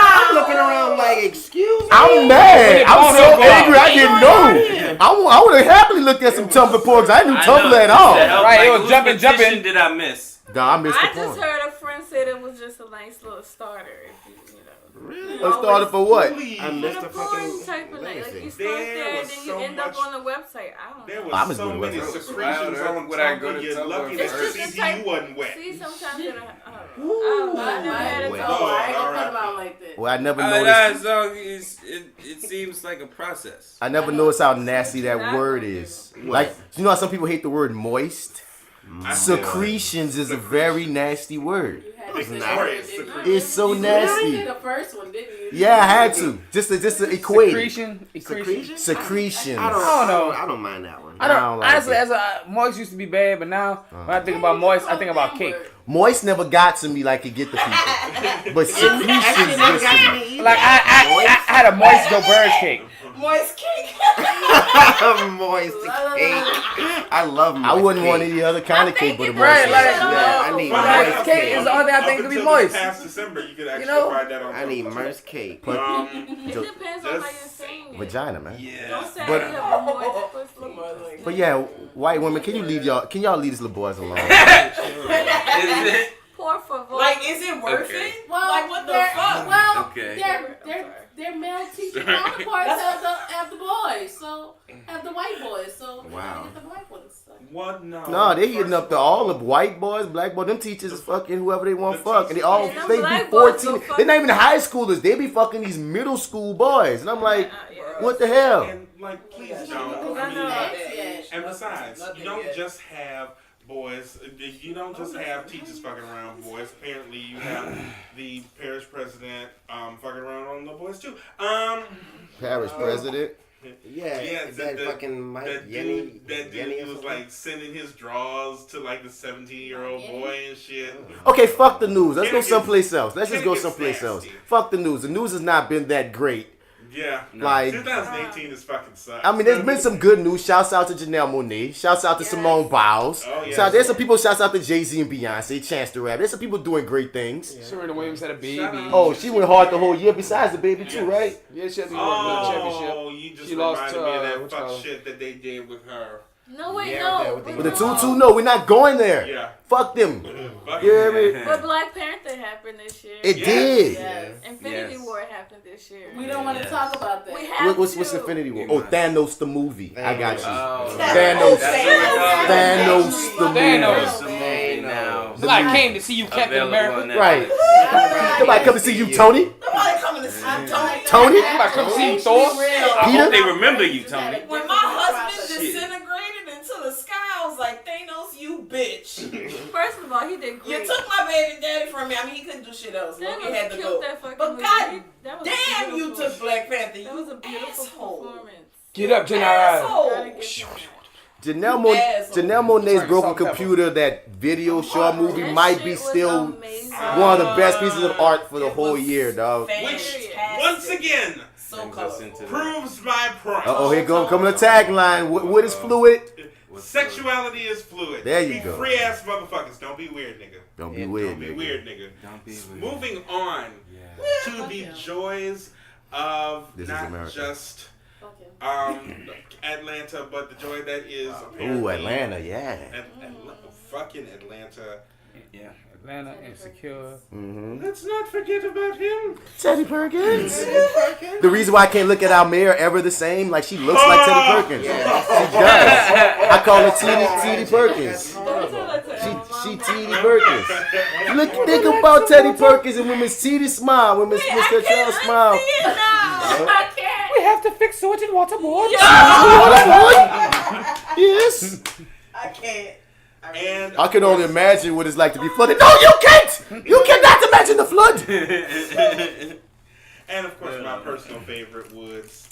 I'm looking around like, excuse I'm mad. I'm so angry. I didn't know. I would have happily looked at some Tumblr porgs. I didn't Tumblr at all. Right, it was jumping. Did I miss? Nah, I missed the I just porn. heard a friend say it was just a nice little starter. If you know. Really? A starter for what? I missed the fucking type of like you start there and then you end up on the website. I don't know. There was so many secretions on Tumblr. You're lucky that your CPU wasn't wet. See, sometimes I never had it. I ain't gonna cut them out like that. Well, I never noticed. It seems like a process. I never noticed how nasty that word is. Like, you know how some people hate the word moist? Secretions is a very nasty word. It's so nasty. You did the first one, didn't you? Yeah, I had to. Just to equate. Secretion. I don't know. I don't mind that one. I don't like honestly, it. moist used to be bad, but now when I think about moist, I think about cake. Moist never got to me like it get to people. But secretions gets to me. Like I had a moist Joe Bird cake. Moist cake. Moist cake. I love moist I wouldn't cake. want any other kind of cake but a moist Right, cake. like I need moist cake is the only thing I think could be moist. Past December, you could actually find that on. I need moist cake. It depends on how you're saying it. Vagina, man. Don't say But- you have a moist pussy. But yeah, white women, can y'all leave these little boys alone? Por favor. Like, is it worth it? Well, Like, what the fuck? Well, Okay. their male teacher counterparts have the boys, so have the white boys, so Wow. get the white ones. So. What? No. No, they hitting up to all the white boys, black boys. Them teachers is fucking whoever they want to fuck. And they be black boys 14. go They're not even high schoolers. They be fucking these middle school boys. And I'm like, what the hell? And like, please don't. And besides, you don't just have boys. You don't just have teachers fucking around boys. Apparently, you have the parish president fucking around on the boys too. Parish president. Yeah, is that fucking Mike Yenny? That dude, he was like sending his drawers to like the 17-year-old boy and shit. Okay, fuck the news. Let's go someplace else. Let's just go someplace else. Fuck the news. The news has not been that great. Yeah, like 2018 is fucking sucks. I mean, there's been some good news. Shouts out to Janelle Monáe. Shouts out to Simone Biles. Oh, yes. So there's some people. Shouts out to Jay-Z and Beyonce. Chance the Rapper. There's some people doing great things. Serena Williams had a baby. Oh, she went hard the whole year. Besides the baby too, right? Yeah, she had the championship. Oh, you just She reminded lost me of that what's fuck called? shit that they did with her. No, wait, no. But the 2-2, no, we're not going there. Yeah. Fuck them. Fuck You hear me? But Black Panther happened this year. It did. Yes. Infinity War happened this year. We don't want to talk about that. We have What's to. Infinity War? Oh, Thanos the movie. I got you. Oh. Thanos. That's Thanos the movie. now. Somebody came to see you, Captain Available America. on Right. Netflix. Somebody come to see you, Tony. Nobody coming to see me, Tony. Tony? Somebody come to see you, Thor. I Peter? hope they remember you, Tony. When my husband Shit. disintegrated into the sky, I was like, Thanos, you bitch. First of all, he did great. You took my baby daddy from me. I mean, he couldn't do shit else. Loki Thanos had to killed go. that fucking But movie. god That was a damn, you beautiful- took Black Panther. That was a You beautiful asshole. performance. Get up, Jenna. Asshole. Gotta get that. Janelle Monáe's broken computer, that video short movie, That might shit be was still amazing. one of the best pieces of art for the It whole was year, dog. Which, once again, so colorful. proves my point. Uh-oh, here come the tagline. What is fluid? Sexuality is fluid. There you be go. free ass motherfuckers. Don't be weird, nigga. Don't be Yeah, weird, Don't be nigga. weird, nigga. Don't be weird. Moving on to the joys of This is not America. just Okay. Atlanta, but the joy that is apparently Ooh, Atlanta, yeah. fucking Atlanta. Yeah, Atlanta, Insecure. Let's not forget about him. Teddy Perkins. The reason why I can't look at our mayor ever the same, like she looks like Teddy Perkins. She does. I call her Teddy Perkins. She Teddy Perkins. Look, think about Teddy Perkins and when Miss Teddy smile, when Miss Charles smile. I can't. We have to fix sewage and waterboard. Yes. I can't. And I can only imagine what it's like to be flooded. No, you can't. You cannot imagine the flood. and of course my personal favorite, Woods,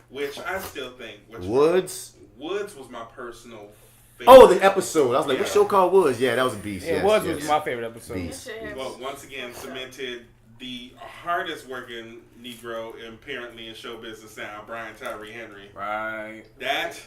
which I still think Woods was my personal favorite. Oh, the episode. I was like, what show called Woods? Yeah, that was a beast. Yeah, Yes, Woods yes. was my favorite episode. Beast. Well, once again, cemented the hardest working Negro apparently in show business now, Brian Tyree Henry. Right. That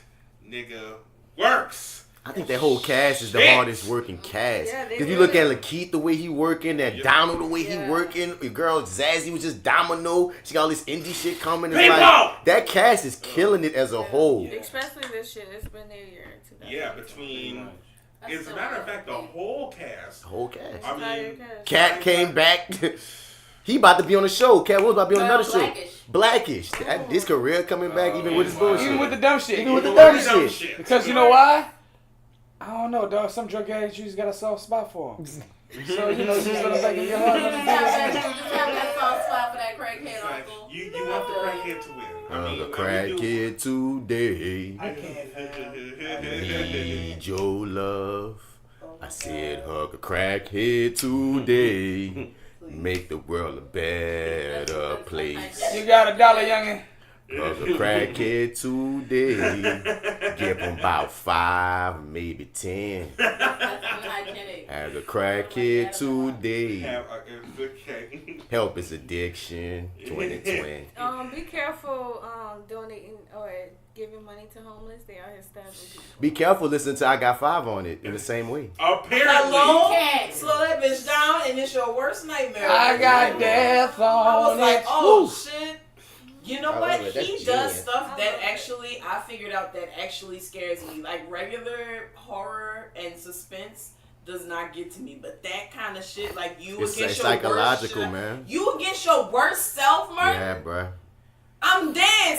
nigga works. I think that whole cast is the hardest working cast. Yeah, If you look at Lakeith, the way he working, that Donald, the way he working, your girl Zazzy was just domino. She got all this indie shit coming. It's like, that cast is killing it as a whole. Especially this shit. It's been their year. Yeah, between. As a matter of fact, the whole cast. I mean, Cat came back. He about to be on the show. Cat was about to be on another show. Blackish. His career coming back even with his bullshit. Even with the dumb shit. Even with the dumb shit. Because you know why? I don't know, dog. Some drug addicts, you just got a soft spot for them. So, you know, just let them back in your heart. Just have that soft spot for that crackhead, uncle. You want the crackhead to win. The crackhead today. I can't. Need your love. I said hug a crackhead today. Make the world a better place. You got $1, youngin'. Hug a crackhead today. Give him about 5, maybe 10. Hug a crackhead today. Help his addiction. 2020. Be careful donating or giving money to homeless. They are here stabbing people. Be careful listening to I Got 5 on it in the same way. Apparently. Slow that bitch down and it's your worst nightmare. I got death on I was like, it. oh shit. You know what? love it. That's He does genius. stuff that actually, I figured out that actually scares me. Like regular horror and suspense does not get to me. But that kind of shit, like you It's against your psychological, worst, man. You against your worst self, Mark? Yeah, bruh. I'm dead.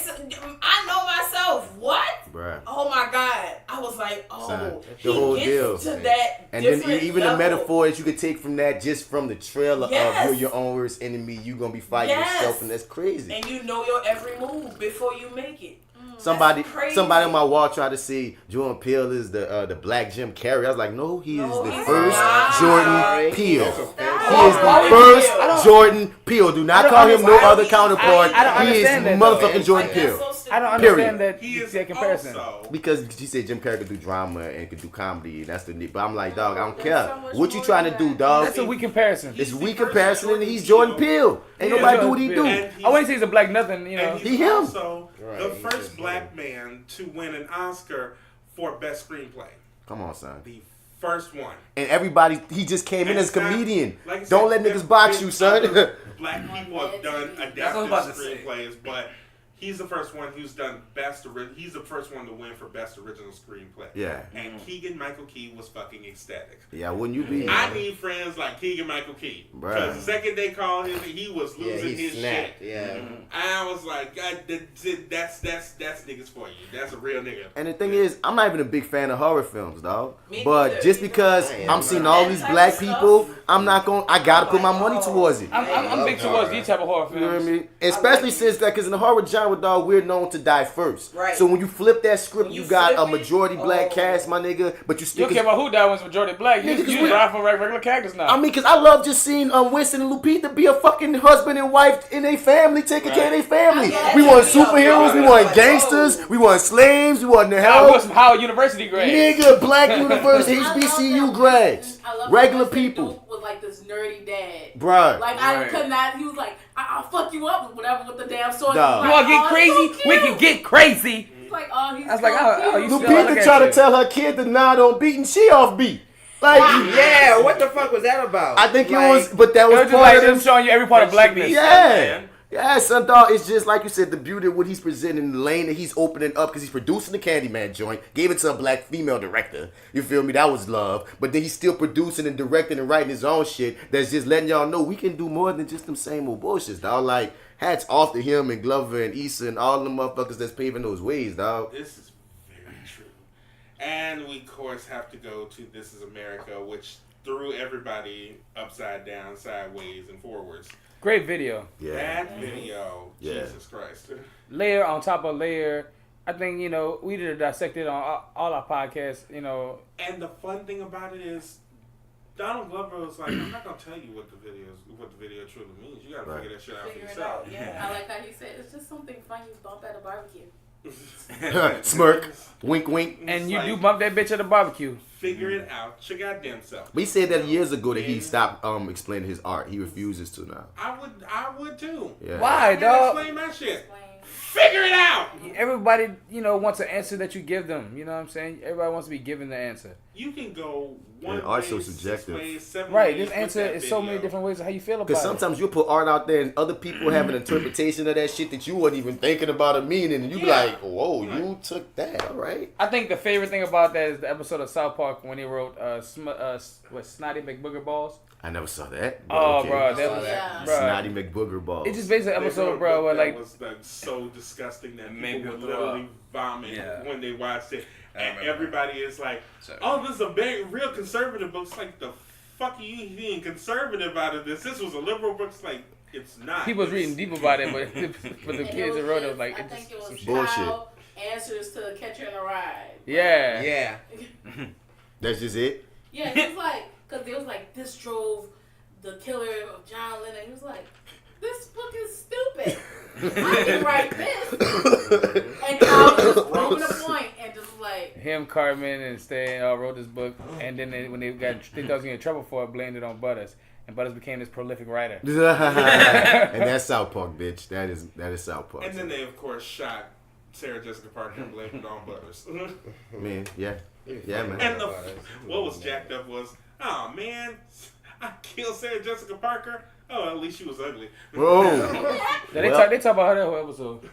I know myself. What? Bruh. Oh my God. I was like, oh, Son, he the whole gets deal. to that And then different even level. the metaphors you could take from that, just from the trailer Yes. of you're your own worst enemy, you gonna be fighting Yes. yourself, and that's crazy. And you know your every move before you make it. Somebody crazy. on my wall tried to say Jordan Peele is the black Jim Carrey. I was like, no, he is the he's first not. Jordan Peele. He Stop. is the first Jordan Peele. Do not call him no other counterpart. I don't He is understand that, though. motherfucking Jordan Like, Peele. that's so I don't Period. understand He is that comparison. also. Because she said Jim Carrey could do drama and could do comedy, and that's the need. But I'm like, dog, I don't There's care. so much What you more trying to than do, that. dog? That's a weak comparison. It's He's weak the first comparison, and Jordan he's Jordan Peele. Peele. Ain't nobody do what he do. And I wouldn't say he's a black nothing, you know. And he's He him. also Right, the he's first just black man to win an Oscar for Best Screenplay. Come on, son. The first one. And everybody, he just came in And as a it's not- comedian. like I said, Don't let there niggas box been you, son. other Black people have done That's what I was adapted about to say. screenplays, but he's the first one who's done he's the first one to win for Best Original Screenplay. Yeah. And Keegan-Michael Key was fucking ecstatic. Yeah, wouldn't you be? I need friends like Keegan-Michael Key. Bruh. Because the second they called him, he was losing his shit. Yeah. I was like, God, that's niggas for you. That's a real nigga. And the thing is, I'm not even a big fan of horror films, dog. Me But neither. just because I'm seeing all That these type black of people, stuff. I gotta put my money towards it. I'm big towards these type of horror You know what I films. mean? Especially since, like, because in the horror genre, dog, we're known to die first. Right. So when you flip that script, When you you got flip a it, majority black oh. cast, my nigga, but you You still. don't care about who that was majority black. You Niggas, just we- drive for regular characters now. I mean, because I love just seeing Winston and Lupita be a fucking husband and wife in a family, taking care of their family. Yeah, We want that's what we superheroes, we are. want Like, gangsters, we want slaves, we want the I hell. was some Howard University grad. Nigga, black universe, HBCU grads, I love regular that Winston people. Duke was like this nerdy dad. Bruh. Like I Right. could not. He was like, I'll fuck you up, whatever, with the damn sword. Dog. You want to get crazy? We can get crazy. Like, oh, he's I was like, oh, you so still look Lupita at try to you. tell her kid to nod on beat and she off beat. Like, Yeah, what the fuck was that about? I think it Like, was, but that It was was just part like of them them. showing you every part of blackness. Yeah. Yeah, son, dog, it's just like you said, the beauty of what he's presenting, the lane that he's opening up, because he's producing the Candyman joint, gave it to a black female director. You feel me? That was love. But then he's still producing and directing and writing his own shit that's just letting y'all know we can do more than just them same old bullshits, dog. Like, hats off to him and Glover and Issa and all them motherfuckers that's paving those ways, dog. This is very true. And we, of course, have to go to This Is America, which threw everybody upside down, sideways, and forwards. Great video. Yeah. That video, Yeah. Jesus Christ. Layer on top of layer. I think, you know, we did dissect it on all our podcasts, you know. And the fun thing about it is, Donald Glover was like, I'm not gonna tell you what the video truly means. You gotta figure that shit out for Figure it yourself. out. Yeah. I like how he said it's just something fun you bump at a barbecue. Smirk. Wink, wink. And you like, do bump that bitch at the barbecue. Figure it out your goddamn self. We said that years ago that he stopped explaining his art. He refuses to now. I would too. Yeah. Why, I gotta dog? explain my shit. Figure it out. everybody, wants an answer that you give them. You know what I'm saying? Everybody wants to be given the answer. You can go one art way, so 6 subjective. ways, 7 Right. ways This with answer that is so many video. different ways of how you feel about it. Because sometimes you put art out there and other people have an interpretation of that shit that you wasn't even thinking about a meaning. And you be like, whoa, you took that, all right? I think the favorite thing about that is the episode of South Park when they wrote Snotty McBooger Balls. I never saw that. Oh, okay. bro, that was bro. Snotty McBooger balls. It's just basically an They episode, wrote bro, a where book like that was like, so disgusting that Made people would people throw literally vomit when they watched it. I And remember everybody is like, Sorry. oh, this is a big, real conservative book. It's like, the fuck are you being conservative out of this? This was a liberal book. It's like, it's not. people was reading deep about it, but the And kids it that wrote it just- was like, I it's think just it was some bullshit. child answers to Catcher in a Ride. Yeah. Yeah. That's just it? Yeah, he was like, because they was like, this drove the killer of John Lennon. He was like, this book is stupid. I can write this. And Kyle was just proving a point and just like, Him, Cartman, and Stan all wrote this book, and then when they thought he was getting in trouble for it, blamed it on Butters, and Butters became this prolific writer. And that's South Park, bitch. That is South Park. And then they, of course, shot Sarah Jessica Parker and blamed it on Butters. Man, yeah. Yeah, man. And what was jacked up was, oh, man, I killed Sarah Jessica Parker. Oh, at least she was ugly. Whoa. They talk about her that whole episode.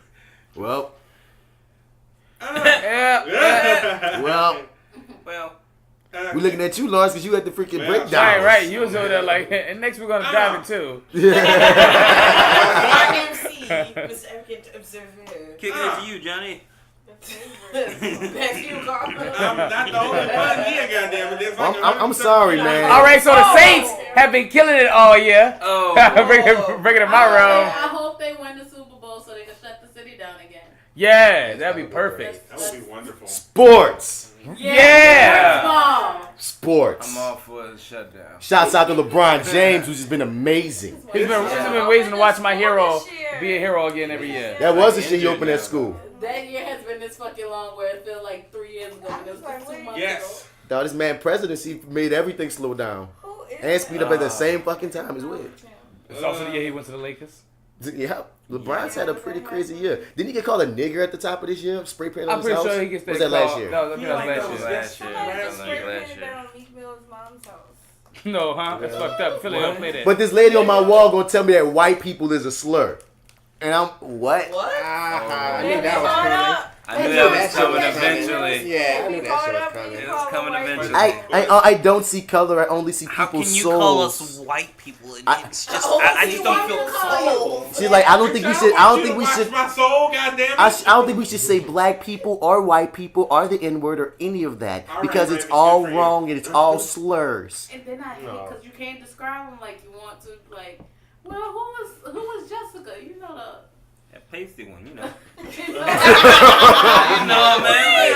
Well, Yeah. well, we looking at you, Lawrence, because you had the freaking breakdown. Right. You was over there like, and next we're gonna dive into. YMC, Mr. African Observer. Kicking it to you, Johnny. That's you, Carl. I'm not the only one here, goddamn it. I'm sorry, man. All right, so the Saints have been killing it all year. Oh. bring it in my room. I hope they win the Super Bowl so they can shut the city down again. Yeah, that'd be perfect. That would be wonderful. Sports. Yeah. Mom. Sports. I'm all for the shutdown. Shouts out to LeBron James, who's just been amazing. He's been waiting to watch my hero be a hero again every year. That was the shit he opened at school. That year has been this fucking long where it feels like 3 years ago and it was just 2 months Yes. Dog, this man presidency made everything slow down. And speed up at the same fucking time. It's weird. It's also the year he went to the Lakers. Yeah, LeBron's had a pretty crazy year. Didn't he get called a nigger at the top of this year? Spray paint on I'm his pretty house? sure he gets that. Was that last call- year? No, I think that was last year. Last year. Last year. No, huh? That's fucked up. Philly don't play that. But this lady on my wall gonna tell me that white people is a slur. And I'm, what? What? I knew that was coming. I knew that was coming eventually. Yeah, I knew that shit was coming. It was coming eventually. I don't see color. I only see How people's can you souls. call us white people? It's just I just don't feel comfortable. She's like, I don't think we should. I don't think we should. My soul, goddamn. I don't think we should say black people or white people or the N-word or any of that All because right, it's baby, all good for you. wrong and it's all slurs. And then I hate because you can't describe them like you want to. Like, well, who was Jessica? You know That pasty one, you know. the. You know, man.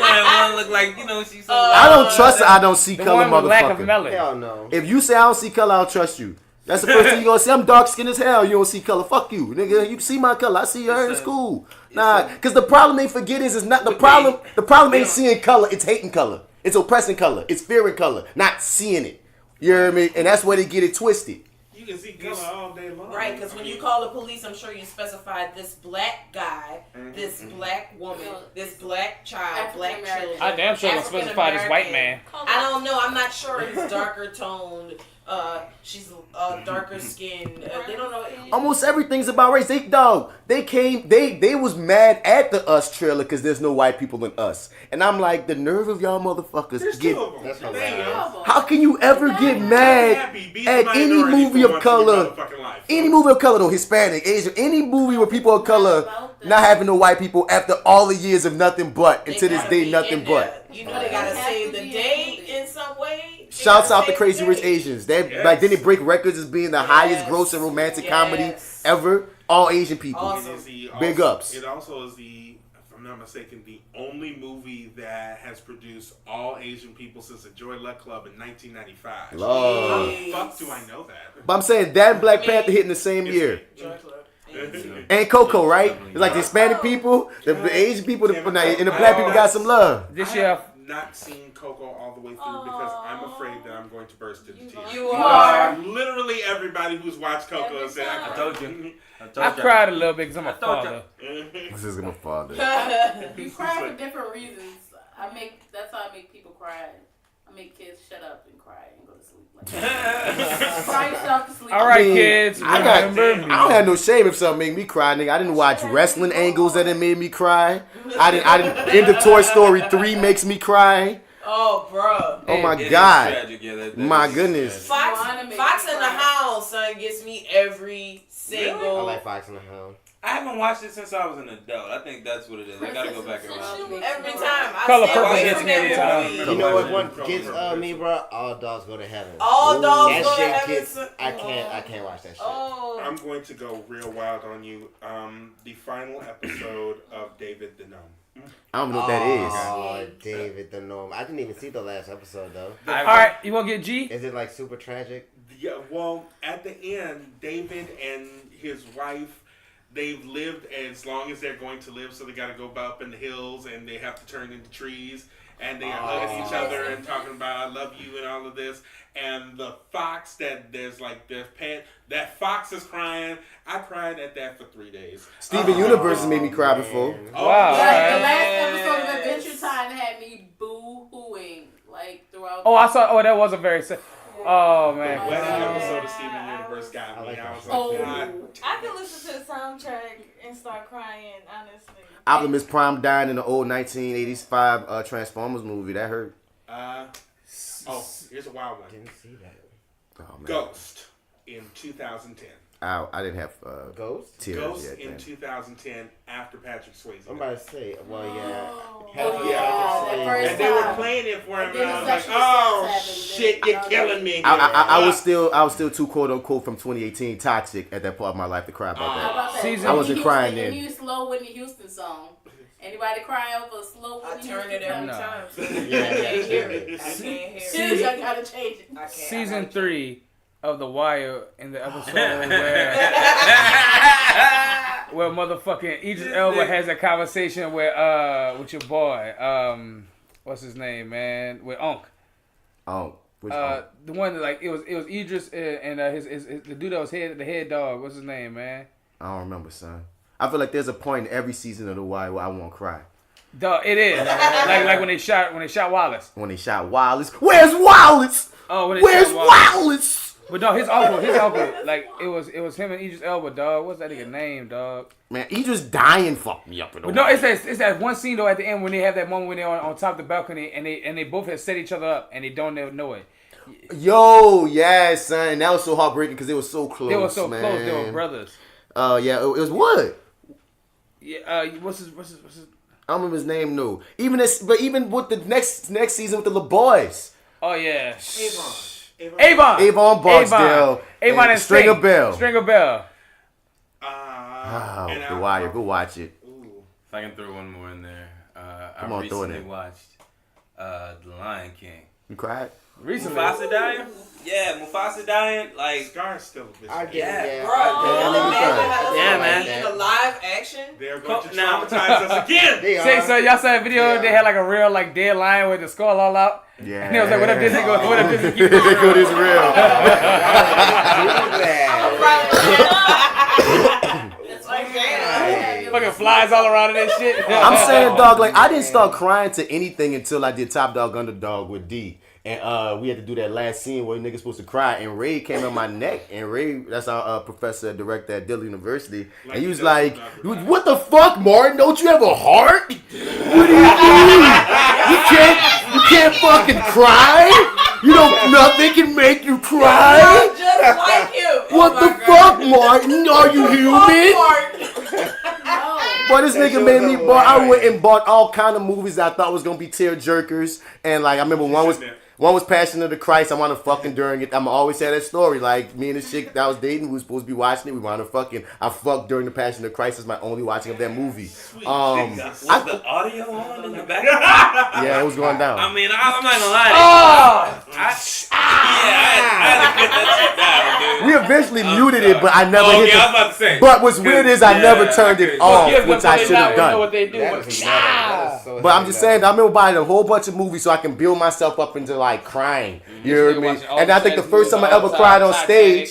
Like, one look like, she's so. I don't trust the I don't see the color, one with lack of motherfucker. melon. Hell no. If you say I don't see color, I'll trust you. That's the first thing you gonna say. I'm dark skinned as hell. You don't see color. Fuck you, nigga. You see my color. I see her in school. Nah, because the problem they forget is not the problem. The problem ain't seeing color. It's hating color. It's oppressing color. It's fearing color. Not seeing it. You hear me? And that's where they get it twisted. You can see color all day long. Right, because when you call the police, I'm sure you specified this black guy, this black woman, this black child, black children. I damn sure gonna specify this white man. I don't know. I'm not sure. He's darker toned. She's darker skinned. They don't know. Almost everything's about race. They was mad at the Us trailer because there's no white people in Us. And I'm like, the nerve of y'all motherfuckers. There's Get, 2 of them. That's There hilarious. you go. how can you ever get mad Be at the any minority movie for of once in your color? motherfucking life. Any movie of color, though, Hispanic, Asian, any movie with people of color not having no white people after all the years of nothing but, and to this day, nothing but. You know they gotta save the day in some way. Shouts out to Crazy Rich Asians. They like didn't break records as being the highest grossing romantic comedy ever. All Asian people. Awesome. Big ups. It also is if I'm not mistaken, the only movie that has produced all Asian people since the Joy Luck Club in 1995. Lord. How the fuck do I know that? But I'm saying that and Black Panther hitting the same year. And Coco, right? It's like the Hispanic people, the Asian people, and the black people got some love. This year, not seen Coco all the way through because I'm afraid that I'm going to burst into tears. You are. Literally everybody who's watched Coco said, I told you. I cried a little bit because I'm a father. This is my father. You cry for different reasons. That's how I make people cry. I make kids shut up and cry and go to sleep. Cry yourself to sleep. All right, kids. I don't have no shame if something made me cry, nigga. I didn't watch wrestling angles that it made me cry. I didn't. End of Toy Story 3 makes me cry. Oh, bro. Oh my It is God. tragic, yeah, My goodness. Fox and the Hound, son, gets me every single. I like Fox and the Hound. I haven't watched it since I was an adult. I think that's what it is. I gotta go back and watch it. Every time. Color I Purple stay gets away me every from that time. movie. You know what one gets me, bro? All Dogs Go to Heaven. All Dogs That Go to shit Heaven. gets. I can't watch that shit. Oh. I'm going to go real wild on you. The final episode of David the Gnome. I don't know what that is. Oh, David the Gnome. I didn't even see the last episode though. All right, you want to get G? Is it like super tragic? Yeah, well, at the end, David and his wife, they've lived as long as they're going to live, so they got to go up in the hills and they have to turn into trees. And they are hugging each other and talking about I love you and all of this. And the fox that there's pet, that fox is crying. I cried at that for 3 days. Steven Universe has made me cry before. Oh, Wow. Like, Alright. the last episode of Adventure Time had me boo-hooing, like, throughout. Oh, I saw. Oh, that was a very. Oh man. The wedding episode of Steven Universe got me. I was like, God. I can listen to the soundtrack and start crying, honestly. Optimus Prime dying in the old 1985 Transformers movie. That hurt. Here's a wild one. Didn't see that. Oh, man. Ghost in 2010. I didn't have Ghost? tears Ghost yet. in man. 2010 after Patrick Swayze. I'm about to say, well, yeah. that first And they were time. playing it for him, And and then I the was like, sexual "Oh assault happened, shit, then you're killing me." I was still too quote unquote from 2018 toxic at that part of my life to cry about How that. about that? Season- I wasn't crying When then. you slow Whitney Houston song. Anybody cry over a slow I Whitney turn Houston it every No. time. I can't hear it. I can't hear it. I gotta change it. I can't. Season 3 of The Wire in the episode where motherfucking Idris Elba has a conversation with your boy, what's his name, man, with Unc. Oh, which The one that it was Idris and his the dude that was the head dog. What's his name, man? I don't remember, son. I feel like there's a point in every season of The Wire where I won't cry. Dog, it is like when they shot Wallace. When they shot Wallace, where's Wallace? Oh, when they Where's shot Wallace? Wallace? But no, his uncle, like it was him and Idris Elba, dog. What's that nigga name, dog? Man, Idris dying fucked me up in the But no, Wire. it's that one scene though at the end when they have that moment when they're on top of the balcony and they both have set each other up and they don't know it. Yo, yeah, son, that was so heartbreaking because they were so close. They were so man. close. They were brothers. Yeah, it was Wood. Yeah. What's his? I don't remember his name. No, even with the next season with the little boys. Oh yeah. Avon Barksdale. Avon and Stringer Sting. Bell. Stringer Bell. The Wire. Go watch it. If I can throw one more in there, Come I on, throw it recently in. watched The Lion King. You cried? Recently. Mufasa dying? Yeah, Mufasa dying. Like Scar's still a bitch. I get it, yeah. Bro, can you imagine how Yeah, that's man. in a live action? They're going to Now- traumatize us again. They Say, are. so y'all saw a video? Yeah. They had like a real dead lion with the skull all out. Yeah. And they was like, "What if Disney go? What if Disney keep This good is real. It's like that. fucking flies all around and shit?" I'm saying, dog, like I didn't start crying to anything until I did Top Dog Underdog with D. And we had to do that last scene where niggas supposed to cry, and Ray came on my neck, and Ray, that's our professor director at Dillon University, and he was like, "What the fuck, Martin? Don't you have a heart? What do you mean? You can't fucking cry? You don't, nothing can make you cry? Just like you. What the fuck, Martin? Are you human?" Boy, this nigga made me buy. I went and bought all kind of movies that I thought was gonna be tear jerkers, and like I remember One was Passion of the Christ. I wound up fucking during it. I'm always say that story. Like, me and the chick that I was dating, who was supposed to be watching it, we wound up fucking. I fucked during the Passion of the Christ. It's my only watching of that movie. Was the audio on in the background? Yeah, it was going down. I mean, I'm not gonna lie. I had to get that shit down, dude. We eventually muted it, but I never hit I was about to say. But what's weird is I never turned it off, which I should have done. What they do. But I'm just saying, I remember buying a whole bunch of movies so I can build myself up into like crying. You know what I mean? And I think the first time I ever cried on stage,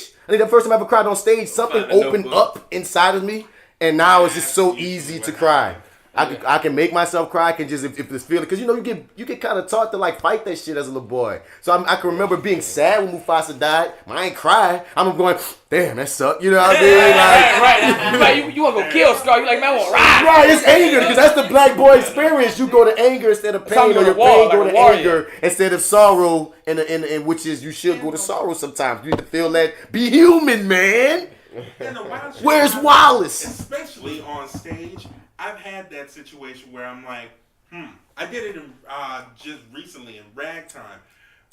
something opened up inside of me, and now it's just so easy to cry. I can make myself cry. I can just if it's feeling, because you get kind of taught to like fight that shit as a little boy. So I can remember being sad when Mufasa died. I ain't crying. I'm going, damn, that sucked. You know what I mean? Like, right. You want to go kill Scar? You like, man, I want to ride. Right, it's anger, because that's the black boy experience. You go to anger instead of pain, or your pain go to anger instead of sorrow. And which is you should go to sorrow sometimes. You need to feel that. Be human, man. Where's Wallace? Especially on stage. I've had that situation where I'm like, I did it in, just recently in Ragtime,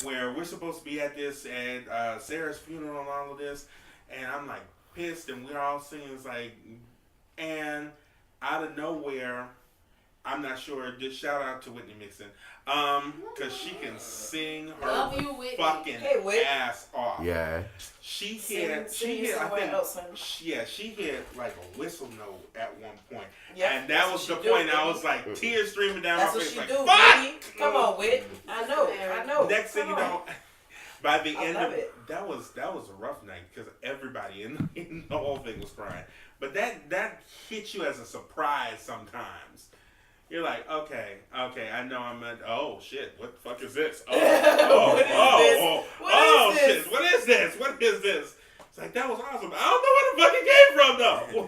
where we're supposed to be at this and Sarah's funeral and all of this, and I'm like pissed, and we're all singing, it's like, and out of nowhere, I'm not sure, just shout out to Whitney Mixon, because she can sing her fucking ass off. Yeah. She hit like a whistle note at one point. Yeah, and that was the point. I was like, tears streaming down my face. Like, fuck! Come on, Whit. I know. Next thing you know, by the end of it, that was a rough night because everybody in the whole thing was crying. But that hits you as a surprise sometimes. You're like, okay, I know I'm at, oh shit, what the fuck is this? Shit, what is this? It's like, that was awesome. I don't know where the fuck it came from though.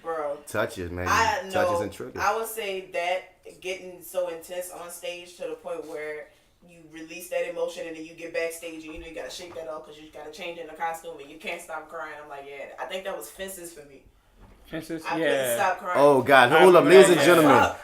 Bro. Touches, man. I know. Touches and triggers. I would say that getting so intense on stage to the point where you release that emotion and then you get backstage and you gotta shake that off because you gotta change in the costume and you can't stop crying. I'm like, yeah, I think that was Fences for me. Fences? I couldn't stop crying. Oh God, hold up, ladies and gentlemen.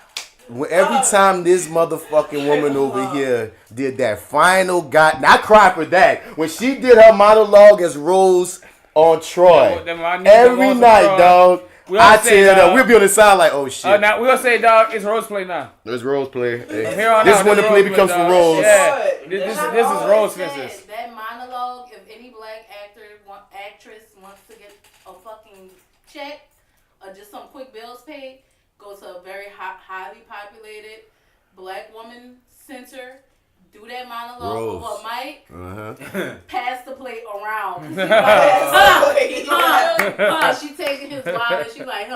Every time this motherfucking woman over here did that final I cried for that. When she did her monologue as Rose on Troy. Every night, dog. I tell her, we'll be on the side like, oh shit. Now, we're going to say, dog, it's Rose play now. It's Rose play. Hey. This is when the play becomes for Rose. Yeah. This is Rose Fences. That monologue, if any black actress wants to get a fucking check or just some quick bills paid, go to a very highly populated black woman center, do that monologue over a mic, pass the plate around. She taking his wallet, she like,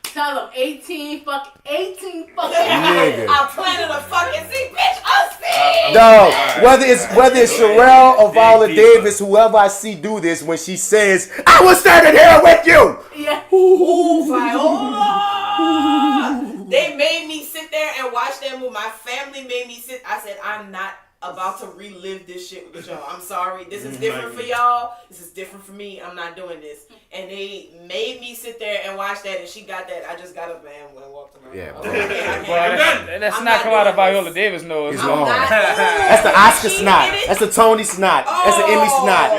tell him 18 fucking I planted a fucking seat, bitch, I'll see. Dog, whether it's Sherelle or Viola Davis, whoever I see do this, when she says, I was standing here with you. Yeah. Ooh, Viola. They made me sit there and watch that movie. My family made me sit. I said, I'm not about to relive this shit with y'all. I'm sorry. This is different for y'all. This is different for me. I'm not doing this. And they made me sit there and watch that, and she got that. I just got up and walked around. Yeah. That's not come out of Viola Davis nose. It's long. That's the Oscar snot. That's the Tony snot. That's the Emmy snot.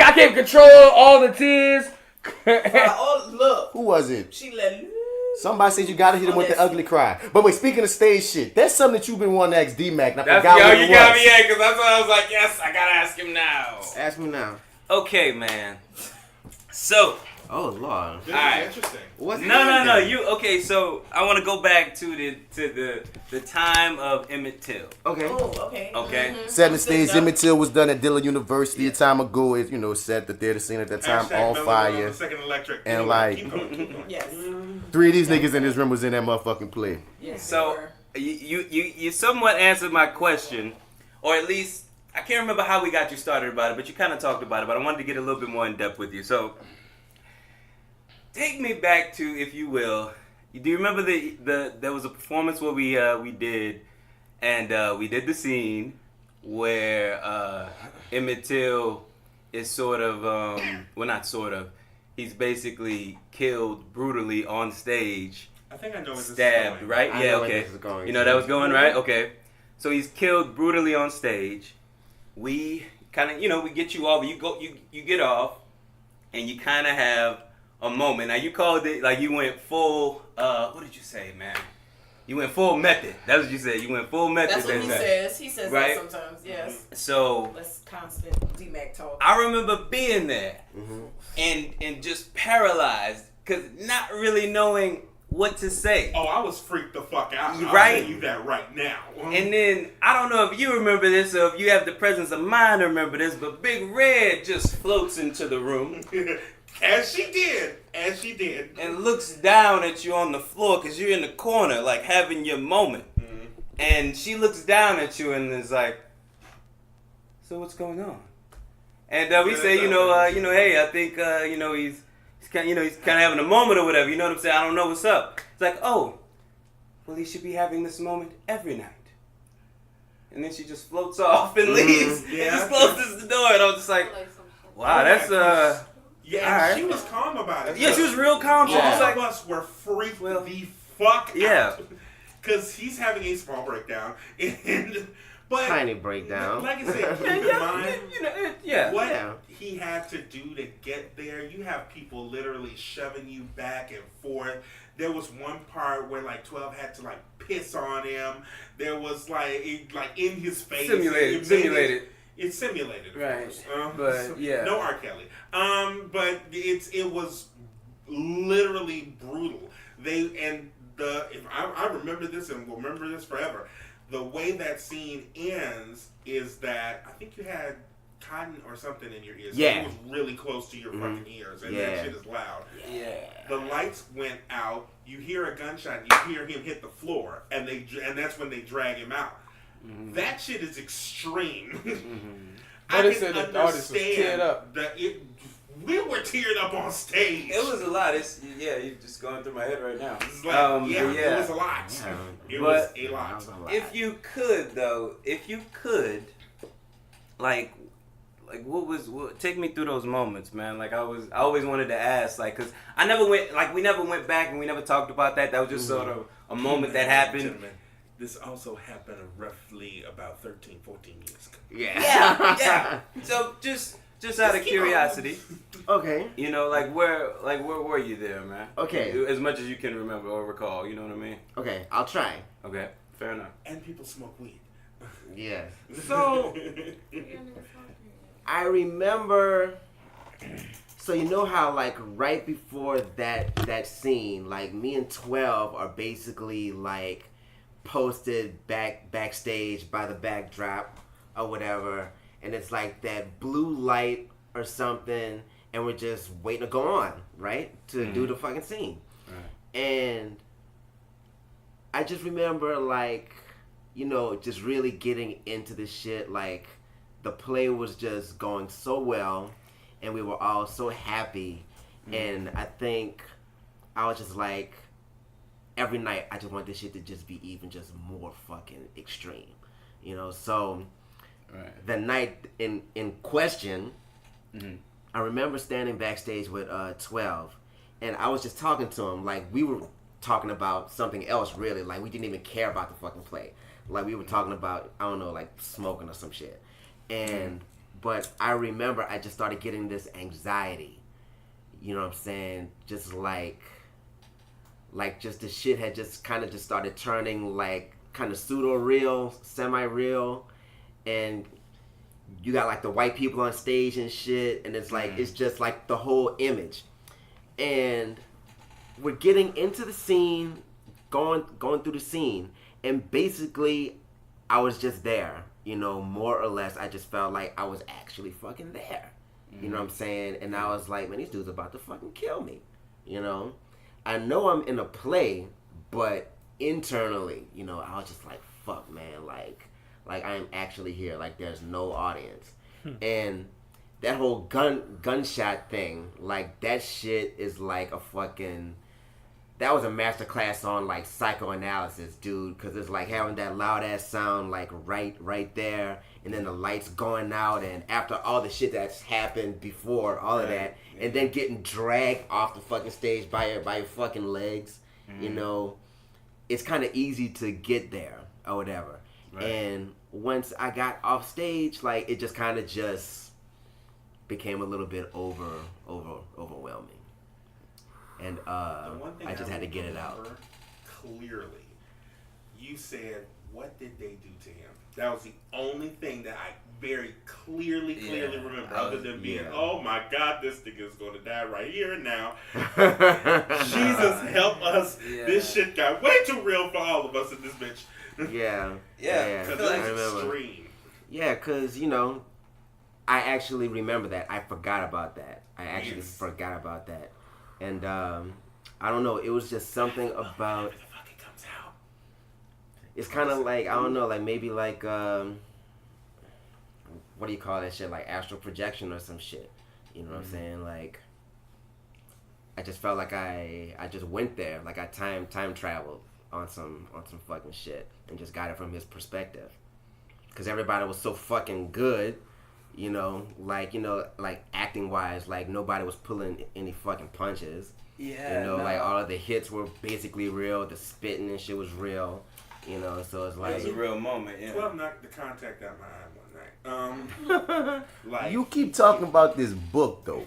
I can't control all the tears. Look. Who was it? She let Somebody said you gotta hit him with the ugly cry. But wait, speaking of stage shit, that's something that you've been wanting to ask D-Mac. And I forgot what it was. You got me, because that's what I was like, yes, I gotta ask him now. Ask me now. Okay, man. So. Oh Lord. This is interesting. No. Okay? So I want to go back to the time of Emmett Till. Okay. Okay. Mm-hmm. Setting stage, Emmett Till was done at Dillon University a time ago. It set the theater scene at that time on fire. And like, keep going. Yes. 3 of these niggas in this room was in that motherfucking play. Yes. So you somewhat answered my question, or at least I can't remember how we got you started about it, but you kind of talked about it. But I wanted to get a little bit more in depth with you. So. Take me back to, if you will. Do you remember there was a performance where we did the scene where Emmett Till is sort of not sort of, he's basically killed brutally on stage. I think I know where this stabbed, is going. right? Yeah, okay. You know that was going right? Okay. So he's killed brutally on stage. We kind of, we get you off. You get off, and you kind of have a moment. Now you called it like you went full. What did you say, man? You went full method. That's what you said. You went full method. That's what he says. He says right? that sometimes. Yes. So that's constant DMAC talk. I remember being there and just paralyzed because not really knowing what to say. Oh, I was freaked the fuck out. Right? I'll tell you that right now. And then, I don't know if you remember this or if you have the presence of mind to remember this, but Big Red just floats into the room. As she did. And looks down at you on the floor because you're in the corner, like having your moment. Mm-hmm. And she looks down at you and is like, so what's going on? And we say, hey, I think, he's kind of having a moment or whatever. You know what I'm saying? I don't know what's up. It's like, oh, well, he should be having this moment every night. And then she just floats off and leaves. And just closes the door. And I was just like, wow, that's Yeah, and she was calm about it. Yeah, she was real calm. All of us were freaked the fuck out. Because he's having a small breakdown. But tiny breakdown. Like I said, keep in mind what he had to do to get there. You have people literally shoving you back and forth. There was one part where like 12 had to like piss on him. There was like in his face. Simulated. It's simulated, of course. But no R. Kelly. But it was literally brutal. I remember this and will remember this forever. The way that scene ends is that I think you had cotton or something in your ears. Yeah. It was really close to your fucking ears, and that shit is loud. Yeah. The lights went out. You hear a gunshot. You hear him hit the floor, and that's when they drag him out. Mm-hmm. That shit is extreme. But they said the artist was teared up. We were teared up on stage. It was a lot. You're just going through my head right now. It was a lot. It was a lot. If you could, like what take me through those moments, man. Like I always wanted to ask, like, cause we never went back and we never talked about that. That was just sort of a moment that happened. Gentlemen, this also happened roughly about 13, 14 years ago. Yeah. So just out of curiosity. Okay. Where were you there, man? Okay. As much as you can remember or recall, you know what I mean? Okay, I'll try. Okay, fair enough. And people smoke weed. Yes. So, I remember, so you know how like right before that scene, like me and 12 are basically like posted backstage by the backdrop or whatever, and it's like that blue light or something, and we're just waiting to go on, right? To do the fucking scene. Right. And I just remember like, just really getting into this shit. Like the play was just going so well and we were all so happy. And I think I was just like, every night I just want this shit to just be even just more fucking extreme. So the night in question, I remember standing backstage with 12 and I was just talking to him like we were talking about something else really. Like we didn't even care about the fucking play. Like we were talking about, I don't know, like smoking or some shit. And but I remember I just started getting this anxiety. You know what I'm saying? Just like just the shit had just kind of just started turning like kind of pseudo-real, semi-real. And you got like the white people on stage and shit. And it's like, it's just like the whole image. And we're getting into the scene, going through the scene. And basically, I was just there. More or less, I just felt like I was actually fucking there. You know what I'm saying? And I was like, man, these dudes are about to fucking kill me. I know I'm in a play, but internally, I was just like, fuck, man, like I am actually here. Like there's no audience. And that whole gunshot thing, like that shit is like a fucking, that was a masterclass on like psychoanalysis, dude, because it's like having that loud ass sound like right there, and then the lights going out, and after all the shit that's happened before all of that, and then getting dragged off the fucking stage by your fucking legs, it's kind of easy to get there or whatever. And once I got off stage, like it just kind of just became a little bit overwhelming. And I just had to get it out. Clearly, you said, "What did they do to him?" That was the only thing that I very clearly remember, other than being, "Oh my God, this nigga is going to die right here and now." Jesus help us! This shit got way too real for all of us in this bitch. Yeah. Because it was extreme. Yeah, because I actually remember that. I forgot about that. And I don't know. It was just something about. It's kind of like, I don't know, like maybe like what do you call that shit? Like astral projection or some shit. You know what I'm saying? Like I just felt like I just went there, like I time traveled on some fucking shit and just got it from his perspective. Cause everybody was so fucking good, like acting wise, like nobody was pulling any fucking punches. Like all of the hits were basically real. The spitting and shit was real. So it's like... It was a real moment, 12 knocked the contact out my eye one night. You keep talking about this book, though.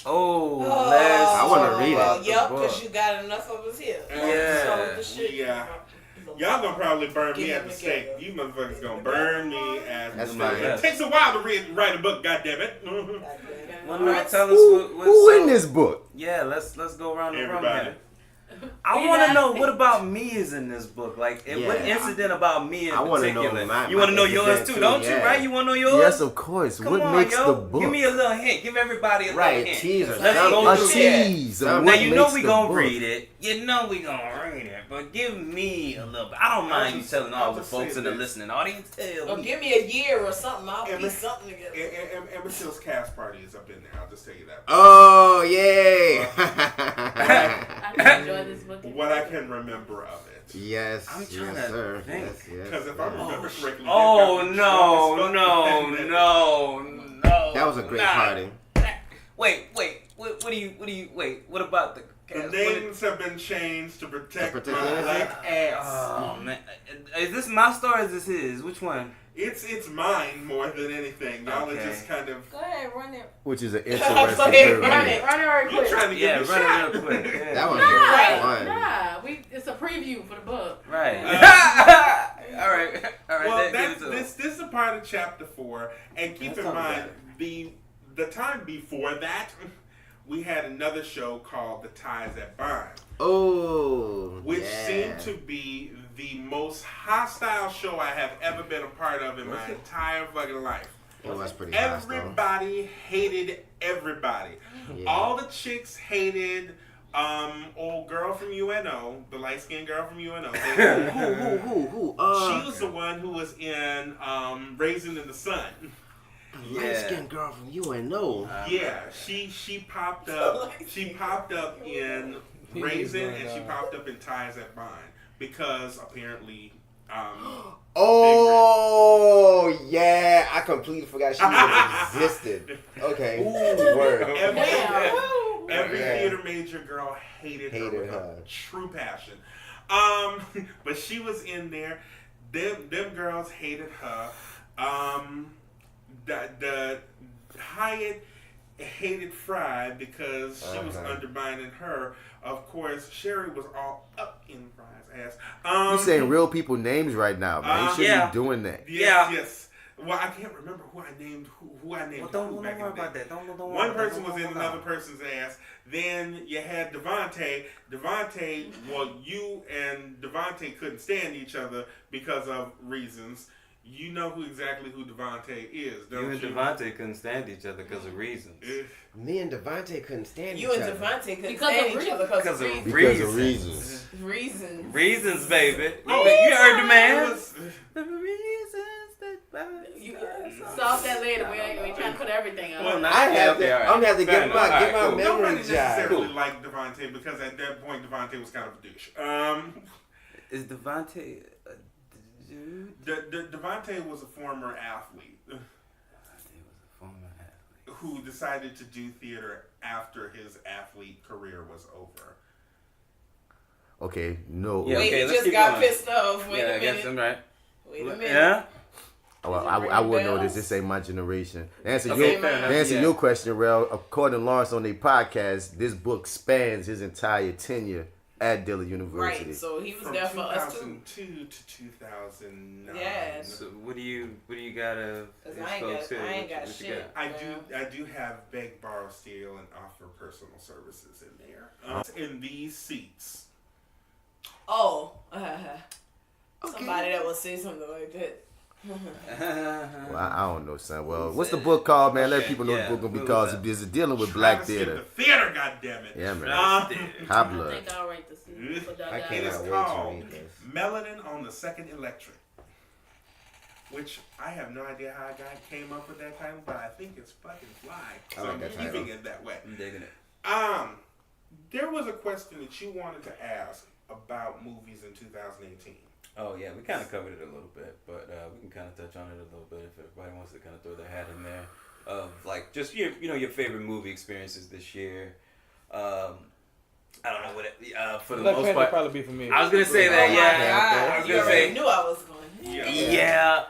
I want to read it. Yep, because you got enough of us here. Yeah. Y'all gonna probably burn me at the stake. You motherfuckers gonna burn me at the stake. It takes a while to write a book, goddammit. Tell us who in this book? Yeah, let's go around the room Everybody. here. I want to know what about me is in this book. Like, what incident about me in particular? You want to know yours too, don't you? Right? You want to know yours? Yes, of course. Come on, makes yo. the book? Give me a little hint. Give everybody a little hint. Teaser. Let's go through tease. Now you know we gonna read it. You know we gonna read it. But give me a little bit. I don't mind you telling all the folks in the listening audience. Tell me. Give me a year or something. I'll piece something together. Emmett cast party is up in there. I'll just tell you that. Oh, yay! I enjoy this book. What I can remember of it. Yes. I'm trying yes, to sir. think. Because if I remember correctly. No. That was a great party. Wait. What do you? Wait. What about the names have been changed to protect my black ass. Oh man, is this my story? Or is this his? Which one? It's mine more than anything. Y'all are just kind of. Go ahead, run it. Which is an Go interesting ahead, run Run it right You're quick. trying to get me run shot. it real quick. Yeah. That was fun. Nah, it's a preview for the book. Right. All right. Well, this is a part of chapter 4, and keep in mind the time before that, we had another show called The Ties That Bind. Oh, which seemed to be the most hostile show I have ever been a part of in my entire fucking life. It was pretty Everybody hated everybody. Yeah. All the chicks hated old girl from UNO, the light-skinned girl from UNO. Who? She was the one who was in Raisin in the Sun. Light-skinned girl from UNO. Yeah, she popped up. She popped up in Raisin and she popped up in Ties That Bind because apparently. Oh yeah, I completely forgot she even existed. Okay, word. Every theater major girl hated her with a true passion. But she was in there. Them girls hated her. The Hyatt hated Fry because she was undermining her. Of course, Sherry was all up in Fry's ass. You saying real people names right now, man. You shouldn't be doing that. Yes. Well, I can't remember who I named. Well, don't worry about that. One person was in another person's ass. Then you had Devontae. Well, you and Devontae couldn't stand each other because of reasons. You know exactly who Devontae is, don't you? You and Devontae couldn't stand each other because of reasons. Me and Devontae couldn't stand each other. You and Devontae couldn't stand each other because of reasons. Reasons, baby. Oh, you heard the man. The reasons that Solve that later. We ain't trying to put everything on. Well, I'm gonna have to get my memory Nobody jog. necessarily liked Devontae because at that point Devontae was kind of a douche. Is Devontae Devontae was a former athlete who decided to do theater after his athlete career was over. Okay, no. Wait, he just got pissed off. Wait a minute. I'm right. Wait a minute. Yeah. Well, I would know this. This ain't my generation. To answer Okay, your question, Rel, according to Lawrence on their podcast, this book spans his entire tenure at Dillard University. Right, so he was From there for us too. 2002 to 2009. Yeah. So what do you got of Cause these I folks here? ain't got What you shit. I do have beg, borrow, steal, and offer personal services in there. In these seats. Oh, somebody that will say something like that. Well, I don't know, son. Well, what's the book called, man? Let people know the book gonna be called. It's dealing with black theater. The theater, goddammit. Yeah, man. Nah. High I blood. think I'll write the season for that I guy. It is cannot wait to called read this. Melanin on the Second Electric, which I have no idea how a guy came up with that title, but I think it's fucking fly. So I like I'm that keeping title. it that way. I'm digging it. There was a question that you wanted to ask about movies in 2018. Oh yeah, we kind of covered it a little bit, but we can kind of touch on it a little bit if everybody wants to kind of throw their hat in there of like just your favorite movie experiences this year. I don't know what it, for the Black most Panther part. probably be for me. I was gonna say that, yeah. I was You gonna already say, knew I was going. yeah.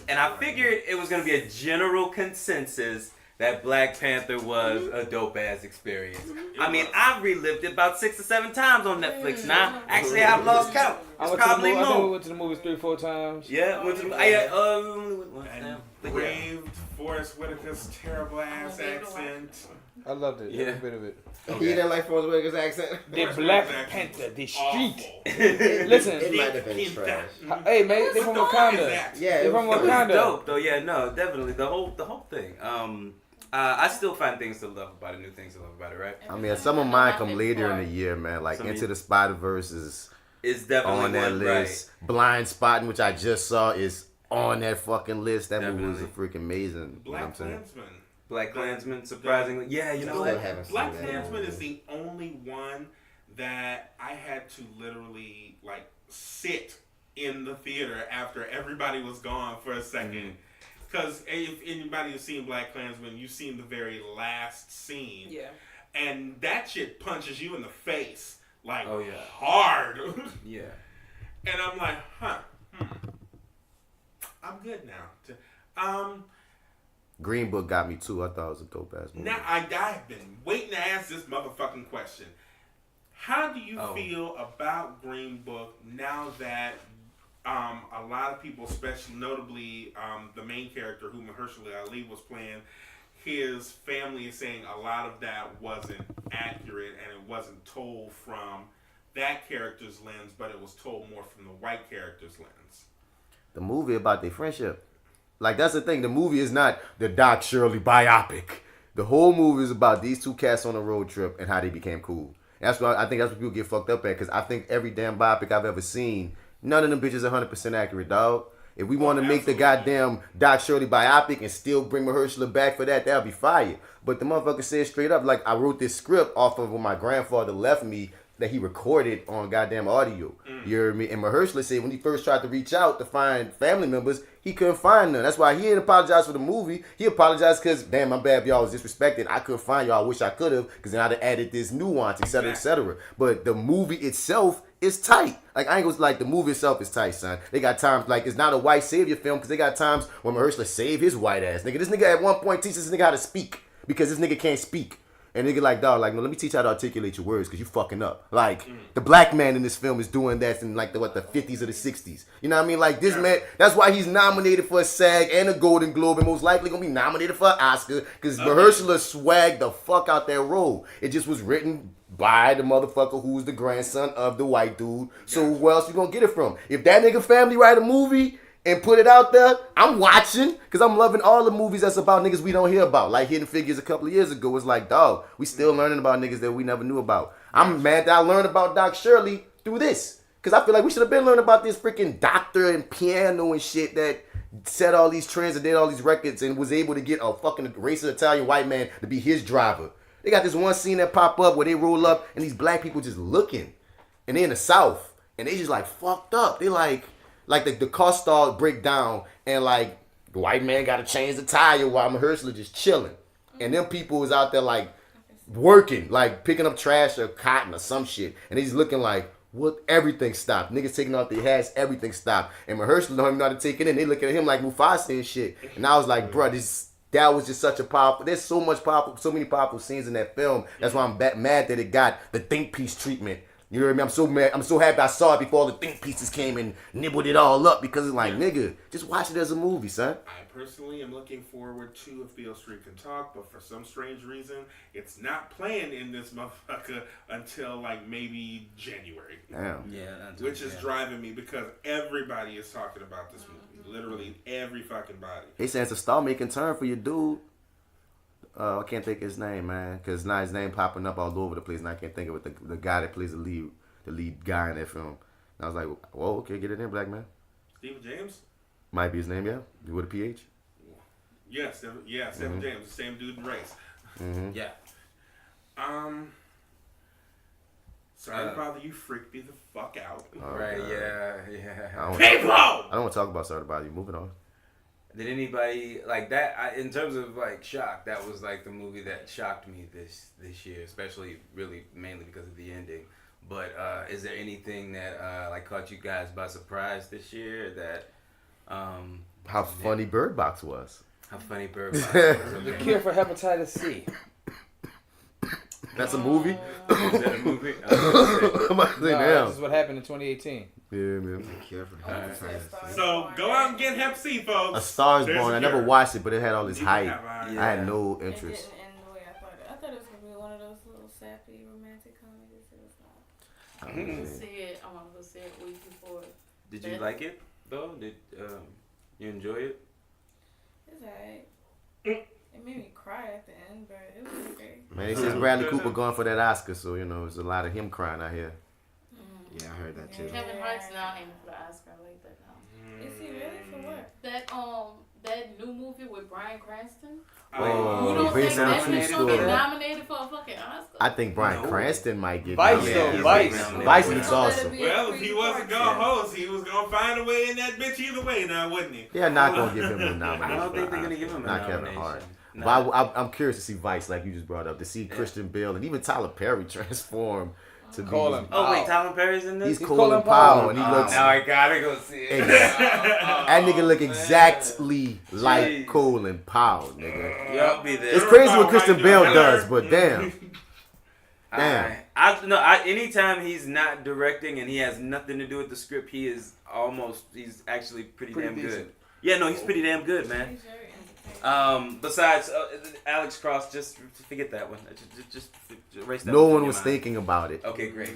And I figured it was gonna be a general consensus that Black Panther was a dope ass experience. I mean, I've relived it about 6 or 7 times on Netflix now. Actually, I've lost count. I It's went to the probably movie, I think we more. went to the movies 3-4 times. Yeah, went to the, And but yeah. braved Forrest Whitaker's terrible ass accent. I loved it. Yeah. Every bit of it. You didn't like Forrest Whitaker's accent? The Forrest Black Whitaker's accent Panther, the was street. awful. Listen, It might have been trash. hey man, they from What the fuck is Wakanda. that? Yeah, They it from was It was Wakanda. dope though, yeah, no, definitely the whole thing. I still find things to love about it, new things to love about it, right? I mean, some of mine come later in the year, man. Like Some Into the Spider-Verse is It's definitely on that one, list. Blind Spotting, which I just saw, is on that fucking list. That movie was Definitely. freaking amazing. You know what I'm Black saying? Klansman. Black Klansman, surprisingly, yeah, you know Still what? haven't seen Black that Klansman movie. is the only one that I had to literally like sit in the theater after everybody was gone for a second. Because if anybody has seen Black Klansman, you've seen the very last scene. Yeah. And that shit punches you in the face. Like, Oh, yeah. hard. Yeah. And I'm like, I'm good now. Green Book got me too. I thought it was a dope ass movie. Now, I've been waiting to ask this motherfucking question. How do you feel about Green Book now that a lot of people, especially notably the main character who Mahershala Ali was playing, his family is saying a lot of that wasn't accurate and it wasn't told from that character's lens, but it was told more from the white character's lens. The movie about their friendship. Like, that's the thing. The movie is not the Doc Shirley biopic. The whole movie is about these two cats on a road trip and how they became cool. That's what I think that's what people get fucked up at, because I think every damn biopic I've ever seen, none of them bitches are 100% accurate, dog. If we want to make the goddamn Doc Shirley biopic and still bring Mahershala back for that, that'll be fire. But the motherfucker said straight up, like, I wrote this script off of when my grandfather left me that he recorded on goddamn audio. You hear me? And Mahershala said when he first tried to reach out to find family members, he couldn't find none. That's why he didn't apologize for the movie. He apologized because, damn, my bad if y'all was disrespected. I couldn't find y'all. I wish I could have, because then I'd have added this nuance, etc., etc. But the movie itself is tight. Like, I ain't gonna, like, the movie itself is tight, son. They got times, like, it's not a white savior film, because they got times when Mahershala saved his white ass nigga. This nigga at one point teaches this nigga how to speak, because this nigga can't speak. And nigga like, dog, like, no, let me teach you how to articulate your words, because you fucking up. Like, the black man in this film is doing that in, like, the 50s or the 60s. You know what I mean? Like, this man, that's why he's nominated for a SAG and a Golden Globe, and most likely gonna be nominated for an Oscar, because Mahershala swagged the fuck out that role. It just was written by the motherfucker who's the grandson of the white dude. So where else you gonna get it from? If that nigga family write a movie and put it out there, I'm watching, because I'm loving all the movies that's about niggas we don't hear about. Like Hidden Figures a couple of years ago was like, dog, we still learning about niggas that we never knew about. I'm mad that I learned about Doc Shirley through this, because I feel like we should have been learning about this freaking doctor and piano and shit that set all these trends and did all these records and was able to get a fucking racist Italian white man to be his driver. They got this one scene that pop up where they roll up and these black people just looking, and they in the South, and they just like fucked up. They like the car stall break down, and like the white man got to change the tire while Mahershala just chilling, and them people was out there like working, like picking up trash or cotton or some shit, and he's looking like, What? Everything stopped. Niggas taking off their hats, everything stopped. And Mahershala don't even know how to take it in. They looking at him like Mufasa and shit. And I was like, bro, that was just such a powerful. There's so many powerful scenes in that film. That's why I'm mad that it got the think piece treatment. You know what I mean? I'm so mad. I'm so happy I saw it before all the think pieces came and nibbled it all up because it's like, nigga, just watch it as a movie, son. I personally am looking forward to If Beale Street Can Talk, but for some strange reason, it's not playing in this motherfucker until like maybe January. Damn. Yeah. Which is driving me because everybody is talking about this movie. Literally every fucking body. They saying it's a star-making turn for your dude. I can't think of his name, man, because now his name popping up all over the place, and I can't think of it. The guy that plays the lead guy in that film. And I was like, whoa, okay, get it in, black man. Stephen James? Might be his name, yeah. With a PH. Yes, Stephen James, the same dude in Race. Mm-hmm. Yeah. Sorry to bother you, freaked me the fuck out. Right? Yeah. People! I don't want to talk about Sorry to Bother You. Moving on. Did anybody like that? In terms of like shock, that was like the movie that shocked me this year, especially really mainly because of the ending. But is there anything that like caught you guys by surprise this year? That how funny Bird Box was. How funny Bird Box was. The Cure for Hepatitis C. That's a movie? Is that a movie? I'm about to say, damn. This is what happened in 2018. Yeah, man. So go out and get Hep C, folks. A Star is There's Born. a I never cure. watched it, but it had all this You hype. have, I had no interest. It didn't end the way I thought it. I thought it was going to be one of those little sappy romantic comedies. It was not. I want to see it. I want to go see it week before. Did you like it though? Did you enjoy it? It's alright. It made me cry at the end, but it was okay. Man, they says Bradley Cooper going for that Oscar, so you know there's a lot of him crying out here. Yeah, I heard that too. Kevin Hart's now aiming for the Oscar. I like that now. Is he really? For what? That new movie with Bryan Cranston. Oh, you don't based think on a that true shit's gonna get story. nominated for a fucking Oscar? I think Bryan Cranston might get Vice, nominated. though, Vice. Vice looks awesome. Well, if he wasn't gonna host, he was gonna find a way in that bitch either way now, wouldn't he? They're not gonna give him a nomination. I don't think they're gonna give him a not nomination. Kevin Hart. No. But I'm curious to see Vice, like you just brought up, to see Christian Bale and even Tyler Perry transform to be. Oh wait, Tyler Perry's in this. He's Colin Powell, and he looks. Now I gotta go see it. That nigga look exactly like Colin Powell, nigga. Yeah, I'll be there. It's crazy what Christian Bale does, but damn. Anytime he's not directing and he has nothing to do with the script, he's actually pretty damn decent. good. Yeah, no, he's pretty damn good, man. He's very entertaining. Besides Alex Cross, just forget that one. Just erase that. No from one your was mind. thinking about it. Okay, great,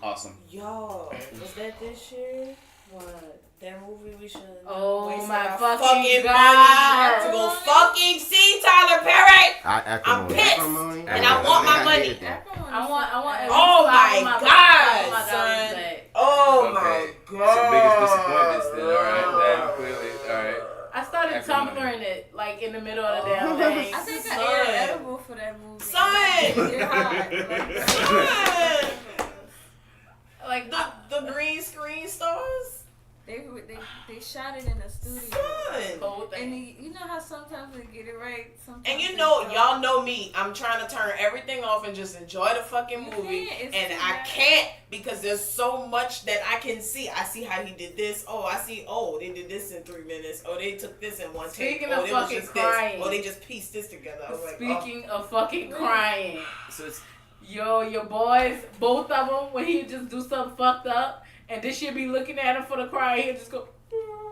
awesome. Yo, was that this year? What? That movie we should. Oh waste my our fucking money God. to go fucking see Tyler Perry. I'm Acrimony. pissed, and I want my money. I want. Oh my God, $5 son. back. Oh Okay. my So God. biggest disappointments then. All right, then clearly, all right. I started Acrimony. tumbling it like in the middle of the damn thing. I think Son. I ate an edible for that movie. Son. Get high. Like The green screen stars. They shot it in the studio. Son. And you know how sometimes they get it right? Sometimes And you they know, don't. y'all know me. I'm trying to turn everything off and just enjoy the fucking You movie. can't. It's And too I bad. can't because there's so much that I can see. I see how he did this. Oh, I see. Oh, they did this in 3 minutes. Oh, they took this in one take. Speaking Oh, of it was fucking just crying. This. Oh, they just pieced this together. I was like, Speaking of fucking crying, So it's yo, your boys, both of them, when he just do something fucked up, and this shit be looking at him for the cry, he'll just go.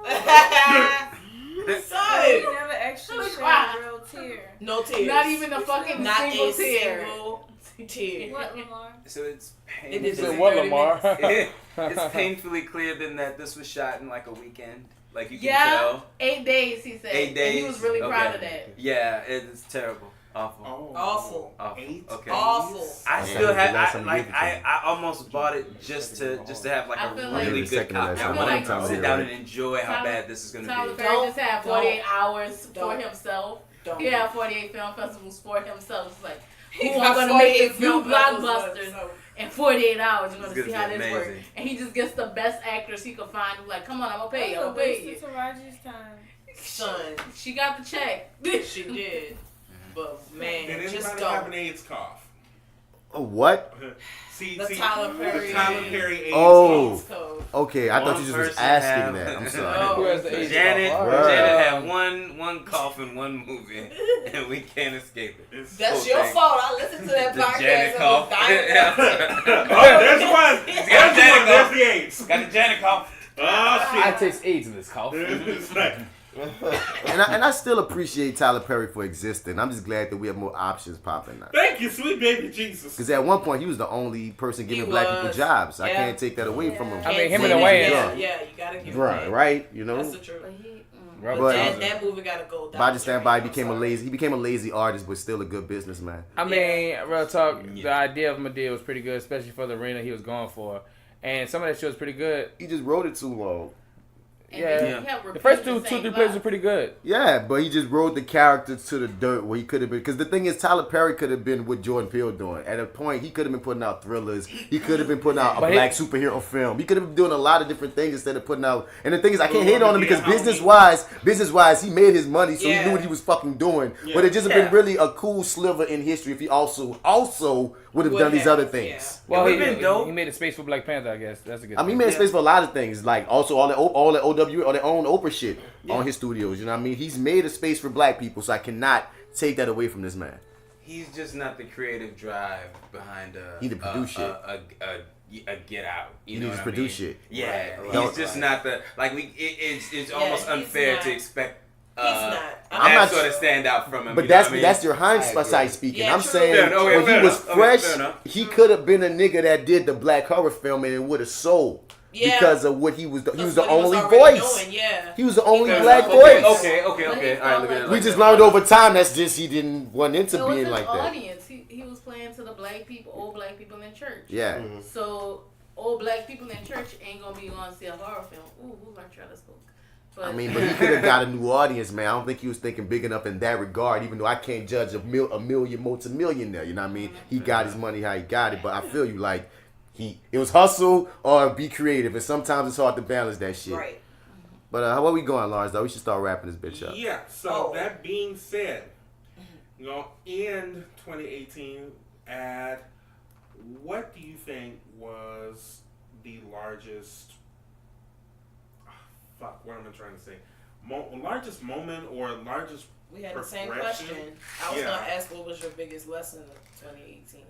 He Son, never actually Really shed cry. a real tear. no tears. Not even a fucking Not single a tear. single tear. What, Lamar? so it's It He is painfully, said, what, 30 Lamar? it's painfully clear then that this was shot in like a weekend. Like you can Yeah, tell. 8 days, he said. 8 days. And he was really proud of Okay. that. Yeah, it's terrible. Awful. Awful. Awful. 8 Okay. Awful. I Okay. still The have last time you I gave it to me. I almost bought it just to have like I a feel really like- good Second to copy. last I time. want I to feel sit like- down and enjoy how Tyler- bad this is gonna Tyler be. Perry just had 48 Don't. hours for Don't. himself. Don't. He had 48 film festivals for himself. It's like, He who got I'm gonna make 48 a few film festivals for blockbusters himself. in 48 hours. You're This gonna is see gonna how be this works. amazing. And he just gets the best actors he could find. He's like, come on, I'm gonna pay you. I'm That gonna was a pay you. waste of Taraji's time. Son, She got the check. she did. But man, Did just anybody have an don't. AIDS cough? What? The Tyler Perry AIDS code. Okay. I thought you just was asking that. I'm sorry. Who has the AIDS? Janet had one cough in one movie, and we can't escape it. That's your fault. I listened to that podcast. Janet cough. There's one. He's got a Janet There's cough. the AIDS. Got the Janet cough. Oh shit. I taste AIDS in this cough. It's like, And I still appreciate Tyler Perry for existing. I'm just glad that we have more options popping now. thank you, sweet baby Jesus. Because at one point he was the only person giving black people jobs. I Yeah. can't take that away from him. I mean, him and the Wayans. Yeah, you gotta give him Right, that. right. You know. That's the truth. But But that movie gotta go down. But I just stand by. He became a lazy artist, but still a good businessman. I mean, real talk, the idea of Madea was pretty good, especially for the arena he was going for. And some of that shit was pretty good. He just wrote it too long. Yeah. The first two, three plays were pretty good. Yeah, but he just wrote the character to the dirt where he could have been. Because the thing is, Tyler Perry could have been what Jordan Peele doing. At a point, he could have been putting out thrillers. He could have been putting out a black superhero film. He could have been doing a lot of different things instead of putting out. And the thing is, I can't hate on him because business-wise, he made his money, so he knew what he was fucking doing. Yeah. But it just have been really a cool sliver in history if he also would have done these other things. Well, It would've been dope. he made a space for Black Panther, I guess. That's a good I mean, he thing. made space for a lot of things, like also all the OW or their own Oprah shit on his studios. You know what I mean? He's made a space for black people, so I cannot take that away from this man. He's just not the creative drive behind He need to produce shit. a Get Out. He needs to produce shit. Yeah, Right. he's just not the it's almost he's unfair not. to expect. not. I'm not sort of stand out from him. But you know that's what I mean? that's your hindsight speaking. Yeah, I'm true. saying Fair enough. Okay, when fair he was enough. Okay, fresh, fair enough. he could have been a nigga that did the black horror film and it would have sold. Yeah. Because of what he was, he was the what he was only already voice. doing, yeah. He was the only Fair black enough. voice. Okay. All right, look at it. We like just that. learned over time that's just he didn't want into It was being his like that. audience. He was playing to the black people, old black people in church. Yeah. So old black people in church ain't gonna be going to see a horror film. Ooh, I try to spook. But I mean, but he could have got a new audience, man. I don't think he was thinking big enough in that regard, even though I can't judge a million multi-millionaire, you know what I mean? He got his money how he got it, but I feel you, like, it was hustle or be creative, and sometimes it's hard to balance that shit. Right. But where we going, Lawrence, though? We should start wrapping this bitch up. Yeah, so that being said, in 2018, what do you think was the largest, what am I trying to say? Largest moment or largest We had the same progression? question. I was gonna ask what was your biggest lesson of 2018.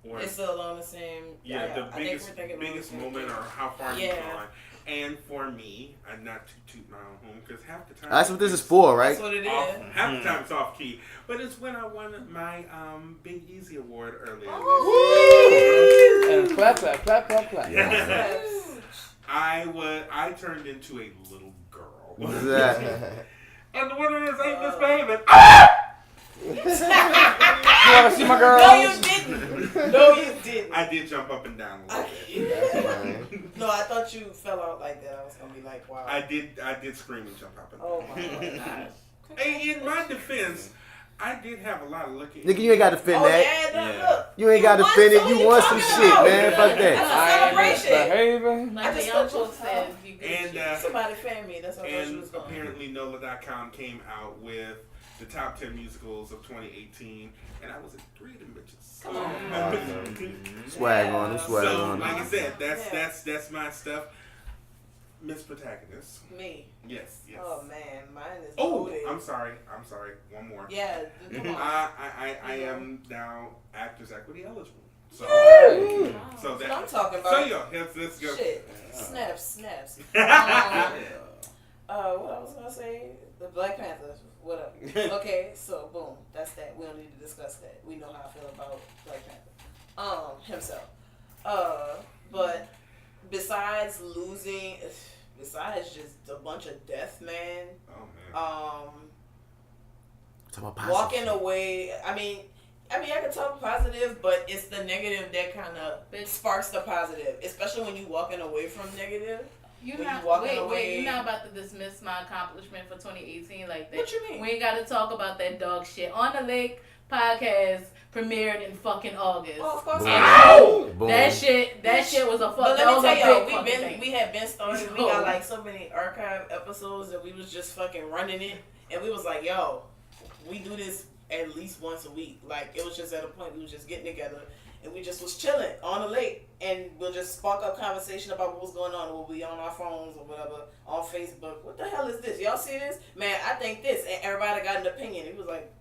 Or, it's still along the same. the I biggest think we're biggest thinking moment or how far you've gone. And for me, I'm not to toot my own home because half the time That's what this is for, right? That's what it is. Half the time it's off key, but it's when I won my Big Easy Award earlier. And clap. Yeah. I turned into a little girl. What's that? And the winner is Ain't Miss Payment. You want to see my girl? No, you didn't. No, you didn't. I did jump up and down a little bit. No, I thought you fell out like that. I was gonna be like, wow. I did scream and jump up and down. Oh my gosh. Hey, in my defense, I did have a lot of lucky. Nigga, you ain't got to defend that. Yeah, look. You ain't got to defend it. You won some shit, man. Fuck that. That's a celebration. Behaving. like the young folks said, you good And shit. Somebody fan me. That's what I thought you was going. apparently NOLA.com came out with the top 10 musicals of 2018, and I was at 3 of them bitches. Come on. Swag on him, swag So, on like him. I said, that's my stuff. Miss Protagonist. Me. Yes. Oh man, mine is. Oh, loaded. I'm sorry. One more. Yeah. Come on. I am now Actors Equity eligible. So, Hey. so that. That's what I'm talking about. So yo, let's go. Shit. Snaps. What I was gonna say? The Black Panthers. Whatever. Okay, so boom, that's that. We don't need to discuss that. We know how I feel about Black Panther. Himself. But besides losing, besides just a bunch of death, man. Oh man. Walking away. I mean, I can talk positive, but it's the negative that kind of sparks the positive, especially when you walking away from negative. You're when not, you walking wait, away. you're not about to dismiss my accomplishment for 2018 like that. What you mean? We ain't got to talk about that dog shit. OnDaLake Podcast premiered in fucking August. Oh, of course. Boom. That shit was a fuck. But That let was me a tell big y'all, fucking thing. we had been started. We got like so many archive episodes that we was just fucking running it, and we was like, yo, we do this at least once a week. Like it was just at a point we was just getting together and we just was chilling on the lake, and we'll just spark up conversation about what was going on. We'll be on our phones or whatever, on Facebook. What the hell is this? Y'all see this? Man, I think this. And everybody got an opinion. It was like,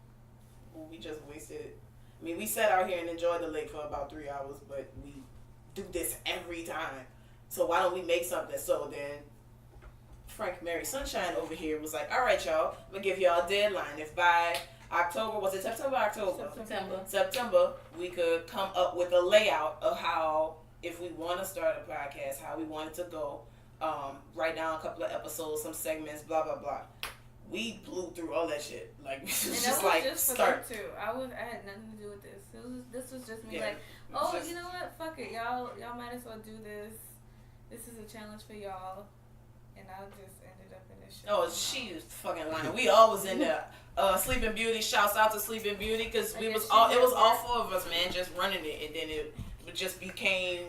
well, we just wasted it. I mean, we sat out here and enjoyed the lake for about 3 hours, but we do this every time. So why don't we make something? So then Frank Mary Sunshine over here was like, all right, y'all, I'm going to give y'all a deadline. If by October, was it September or October? September, we could come up with a layout of how, if we want to start a podcast, how we want it to go. Write down a couple of episodes, some segments, blah, blah, blah. We blew through all that shit. Like, we just like, just start. For them too. I had nothing to do with this. This was just me like, just, you know what? Fuck it. Y'all might as well do this. This is a challenge for y'all. And I just ended up in this show. Oh, she was fucking lying. We all was in there. Sleeping Beauty, shouts out to Sleeping Beauty, because it was all four of us, man, just running it, and then it just became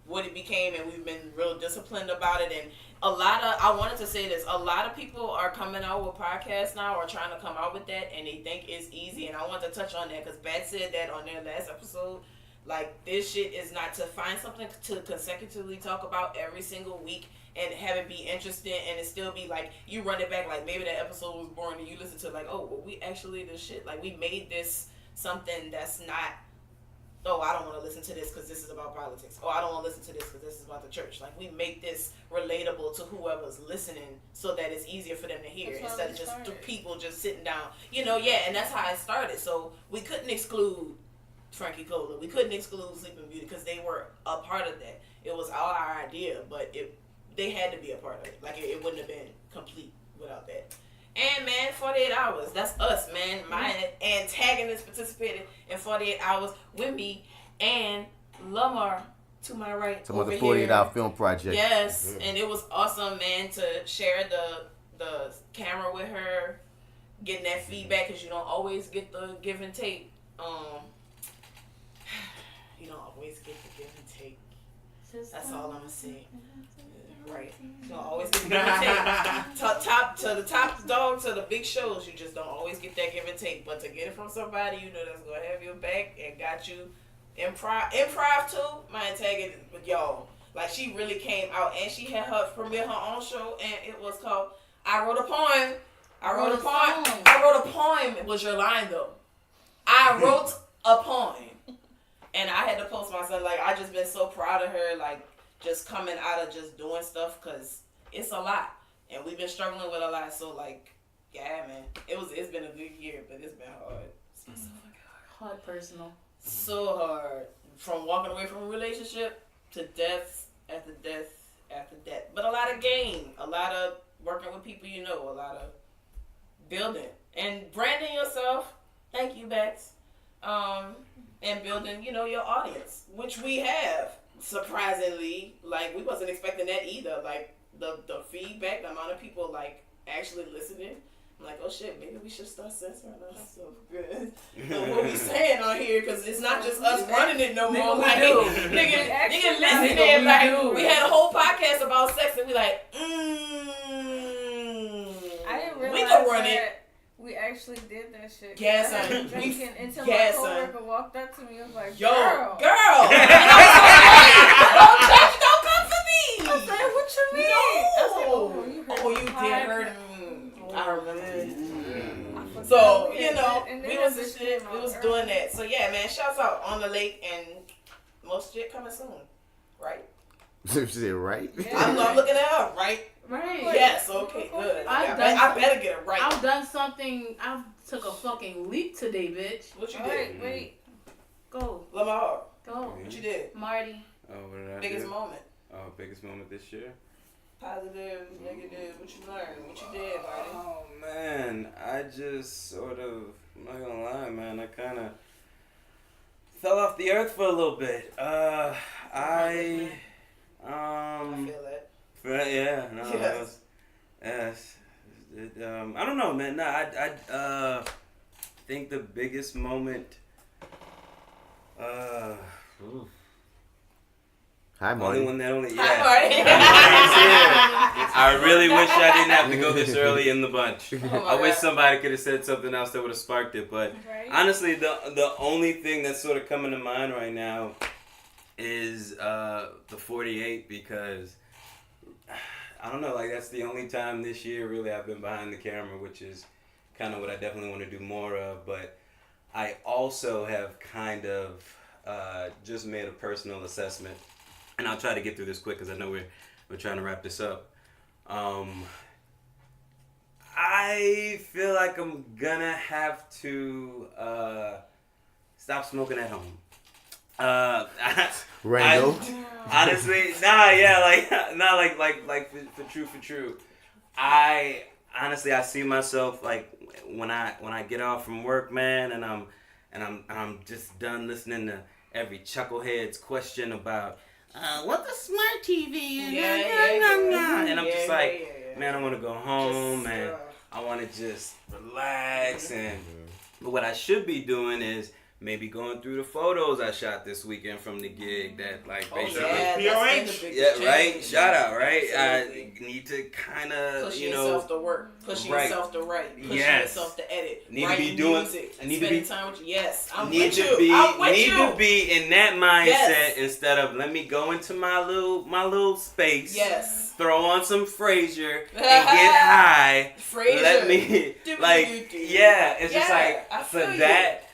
what it became, and we've been real disciplined about it. And I wanted to say this, a lot of people are coming out with podcasts now, or trying to come out with that, and they think it's easy, and I want to touch on that, because Bat said that on their last episode. Like, this shit is not to find something to consecutively talk about every single week and have it be interesting, and it still be like, you run it back, like maybe that episode was boring and you listen to it like, oh, well, we actually this shit, like we made this something that's not, oh, I don't want to listen to this because this is about politics. Oh, I don't want to listen to this because this is about the church. Like, we make this relatable to whoever's listening so that it's easier for them to hear instead of just people just sitting down. You know, and that's how it started. So we couldn't exclude Frankie Cola. We couldn't exclude Sleeping Beauty because they were a part of that. It was all our idea, but they had to be a part of it. Like, it wouldn't have been complete without that. And, man, 48 hours. That's us, man. My antagonist participated in 48 hours with me and Lamar to my right. Some of the 48-hour film project. Yes, and it was awesome, man, to share the camera with her, getting that feedback, because you don't always get the give and take. You don't always get the give and take. That's all I'm going to say. Right. You don't always get the give and take. To the top dog, to the big shows, you just don't always get that give and take. But to get it from somebody you know that's going to have your back and got you improv too, my antagonist with y'all. Like, she really came out, and she had her premiere her own show, and it was called I Wrote a Poem. I wrote a poem. It was your line, though. I wrote a poem. And I had to post myself, like, I just been so proud of her, like, just coming out of just doing stuff, because it's a lot. And we've been struggling with a lot, so, like, yeah, man. It's been a good year, but it's been hard. It's been so fucking hard. Hard personal. So hard. From walking away from a relationship to death after death after death. But a lot of gain. A lot of working with people you know. A lot of building. And branding yourself. Thank you, Bats. And building, you know, your audience, which we have, surprisingly. Like, we wasn't expecting that either. Like, the feedback, the amount of people, like, actually listening. I'm like, oh shit, maybe we should start censoring ourselves good. What we saying on here, because it's not just us running it no more. Like, nigga listening, like, we had a whole podcast about sex, and we like, I didn't realize we can run it. We actually did that shit. Yes, I son. was drinking until Yes, my coworker walked up to me and was like, Yo, girl. Don't come for me. I said, what you mean? No. You did hurt me. I remember. So, you know, we was doing that. So, yeah, man, shouts out OnDaLake, and most shit coming soon. Right? She said, right? Yeah. I'm looking it up, right? Right. Yes, okay, good. I better get it right. I've done something. I took a fucking leap today, bitch. What you did? Wait. Go. Lamar. Go. What you did? Marty. Oh, what did I Biggest do? moment. Oh, biggest moment this year? Positive, negative. What you learned? What you did, Marty? Oh, man. I just sort of, I'm not going to lie, man. I kind of fell off the earth for a little bit. I feel that. Yeah, no, yes. I don't know, man. No, I think the biggest moment. Hi, Marty. Marty. Only one that only. Yeah. Hi, Marty. I really wish I didn't have to go this early in the bunch. Oh I wish somebody could have said something else that would have sparked it. But honestly, the only thing that's sort of coming to mind right now is the 48, because I don't know, like that's the only time this year really I've been behind the camera, which is kind of what I definitely want to do more of. But I also have kind of just made a personal assessment, and I'll try to get through this quick because I know we're trying to wrap this up. I feel like I'm gonna have to stop smoking at home. Randall. Honestly, like for true. I honestly see myself like when I get off from work, man, and I'm just done listening to every chucklehead's question about what the smart TV and and I'm just like, man, I want to go home and I want to just relax. But what I should be doing is maybe going through the photos I shot this weekend from the gig that like basically right, shout out, right? I need to kind of push yourself to work, push yourself to write, push yourself to edit, need write to be doing music, I need spending to be time with you. Yes, I'm need with to you. be I'm with need you. to be in that mindset instead of let me go into my little space. Yes. Throw on some Frasier and get high. Frasier. Let me it's just like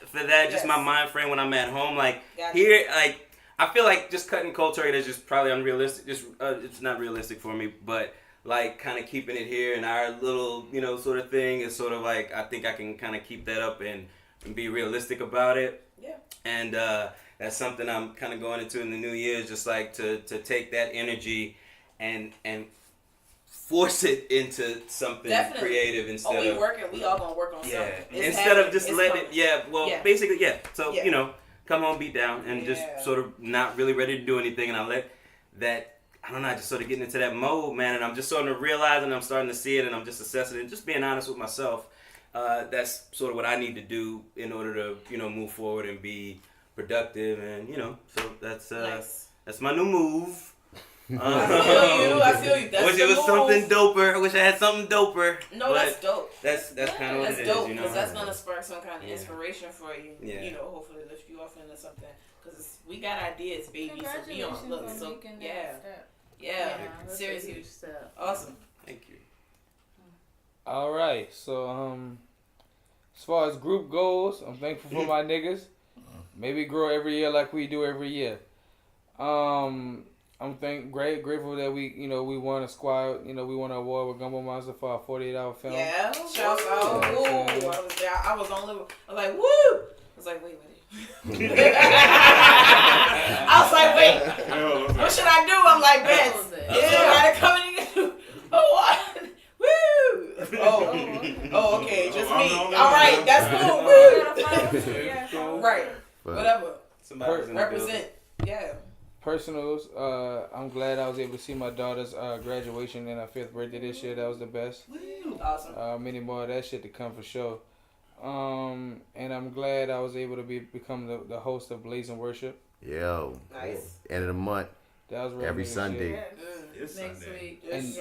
for that, just my mind frame when I'm at home. Like here, like I feel like just cutting cold turkey is just probably unrealistic. Just it's not realistic for me. But like kind of keeping it here in our little sort of thing is sort of like I think I can kind of keep that up and be realistic about it. Yeah. And that's something I'm kind of going into in the new year. Is just like to take that energy and force it into something creative instead of we all gonna work on something. Instead of just letting it basically so come home beat down and just sort of not really ready to do anything, and I let that I don't know, just sort of getting into that mode, man, and I'm just sort of realizing I'm starting to see it, and I'm just assessing it and just being honest with myself. That's sort of what I need to do in order to move forward and be productive, and so that's my new move. I feel you. That's wish it was something doper. I wish I had something doper. No, that's dope. That's kind of what it is. That's dope, because that's gonna spark some kind of inspiration for you. Yeah. Hopefully lift you off into something. Because we got ideas, baby. So we don't look. So yeah. Seriously, awesome. Thank you. All right, so as far as group goes, I'm thankful for my niggas. Maybe grow every year like we do every year. I'm grateful that we won a squad. We won an award with Gumbo Monster for our 48-hour film. Yeah, shouts out. I was there. I was like, woo! I was like, wait. I was like, wait. What should I do? I'm like, bet. Gotta come in. What? Woo! Oh, okay, just me. All right, that's cool. Woo! Right. Whatever. Represent. Yeah. Personals, I'm glad I was able to see my daughter's graduation and her 5th birthday this year. That was the best. Awesome. Many more of that shit to come for sure. And I'm glad I was able to become the host of Blazing Worship. Yo. Nice. End of the month. That was really every Sunday. Shit. Next week. And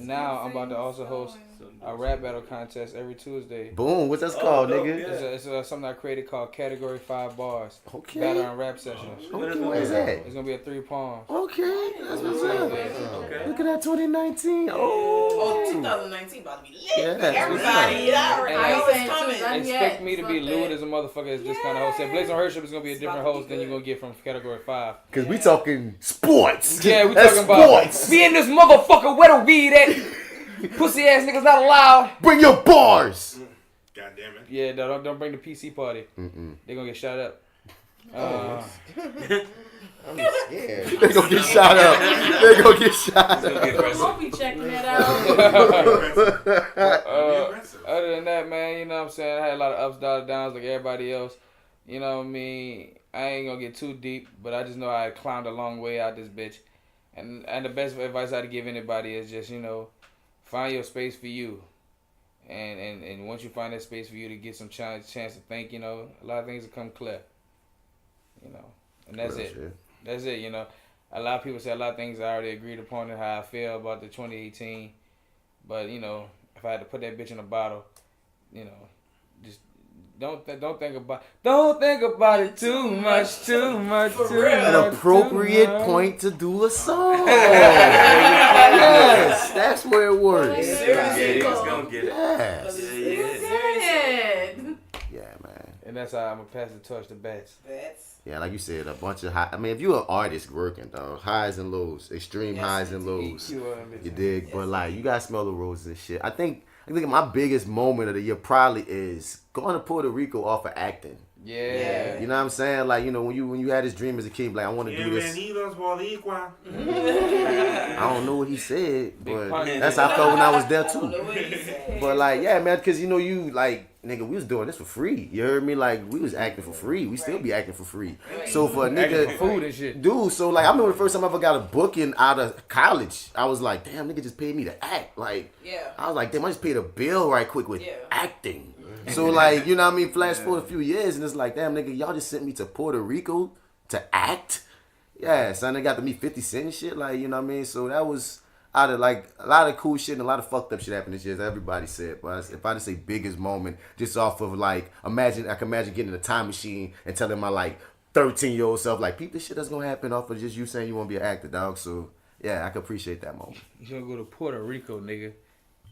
now I'm about to also host a rap battle contest every Tuesday. Boom. What's that called, nigga? It's something I created called Category 5 Bars. Okay. Battle and rap sessions. Okay, where's that? It's going to be at 3 Palms. Okay. That's what's up. Okay. Look at that 2019. Oh, 2019 about to be lit. Yeah, Everybody, I know it's coming. Expect me to be lewd as a motherfucker as this kind of host. Blazing Worship is going to be a different host than you're going to get from Category 5. Because we talking sports. Yeah, we talking about me and this motherfucker, where the weed at? Pussy ass niggas not allowed. Bring your bars. God damn it. Yeah, don't bring the PC party. They're going to get shot up. I'm scared. They gonna get shot up. They gonna get shot up. We'll be checking that out. Other than that, man, you know what I'm saying? I had a lot of ups, downs like everybody else. You know what I mean? I ain't gonna get too deep, but I just know I climbed a long way out this bitch. And the best advice I'd give anybody is just, find your space for you. And once you find that space for you to get some chance to think, a lot of things will come clear. And that's it. Shit. That's it, A lot of people say a lot of things I already agreed upon and how I feel about the 2018 But you know, if I had to put that bitch in a bottle, you know, just don't think about it too much. An appropriate point to do a song. Yes, that's where it works. He's gonna get it. Yes. Yeah, man. And that's how I'm gonna pass the torch to Bats. Yeah, like you said, a bunch of high. I mean, if you're an artist working, dog, highs and lows, extreme highs and lows. You dig? But like, you gotta smell the roses and shit. I think my biggest moment of the year probably is going to Puerto Rico off of acting. Yeah. You know what I'm saying? Like, you know, when you had this dream as a kid, like, I want to do this. I don't know what he said, but that's how I felt when I was there too. But like, yeah, man, because you know, you like, nigga, we was doing this for free. You heard me? Like, we was acting for free. We still be acting for free. So for a nigga, for food and shit, dude. So like, I remember the first time I ever got a booking out of college. I was like, damn, nigga just paid me to act. Like, I was like, damn, I just paid a bill right quick with acting. So like, you know what I mean? Flash forward a few years, and it's like, damn, nigga, y'all just sent me to Puerto Rico to act. Yeah, son, I got to meet 50 Cent and shit. Like, you know what I mean? So that was out of like a lot of cool shit and a lot of fucked up shit happened this year, as everybody said. But if I just say biggest moment, just off of like, I can imagine getting in a time machine and telling my like 13-year-old self, like, peep, this shit that's gonna happen off of just you saying you want to be an actor, dog. So yeah, I can appreciate that moment. You gonna go to Puerto Rico, nigga,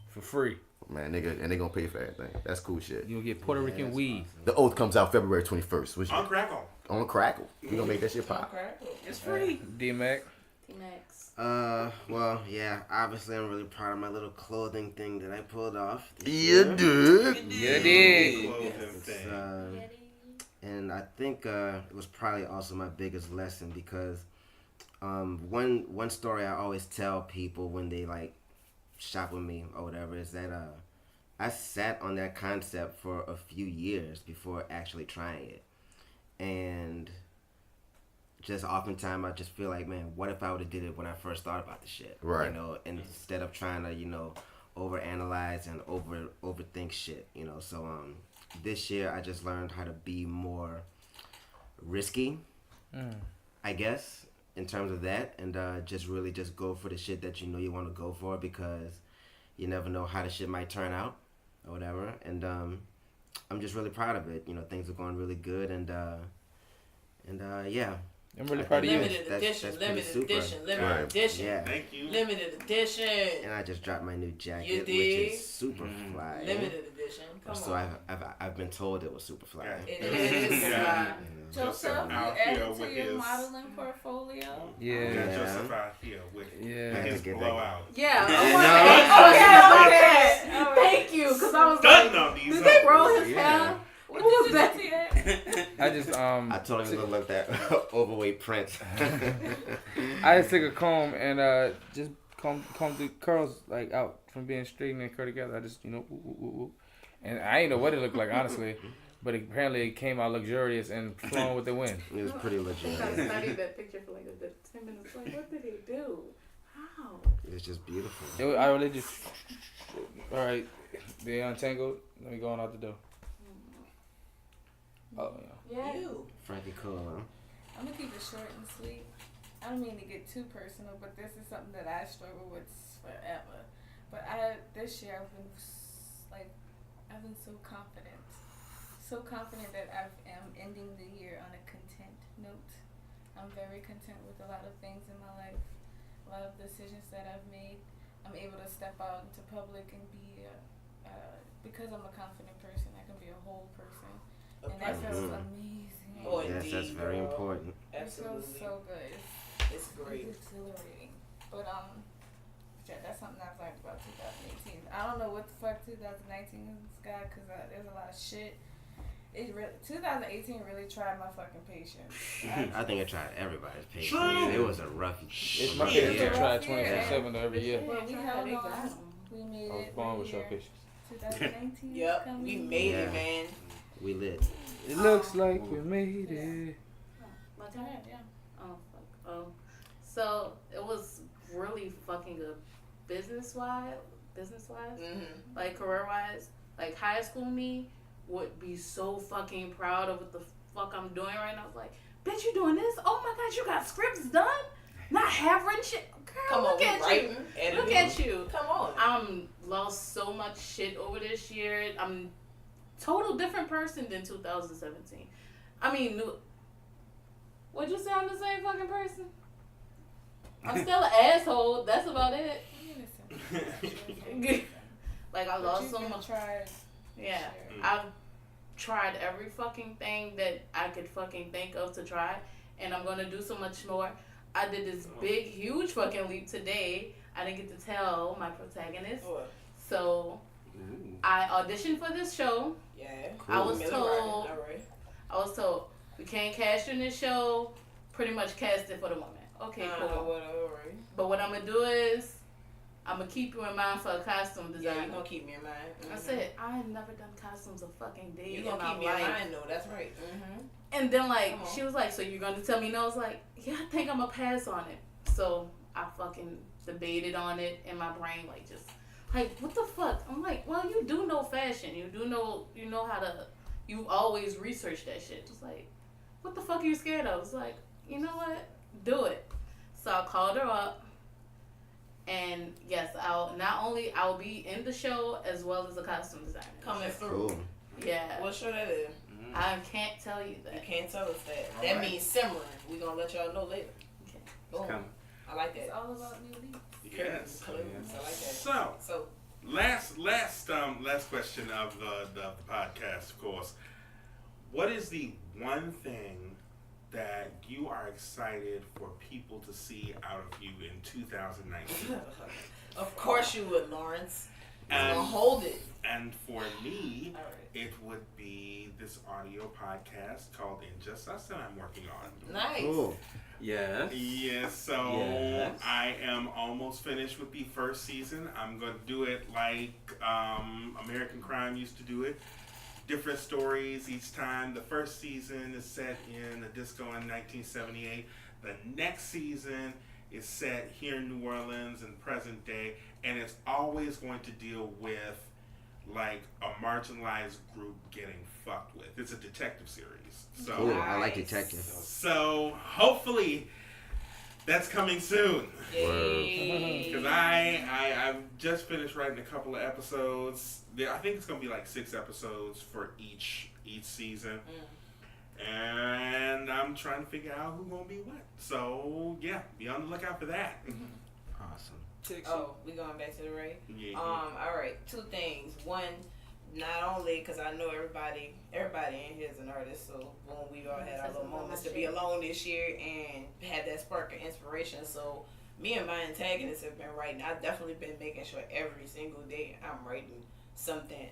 for free. Man, nigga, and they gonna pay for everything. That's cool shit. You gonna get Puerto Rican weed. Awesome. The Oath comes out February 21st. On Crackle. On Crackle. We gonna make that shit pop. It's free. D-Mac. Well, yeah, obviously I'm really proud of my little clothing thing that I pulled off. You did. You did. And I think it was probably also my biggest lesson because one story I always tell people when they like shop with me or whatever is that I sat on that concept for a few years before actually trying it. And just oftentimes I just feel like, man, what if I would have did it when I first thought about the shit? Right. You know, instead of trying to, you know, overanalyze and overthink shit, you know. So this year I just learned how to be more risky, I guess, in terms of that, and just really just go for the shit that you know you want to go for, because you never know how the shit might turn out or whatever. And I'm just really proud of it. You know, things are going really good, and yeah. I'm really proud of you. Limited edition. Yeah. Thank you. Limited edition. And I just dropped my new jacket, You which did? is super fly. Limited edition. Come so on. I've been told it was super fly. It is fly. Joseph, you added to your modeling portfolio? Yeah. Joseph out here with his blowout. Yeah. Okay. Thank you, because I was like, did they roll his hair? What was that? I just I told him to look like that overweight prince. I just took a comb and just comb the curls like out from being straight and curled together. I just, you know, and I didn't know what it looked like, honestly, but apparently it came out luxurious and flowing with the wind. It was pretty luxurious. I studied that picture for like a good 10 minutes. Like, what did he do? How? It's just beautiful. I really just, all right, they untangled. Let me go on out the door. Oh yeah. You. Frankie Cole, huh? I'm gonna keep it short and sweet. I don't mean to get too personal, but this is something that I struggle with forever. But this year I've been so confident that I am ending the year on a content note. I'm very content with a lot of things in my life, a lot of decisions that I've made. I'm able to step out into public and be because I'm a confident person, I can be a whole person. And that feels amazing. Oh, yes, that's very important. Absolutely. It feels so good. It's great. It's exhilarating. But that's something I've learned about 2018. I don't know what the fuck 2019 has got, because there's a lot of shit. 2018 really tried my fucking patience. I think it tried everybody's patience. It was a rough year. It's my patience to try 24/7 every year. But we held on. We made it. I was born with short patience. 2019. Yep, we made it, man. We lit. It looks like we made it. My turn, yeah. Oh, fuck. So it was really fucking good business-wise, like career-wise. Like high school me would be so fucking proud of what the fuck I'm doing right now. I was like, bitch, you doing this? Oh my god, you got scripts done? Not half written shit. Girl, Come on, look at writing, you. editing. Look at you. Come on. I'm lost so much shit over this year. I'm total different person than 2017. I mean, what'd you say? I'm the same fucking person? I'm still an asshole. That's about it. Like, I lost so much. Yeah. I've tried every fucking thing that I could fucking think of to try. And I'm going to do so much more. I did this big, huge fucking leap today. I didn't get to tell my protagonist. So, I auditioned for this show. Yeah. Cool. I was told, we can't cast you in this show. Pretty much cast it for the woman. Okay, cool. But what I'm going to do is, I'm going to keep you in mind for a costume designer. Yeah, you're going to keep me in mind. I said, I have never done costumes a fucking day. You're going to keep me in mind, though. That's right. And then, like, she was like, so you're going to tell me no? I was like, yeah, I think I'm going to pass on it. So, I fucking debated on it in my brain, like, just, like, what the fuck? I'm like, well, you do know fashion. You know how to, you always research that shit. It's like, what the fuck are you scared of? It's like, you know what? Do it. So I called her up, and yes, I'll be in the show as well as a costume designer. Coming through. Cool. Yeah. What show that is? I can't tell you that. You can't tell us that. That means simmering. We're going to let y'all know later. Okay. Boom. I like that. It's all about new leads. Yes. I like that. So last question of the podcast, of course. What is the one thing that you are excited for people to see out of you in 2019? Of course you would, Lawrence. I'm going to hold it. And for me, it would be this audio podcast called In Just Us that I'm working on. Nice. Cool. Yes. Yes, so Yes. I am almost finished with the first season. I'm going to do it like American Crime used to do it. Different stories each time. The first season is set in a disco in 1978. The next season is set here in New Orleans in present day, and it's always going to deal with like a marginalized group getting fucked with. It's a detective series. So Cool. I like detective. So hopefully that's coming soon. Because I've just finished writing a couple of episodes. I think it's gonna be like 6 episodes for each season. And I'm trying to figure out who's gonna be what. So yeah, be on the lookout for that. Awesome. Oh, we going back to the Ray? Yeah. All right, 2 things. One, not only because I know everybody in here is an artist, so boom, we all had our little moments to be alone this year and had that spark of inspiration. So me and my antagonists have been writing. I've definitely been making sure every single day I'm writing something.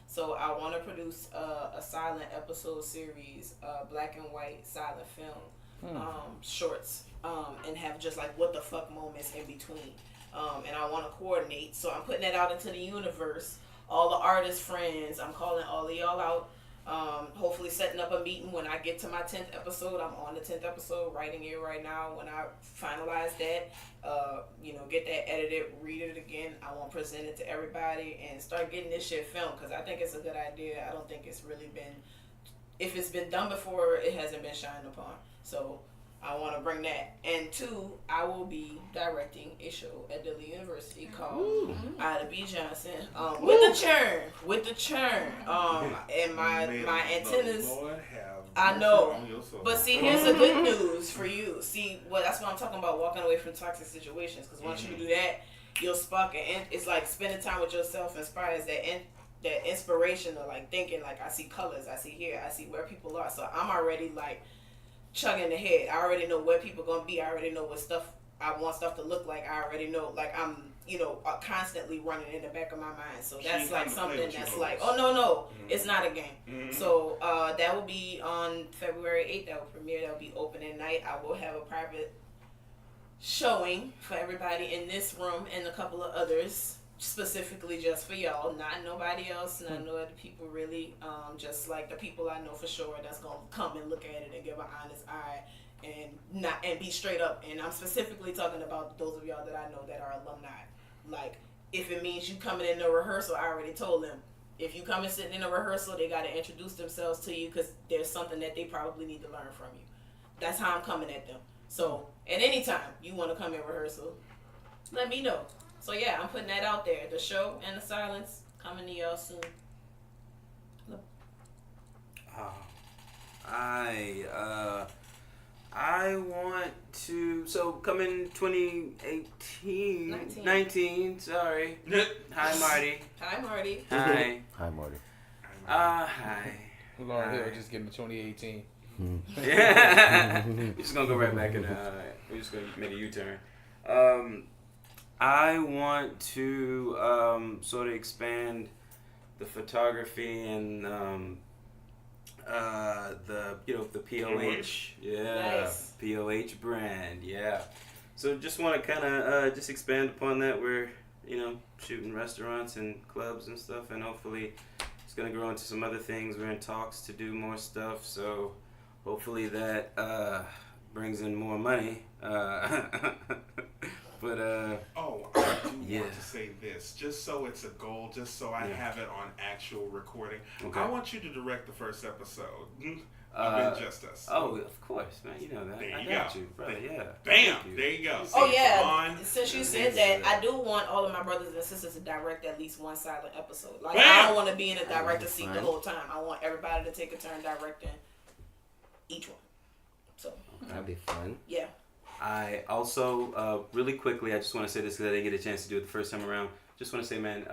So I want to produce a silent episode series, black and white silent film, shorts, and have just like what the fuck moments in between. And I want to coordinate. So I'm putting that out into the universe. All the artist friends, I'm calling all of y'all out. Hopefully setting up a meeting when I get to my 10th episode. I'm on the 10th episode, writing it right now. When I finalize that, get that edited, read it again. I want to present it to everybody and start getting this shit filmed because I think it's a good idea. I don't think it's really been, if it's been done before, it hasn't been shined upon. So I want to bring that. And 2, I will be directing a show at Dilley University called Ida B. Johnson. With the churn. And my antennas. I know. But see, here's the good news for you. See, that's what I'm talking about, walking away from toxic situations. Because once you do that, you'll spark and it's like spending time with yourself inspires that inspiration of like thinking like I see colors, I see here, I see where people are. So I'm already like chugging ahead. I already know where people gonna be. I already know what stuff I want stuff to look like. I already know, like I'm, constantly running in the back of my mind. So that's like something that's like, oh no, it's not a game. So that will be on February 8th. That will premiere. That will be opening night. I will have a private showing for everybody in this room and a couple of others, specifically just for y'all, not nobody else, not no other people really, just like the people I know for sure that's gonna come and look at it and give an honest eye and be straight up. And I'm specifically talking about those of y'all that I know that are alumni. Like, if it means you coming in a rehearsal, I already told them, if you come and sit in a rehearsal, they gotta introduce themselves to you because there's something that they probably need to learn from you. That's how I'm coming at them. So at any time you want to come in rehearsal, let me know. So yeah, I'm putting that out there. The show and the silence coming to y'all soon. I want to. So coming 2019. Sorry. Hi, Marty. Hi, Marty. Hi. Hi, Marty. Hi. Lauren Hill just getting to 2018. Yeah. We're just gonna go right back in. We're just gonna make a U-turn. I want to sort of expand the photography and the POH, Nice. POH brand, yeah. So just want to kind of just expand upon that. We're shooting restaurants and clubs and stuff, and hopefully it's gonna grow into some other things. We're in talks to do more stuff, so hopefully that brings in more money. But I do want to say this, just so it's a goal, just so I have it on actual recording. Okay. I want you to direct the first episode of Injustice. Oh, of course, man. You know that. There I you got go. you, brother. Yeah. Bam! There you go. Oh See, yeah. on. Since you said that, I do want all of my brothers and sisters to direct at least one silent episode. Like Bam! I don't want to be in a director seat the whole time. I want everybody to take a turn directing each one. So That'd be fun. yeah. I also, really quickly, I just want to say this because I didn't get a chance to do it the first time around. Just want to say, man,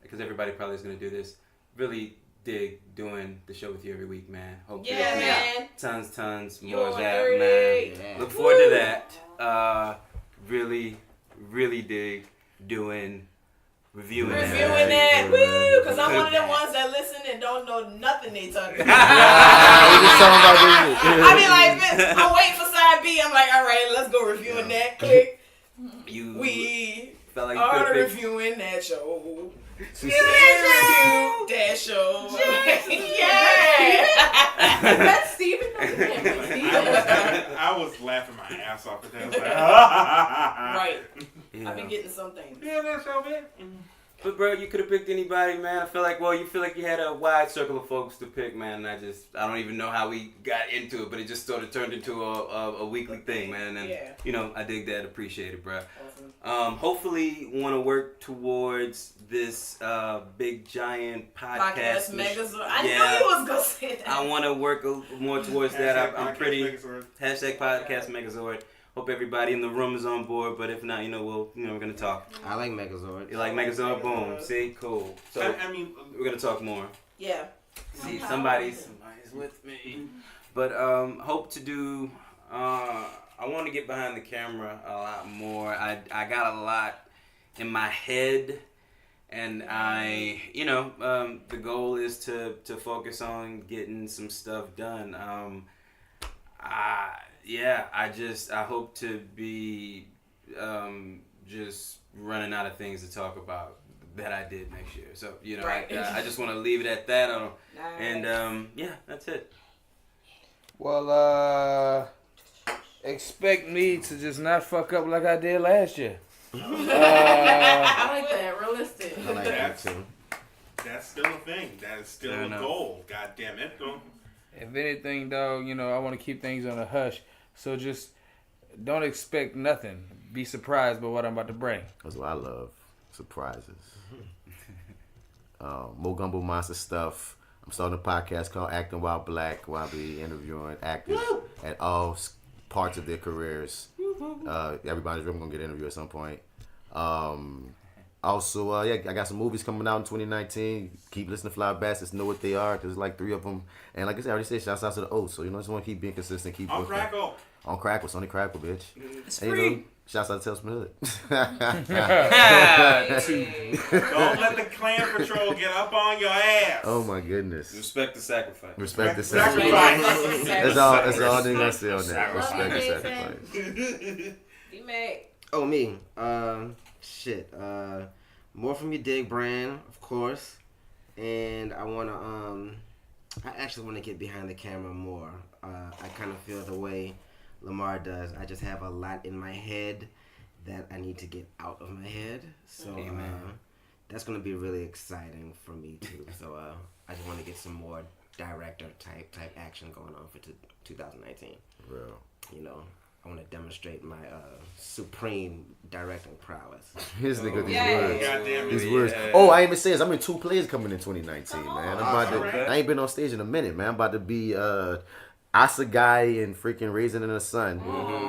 because everybody probably is going to do this, really dig doing the show with you every week, man. Hope Yeah, man. Tons more of YOUR30. that, man. Yeah. Look forward to that. Really dig reviewing that. Woo! Because I'm one of them ones that listen and don't know nothing they talking about. I be like, bitch, I'm waiting for side B. I'm like, all right, let's go reviewing that. Click. We felt like are reviewing that show. That show. Yeah. That's Steven. I was laughing my ass off at that. I was like, Right. Yeah. I've been getting some things. Yeah, that's so bad. But bro, you could have picked anybody, man. I feel like, you feel like you had a wide circle of folks to pick, man. And I don't even know how we got into it, but it just sort of turned into a weekly thing, man. And I dig that, appreciate it, bro. Awesome. Hopefully, want to work towards this big giant podcast. Megazord. I knew you was gonna say that. I want to work more towards that. I'm pretty Megazord. #podcast Megazord. Hope everybody in the room is on board, but if not, we're gonna talk. I like Megazord. You like Megazord? Boom. See, cool. So I mean, we're gonna talk more. Yeah. See, somebody's with me. But hope to do. I want to get behind the camera a lot more. I got a lot in my head, and the goal is to focus on getting some stuff done. I hope to be just running out of things to talk about that I did next year. So, Right. I just want to leave it at that. Nice. And, that's it. Well, expect me to just not fuck up like I did last year. I like that. Realistic. I like that too. that's still a thing. That is still a goal. God damn it. If anything, though, I want to keep things on a hush. So just don't expect nothing. Be surprised by what I'm about to bring. That's what I love. Surprises. More Gumbo Monster stuff. I'm starting a podcast called Acting While Black, where I'll be interviewing actors at all parts of their careers. Everybody's really going to get interviewed at some point. Also, I got some movies coming out in 2019. Keep listening to FLYWITHBATS. Just know what they are, because there's like 3 of them. And like I said, I already said, shouts out to the O's. So, just want to keep being consistent. Keep On working. Crackle. On Crackle. Sony Crackle, bitch. It's and, free. Shouts out to Tales from the Hood. Don't let the Clan Patrol get up on your ass. Oh my goodness. Respect the sacrifice. Respect the sacrifice. That's all I'm gonna say on that. Respect the sacrifice. Oh, me. More from your Dig brand, of course. And I actually want to get behind the camera more. I kind of feel the way Lamar does. I just have a lot in my head that I need to get out of my head. So that's going to be really exciting for me too. So I just want to get some more director type action going on for 2019. Real. I want to demonstrate my supreme directing prowess. His nigga, these Yes. words. Goddamn it. These words. Yeah. Oh, I ain't even saying this. I'm in 2 plays coming in 2019, man. I'm about to. alright. I ain't been on stage in a minute, man. I'm about to be Asa Guy and freaking Raisin in the Sun.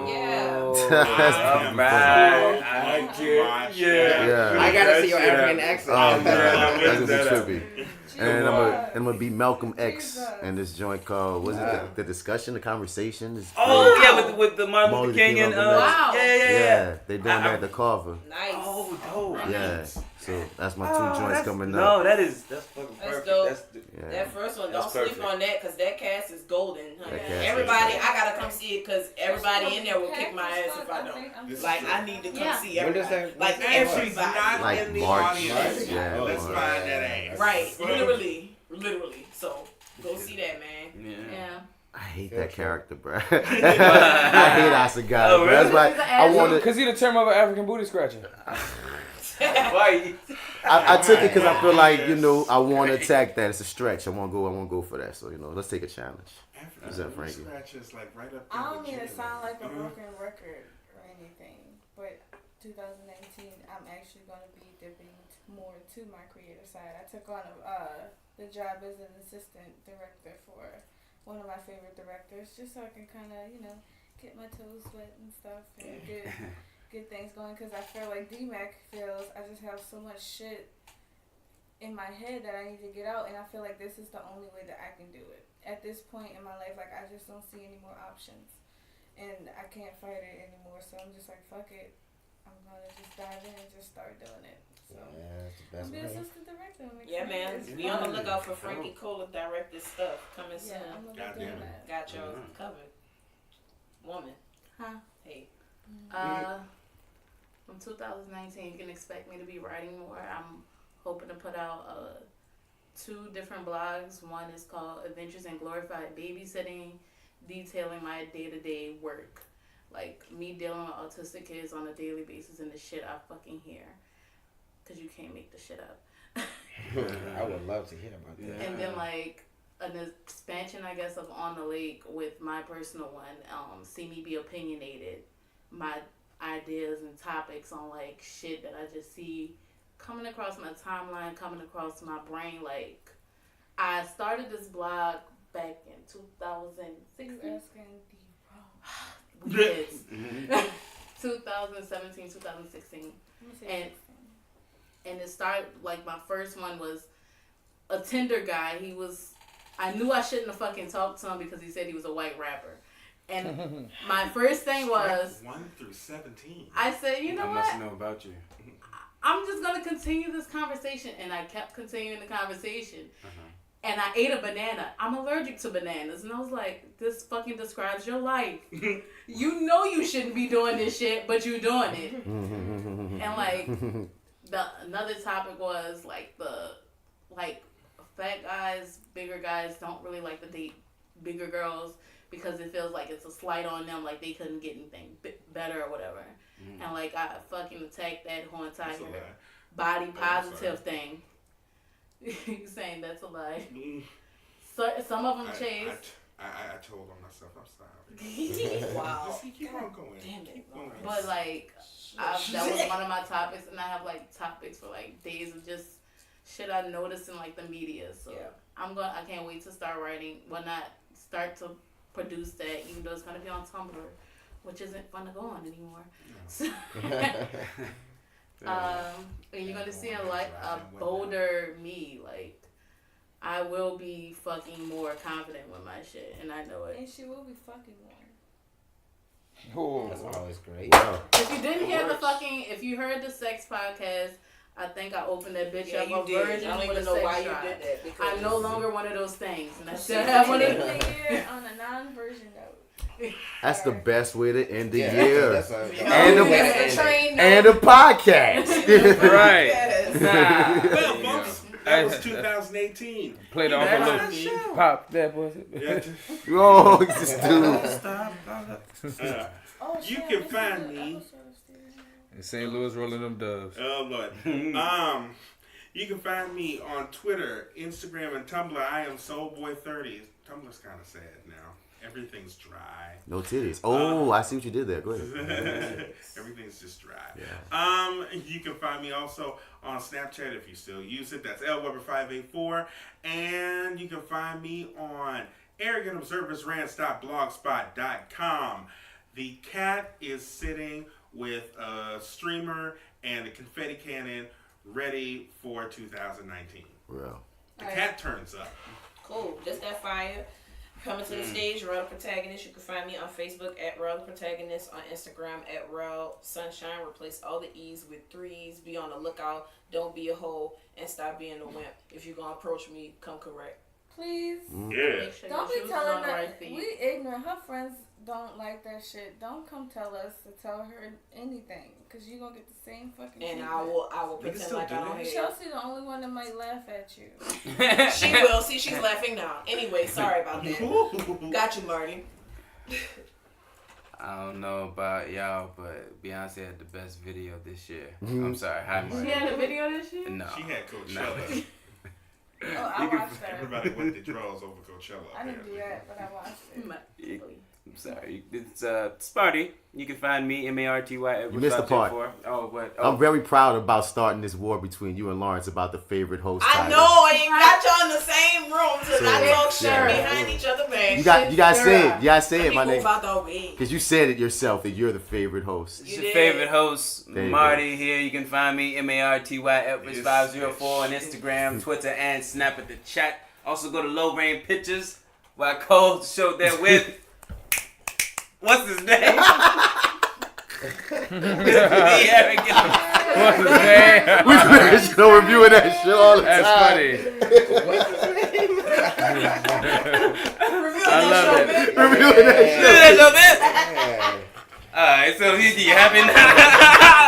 Yeah. That's All fucking right. funny. I get. Yeah. Yeah. I gotta see your That's African it. accent. Oh, Yeah, man. That's gonna that be trippy. And I'm gonna be Malcolm X in this joint called the discussion, the conversation. It's Oh yeah, with the Martin Martin Luther King and Luther King. Wow. yeah. they doing that at the Carver. Nice. Oh, dope. Yeah, so that's my 2 joints coming No, up. that's fucking That's perfect. dope. Yeah. That first one, That's don't sleep perfect. on that because that cast is golden. Honey. That cast is Everybody, dope. I gotta come see it because everybody in there will kick my ass if I don't. Like, I need to come see When does everybody. that- Like, And she's everybody. not Like in the March. audience. Yeah, Let's March. find that ass. Right, literally. So, go see that, man. Yeah. I hate that character, bro. I hate Asa Guy, Oh, bro. That's really? why He's an I asshole. wanted. Cause he the term of an African booty scratcher. Why? I took it because I feel like I want to attack that. It's a stretch. I want to go for that. So let's take a challenge. Is that Frankie? Scratch is like right up there I don't with mean to Jim. sound like a broken record or anything, but 2019, I'm actually going to be dipping more to my creative side. I took on the job as an assistant director for one of my favorite directors, just so I can kind of, get my toes wet and stuff and get things going. Because I feel like DMAC feels I just have so much shit in my head that I need to get out, and I feel like this is the only way that I can do it. At this point in my life, like, I just don't see any more options, and I can't fight it anymore, so I'm just like, fuck it. I'm gonna just dive in and just start doing it. So, that's the I'm best the way. assistant director. I'm Yeah, man. excited. Be on the lookout for Frankie Cola directed stuff coming soon. Yeah, I'm gonna be Goddamn doing it. that. Got yours covered. Woman. Huh? Hey. From 2019, you can expect me to be writing more. I'm hoping to put out 2 different blogs. One is called Adventures in Glorified Babysitting, detailing my day-to-day work. Like, me dealing with autistic kids on a daily basis and the shit I fucking hear. Because you can't make the shit up. I would love to hear about that. And then, like, an expansion, I guess, of OnDaLake with my personal one. See me be opinionated. My ideas and topics on, like, shit that I just see coming across my timeline, coming across my brain. Like, I started this blog back in 2016. You asking the wrong. We did. 2017, 2016. I'm gonna say And 16. And it started, like, my first one was a Tinder guy. I knew I shouldn't have fucking talked to him because he said he was a white rapper. And my first thing was, 1 through 17. I said, you know I must what? know about you. I'm just going to continue this conversation. And I kept continuing the conversation. And I ate a banana. I'm allergic to bananas. And I was like, this fucking describes your life. You know you shouldn't be doing this shit, but you're doing it. And, like, another topic was, like, fat guys, bigger guys don't really like to date bigger girls because it feels like it's a slight on them, like they couldn't get anything better or whatever. And, like, I fucking attacked that whole entire body positive thing. You saying that's a lie? So some of them chase. I told on myself I'm sorry. Wow. Just keep on going. Damn it. Keep on going. But, like, that was one of my topics, and I have, like, topics for, like, days of just shit I noticed in, like, the media. So I can't wait to start writing. Well, not start to produce that, even though it's gonna be on Tumblr, which isn't fun to go on anymore. So, and you're gonna see a bolder me. Like, I will be fucking more confident with my shit, and I know it. And she will be fucking more. Oh, That's always great. Wow. If you didn't hear if you heard the sex podcast, I think I opened that bitch up you a did. virgin I don't with even a know sex why you drive. did that. Because I'm no longer one of those things, and I still She's have one of ending those. the year on a non-version note. That's the best way to end the Yeah, year. that's And the That's a train. and a podcast. right. Yes. Well, folks, that was 2018. Play the Uncle Luke. Pop that pussy. Yeah, Oh, this dude. Oh, You shit, can this is find the me. episode of Steven. In St. Louis rolling them doves. Oh Lord. You can find me on Twitter, Instagram, and Tumblr. I am Soulboy30. Tumblr's kind of sad now. Everything's dry. No titties. Oh, I see what you did there. Go ahead. Everything's just dry. Yeah. You can find me also on Snapchat if you still use it. That's LWeber584. And you can find me on ArrogantObserversRants.blogspot.com. The cat is sitting with a streamer and a confetti cannon ready for 2019. Real. The cat turns up. Cool. Just that fire. Coming to the stage, Raw the Protagonist. You can find me on Facebook at Raw the Protagonist, on Instagram at Raw Sunshine. Replace all the E's with 3's. Be on the lookout. Don't be a hoe and stop being a wimp. If you're gonna approach me, come correct. Please. Yeah. Sure Don't your be shoes telling on her right feet. we ignorant. Her friends don't like that shit. Don't come tell us to tell her anything, cause you gonna get the same fucking. And treatment. I will pretend still like do I don't that? hear. Chelsea the only one that might laugh at you. She will. See, she's laughing now. Anyway, sorry about that. Got you, Marty. I don't know about y'all, but Beyonce had the best video this year. I'm sorry, hi Marty. She had a video this year? No. She had Coachella. Oh, I watched that. Everybody went the draws over Coachella. I didn't do that, but I watched it. I'm sorry. It's Sparty. You can find me, Marty. You missed the part. Oh, what? I'm very proud about starting this war between you and Lawrence about the favorite host. I know. I ain't got y'all in the same room to not talk shit behind each other, man. You gotta say it. You gotta say it, my People nigga. about the way. Because you said it yourself that you're the favorite host. It's your favorite host, There you Marty here. You can find me, MartyEdwards504 on Instagram, Twitter, and Snap at the chat. Also go to Low Brain Pictures, where I co-showed there with what's his name? What's his name? We still reviewing that shit all the That's time. funny. I love it. Reviewing that shit. Alright, so you happy now?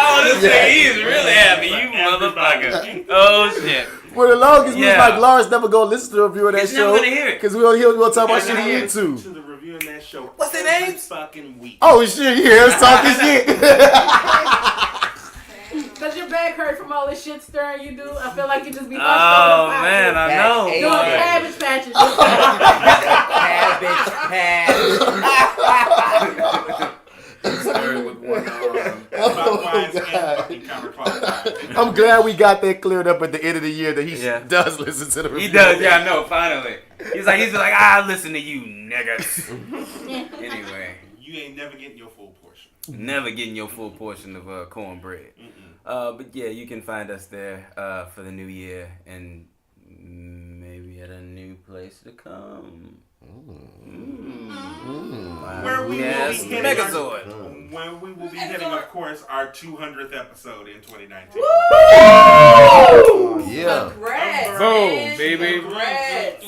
Oh, this nigga, he's really happy. You motherfucker. Oh, shit. For the longest, we was like, Lawrence never gonna listen to the review of that He's show. never gonna hear it. Because we gonna talk about shit he into. To the review in that show. What's the name? Fucking week. Oh shit, you hear us talking shit. Does your back hurt from all this shit stirring you do? I feel like you just be hunched Oh, over the man, I know. doing cabbage patches. With one arm. I'm glad we got that cleared up at the end of the year that he does listen to the review. He does, yeah, I know, finally. He's like, I listen to you niggas. Anyway. You ain't never getting your full portion. Never getting your full portion of cornbread. But yeah, you can find us there for the new year and maybe at a new place to come. Where we will be hitting Megazord. Where we will be hitting, of course, our 200th episode in 2019. Yeah. Congrats. Boom, baby. Congrats.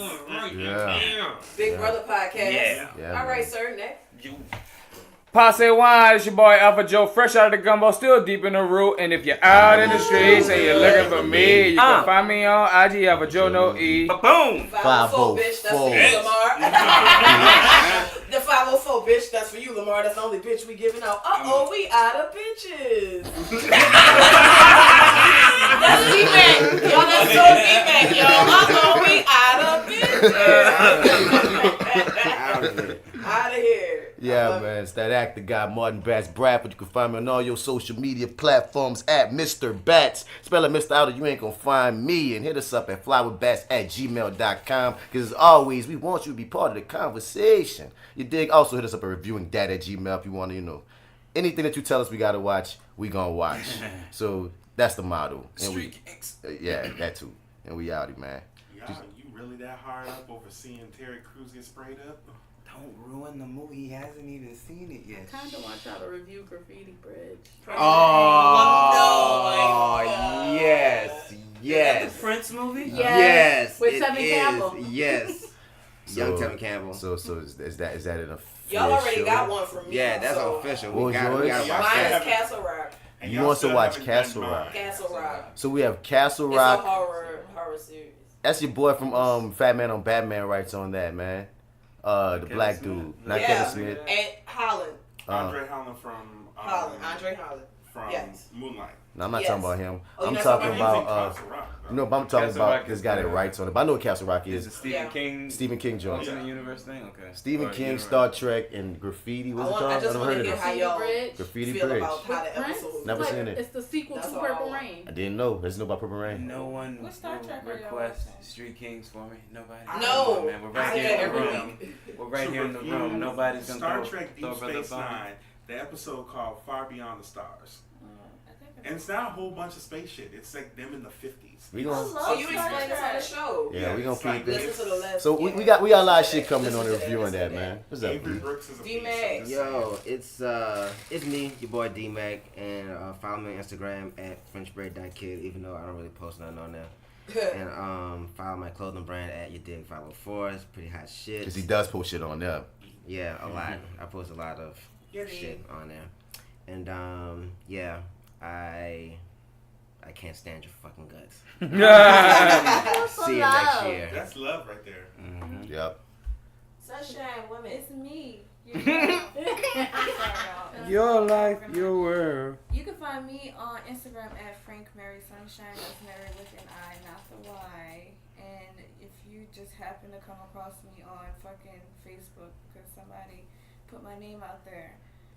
Yeah. Big Brother Podcast. Yeah. All right, sir. Next. Passe wine, it's your boy Alpha Joe, fresh out of the gumbo, still deep in the root. And if you're out in the streets and you're looking for me, you can find me on IG, Alpha Joe, no E. Boom! 504, bitch, that's for you, Lamar. The 504, bitch, that's for you, Lamar. That's the only bitch we giving out. Uh-oh, we out of bitches. That's feedback. Yo, that's so feedback, yo. Uh-oh, we out of bitches. Out of here. Yeah, man, it's that actor guy, Martin Bats Bradford. You can find me on all your social media platforms at Mr. Bats. Spell it Mr. Out or you ain't gonna find me. And hit us up at flywithbats@gmail.com. Because as always, we want you to be part of the conversation. You dig? Also hit us up at reviewingdat@gmail if you want to, anything that you tell us we gotta watch, we gonna watch. So that's the motto. Street kicks. Yeah, that too. And we outie, man. Y'all, you really that hard up over seeing Terry Crews get sprayed up? Don't ruin the movie. He hasn't even seen it yet. Kind of want y'all to review Graffiti Bridge. Oh, yes. Yes. The Prince movie? Yes. With it Tevin is. Campbell. Yes. Young Tevin Campbell. So is that an official? Y'all already got one from me. Yeah, that's so. official. What We was gotta yours? watch Mine that. is Castle Rock. You want to watch Castle Rock? Castle Rock. So we have Castle It's Rock. a horror series. That's your boy from Fat Man on Batman writes on that, man. The black dude. Not Kevin Smith. And Holland. Andre Holland from Holland. Andre Holland. From Yes. Moonlight. No, I'm not talking about him. Oh, I'm you're not talking talking about Castle Rock, You know, but I'm talking Castle about Rock this is guy that the- writes on it. But I know what Castle Rock Is is. it Stephen King? Stephen King joint. Alternate universe thing? Okay. Stephen Or King, universe. Star Trek, and Graffiti. What's it called? I just never want heard to of hear it. how y'all Graffiti feel Bridge. about how the episode. Never seen it. It's the sequel That's to all I Purple want. Rain. I didn't know. There's no about Purple Rain. No one What Star Trek are y'all request watching? Street Kings for me. Nobody. No. Come on, man. We're I right say here that in the every room. week. We're right here in the room. Nobody's gonna Star throw, Trek throw Deep brother Space Bone. Nine, the episode called Far Beyond the Stars. And it's not a whole bunch of space shit. It's like them in the 50s. We gonna, Oh, you explained this on the show. yeah, we gonna it's like keep Listen it. to the last. So we got a lot of shit coming on the review on that, man. What's up, Avery B? Brooks is a D-Mac. piece. Yo, it's me, your boy D-Mac, and follow me on Instagram at FrenchBread.kid, even though I don't really post nothing on there. And follow my clothing brand at Your Dig 504. It's pretty hot shit. Because he does post shit on there. Yeah, a lot. I post a lot of shit on there. And yeah, I can't stand your fucking guts. See you next year. That's love right there. Mm-hmm. Yep. Sunshine women. It's me. Your life, your world. You can find me on Instagram at Frank Mary Sunshine. That's Mary with an I, not the Y. And if you just happen to come across me on fucking Facebook because somebody put my name out there,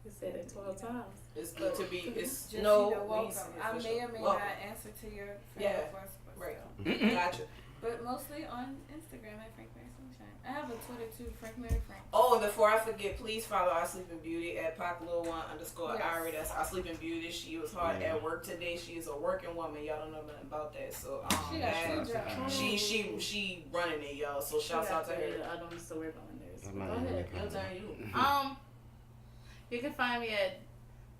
You said it 12 times. It's good to be. It's just no. welcome. I may or may not answer to your friend request, but Right. still. Gotcha. But mostly on Instagram at Frank Mary Sunshine. I have a Twitter too, Frank Mary Frank. Oh, and before I forget, please follow Our Sleeping Beauty at PacLil1_Irie. That's Our Sleeping Beauty. She was hard at work today. She is a working woman. Y'all don't know nothing about that. So She got two jobs. she running it, y'all. So shouts out to her. I don't used to work on this. That's Go my ahead. name. Your turn, you. You can find me at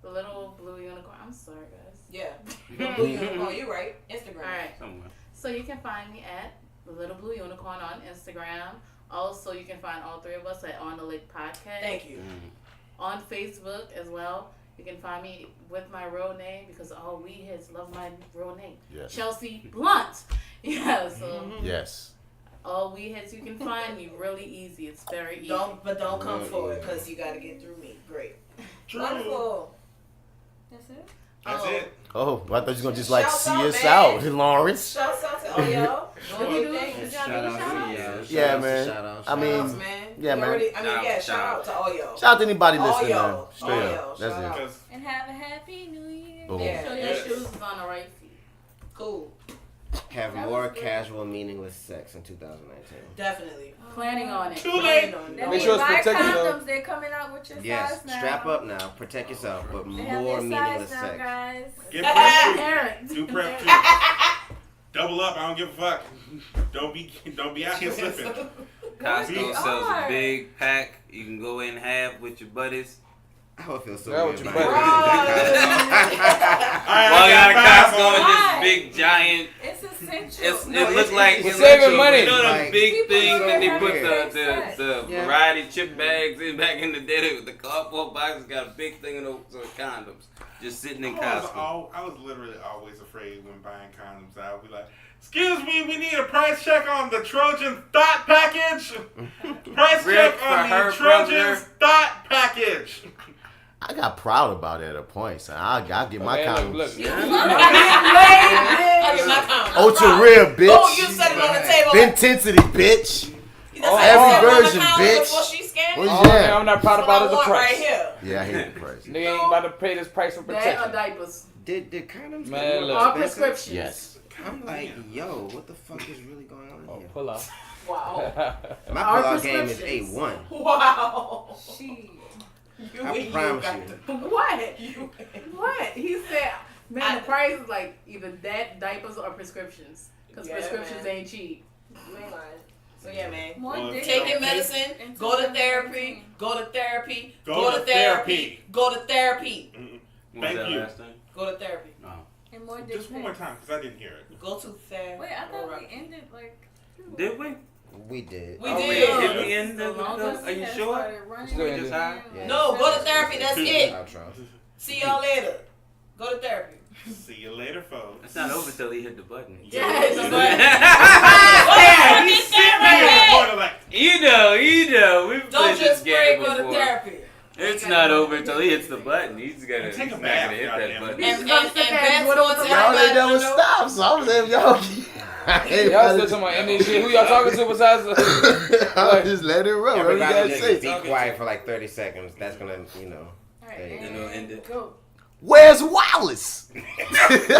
the Little Blue Unicorn. I'm sorry, guys. Yeah. Blue Unicorn. You're right. Instagram. All right. Somewhere. So you can find me at the Little Blue Unicorn on Instagram. Also, you can find all three of us at OnDaLake Podcast. Thank you. On Facebook as well. You can find me with my real name because all we heads love my real name. Yes. Chelsea Blunt. Yeah, so Yes. all we heads, you can find me really easy. It's very easy. Don't come for it because you got to get through me. Great. True. Wonderful. That's it? That's it. Oh, I thought you was gonna just like Shouts see out, us man. out, Lawrence. Shouts out to all y'all. What we do? Thanks. Y'all do the shout-outs? Yeah, man. I mean, Shout-outs, man. yeah, You man. already- shout out to all y'all. Shout out to anybody All listening, man. y'all. Straight All up. y'all. That's Shout it. out. And have a happy new year. Boom. Yeah. Show your shoes is on the right feet. Cool. Have more casual, meaningless sex in 2019. Definitely. Planning on it. Too late. Planning on That it. Make sure it's buy protected, though. condoms, they're coming out with your Yes, size now. strap up now. Protect yourself, but They have more your meaningless size now, sex. guys. Get prep too. Parents. Do prep too. Double up. I don't give a fuck. Don't be out here slipping. Costco sells a are. big pack. You can go in half with your buddies. I would feel so Yeah, weird. with your about buddies. that. While you're at got Costco with Why? this big giant. It's essential. It looks like We're saving money. You know them Like, big people things don't that they have put great the sex. Yeah. variety chip bags in back in the day with the cardboard boxes. Got a big thing of those condoms just sitting in Costco. I was literally always afraid when buying condoms. I would be like, "Excuse me, we need a price check on the Trojan Thought package. Price Rip check for on her the Trojan brother. Thought package." I got proud about it at a point, son. I'll get my Man, condoms. look, Ultra rare, bitch. Oh, you set it on the table. Intensity, bitch. That's how you every set it on the version, counter bitch. Before she scanned it. Where's Oh, that? man, I'm not proud That's about what it. I The want price. right here. Yeah, I hate the price. Nigga ain't about to pay this price for That or protection. diapers. Did condoms Man, get look. more Or expensive? prescriptions. Yes. I'm like, yo, what the fuck is really going on Oh, here? pull up. Wow. My Our pull-out game is prescriptions. A1. Wow. She. I promise you. What? What? He said, man, the price is like either that, diapers, or prescriptions. Because Yeah, prescriptions man. ain't cheap. You ain't lying. So yeah, man. More Well, dick Take your pics medicine. in Go to 2019. therapy. Go to therapy. Go to therapy. Go to therapy. What was Thank that you. last time? Go to therapy. No. And more dick Just one more pics. time, because I didn't hear it. Go to therapy. Wait, I thought we ended like. Did we? We did. We Oh, did. Did we end So the long video? Are you sure? Still We just high? Yeah. No, go to therapy. That's it. Outro. See y'all later. Go to therapy. See you later, folks. It's not over till he hit the button. Yes, Go Yeah, to he's sitting there in the therapy. corner like, You know, we've Don't played this just pray. game Go to before. therapy. It's not over until he hits the button. He's gotta, Take a he's not bath, gonna hit that goddamn. button. And He's gonna sit there and that's twiddle what's his Y'all ain't happening. never stop, so I'm saying y'all. Y'all still talking about ending shit. Who y'all talking to besides? I'll just let it roll. What you Everybody guys just say? be quiet for like 30 seconds. That's gonna, Alright, Then we'll end it. go. Where's Wallace? Nigga.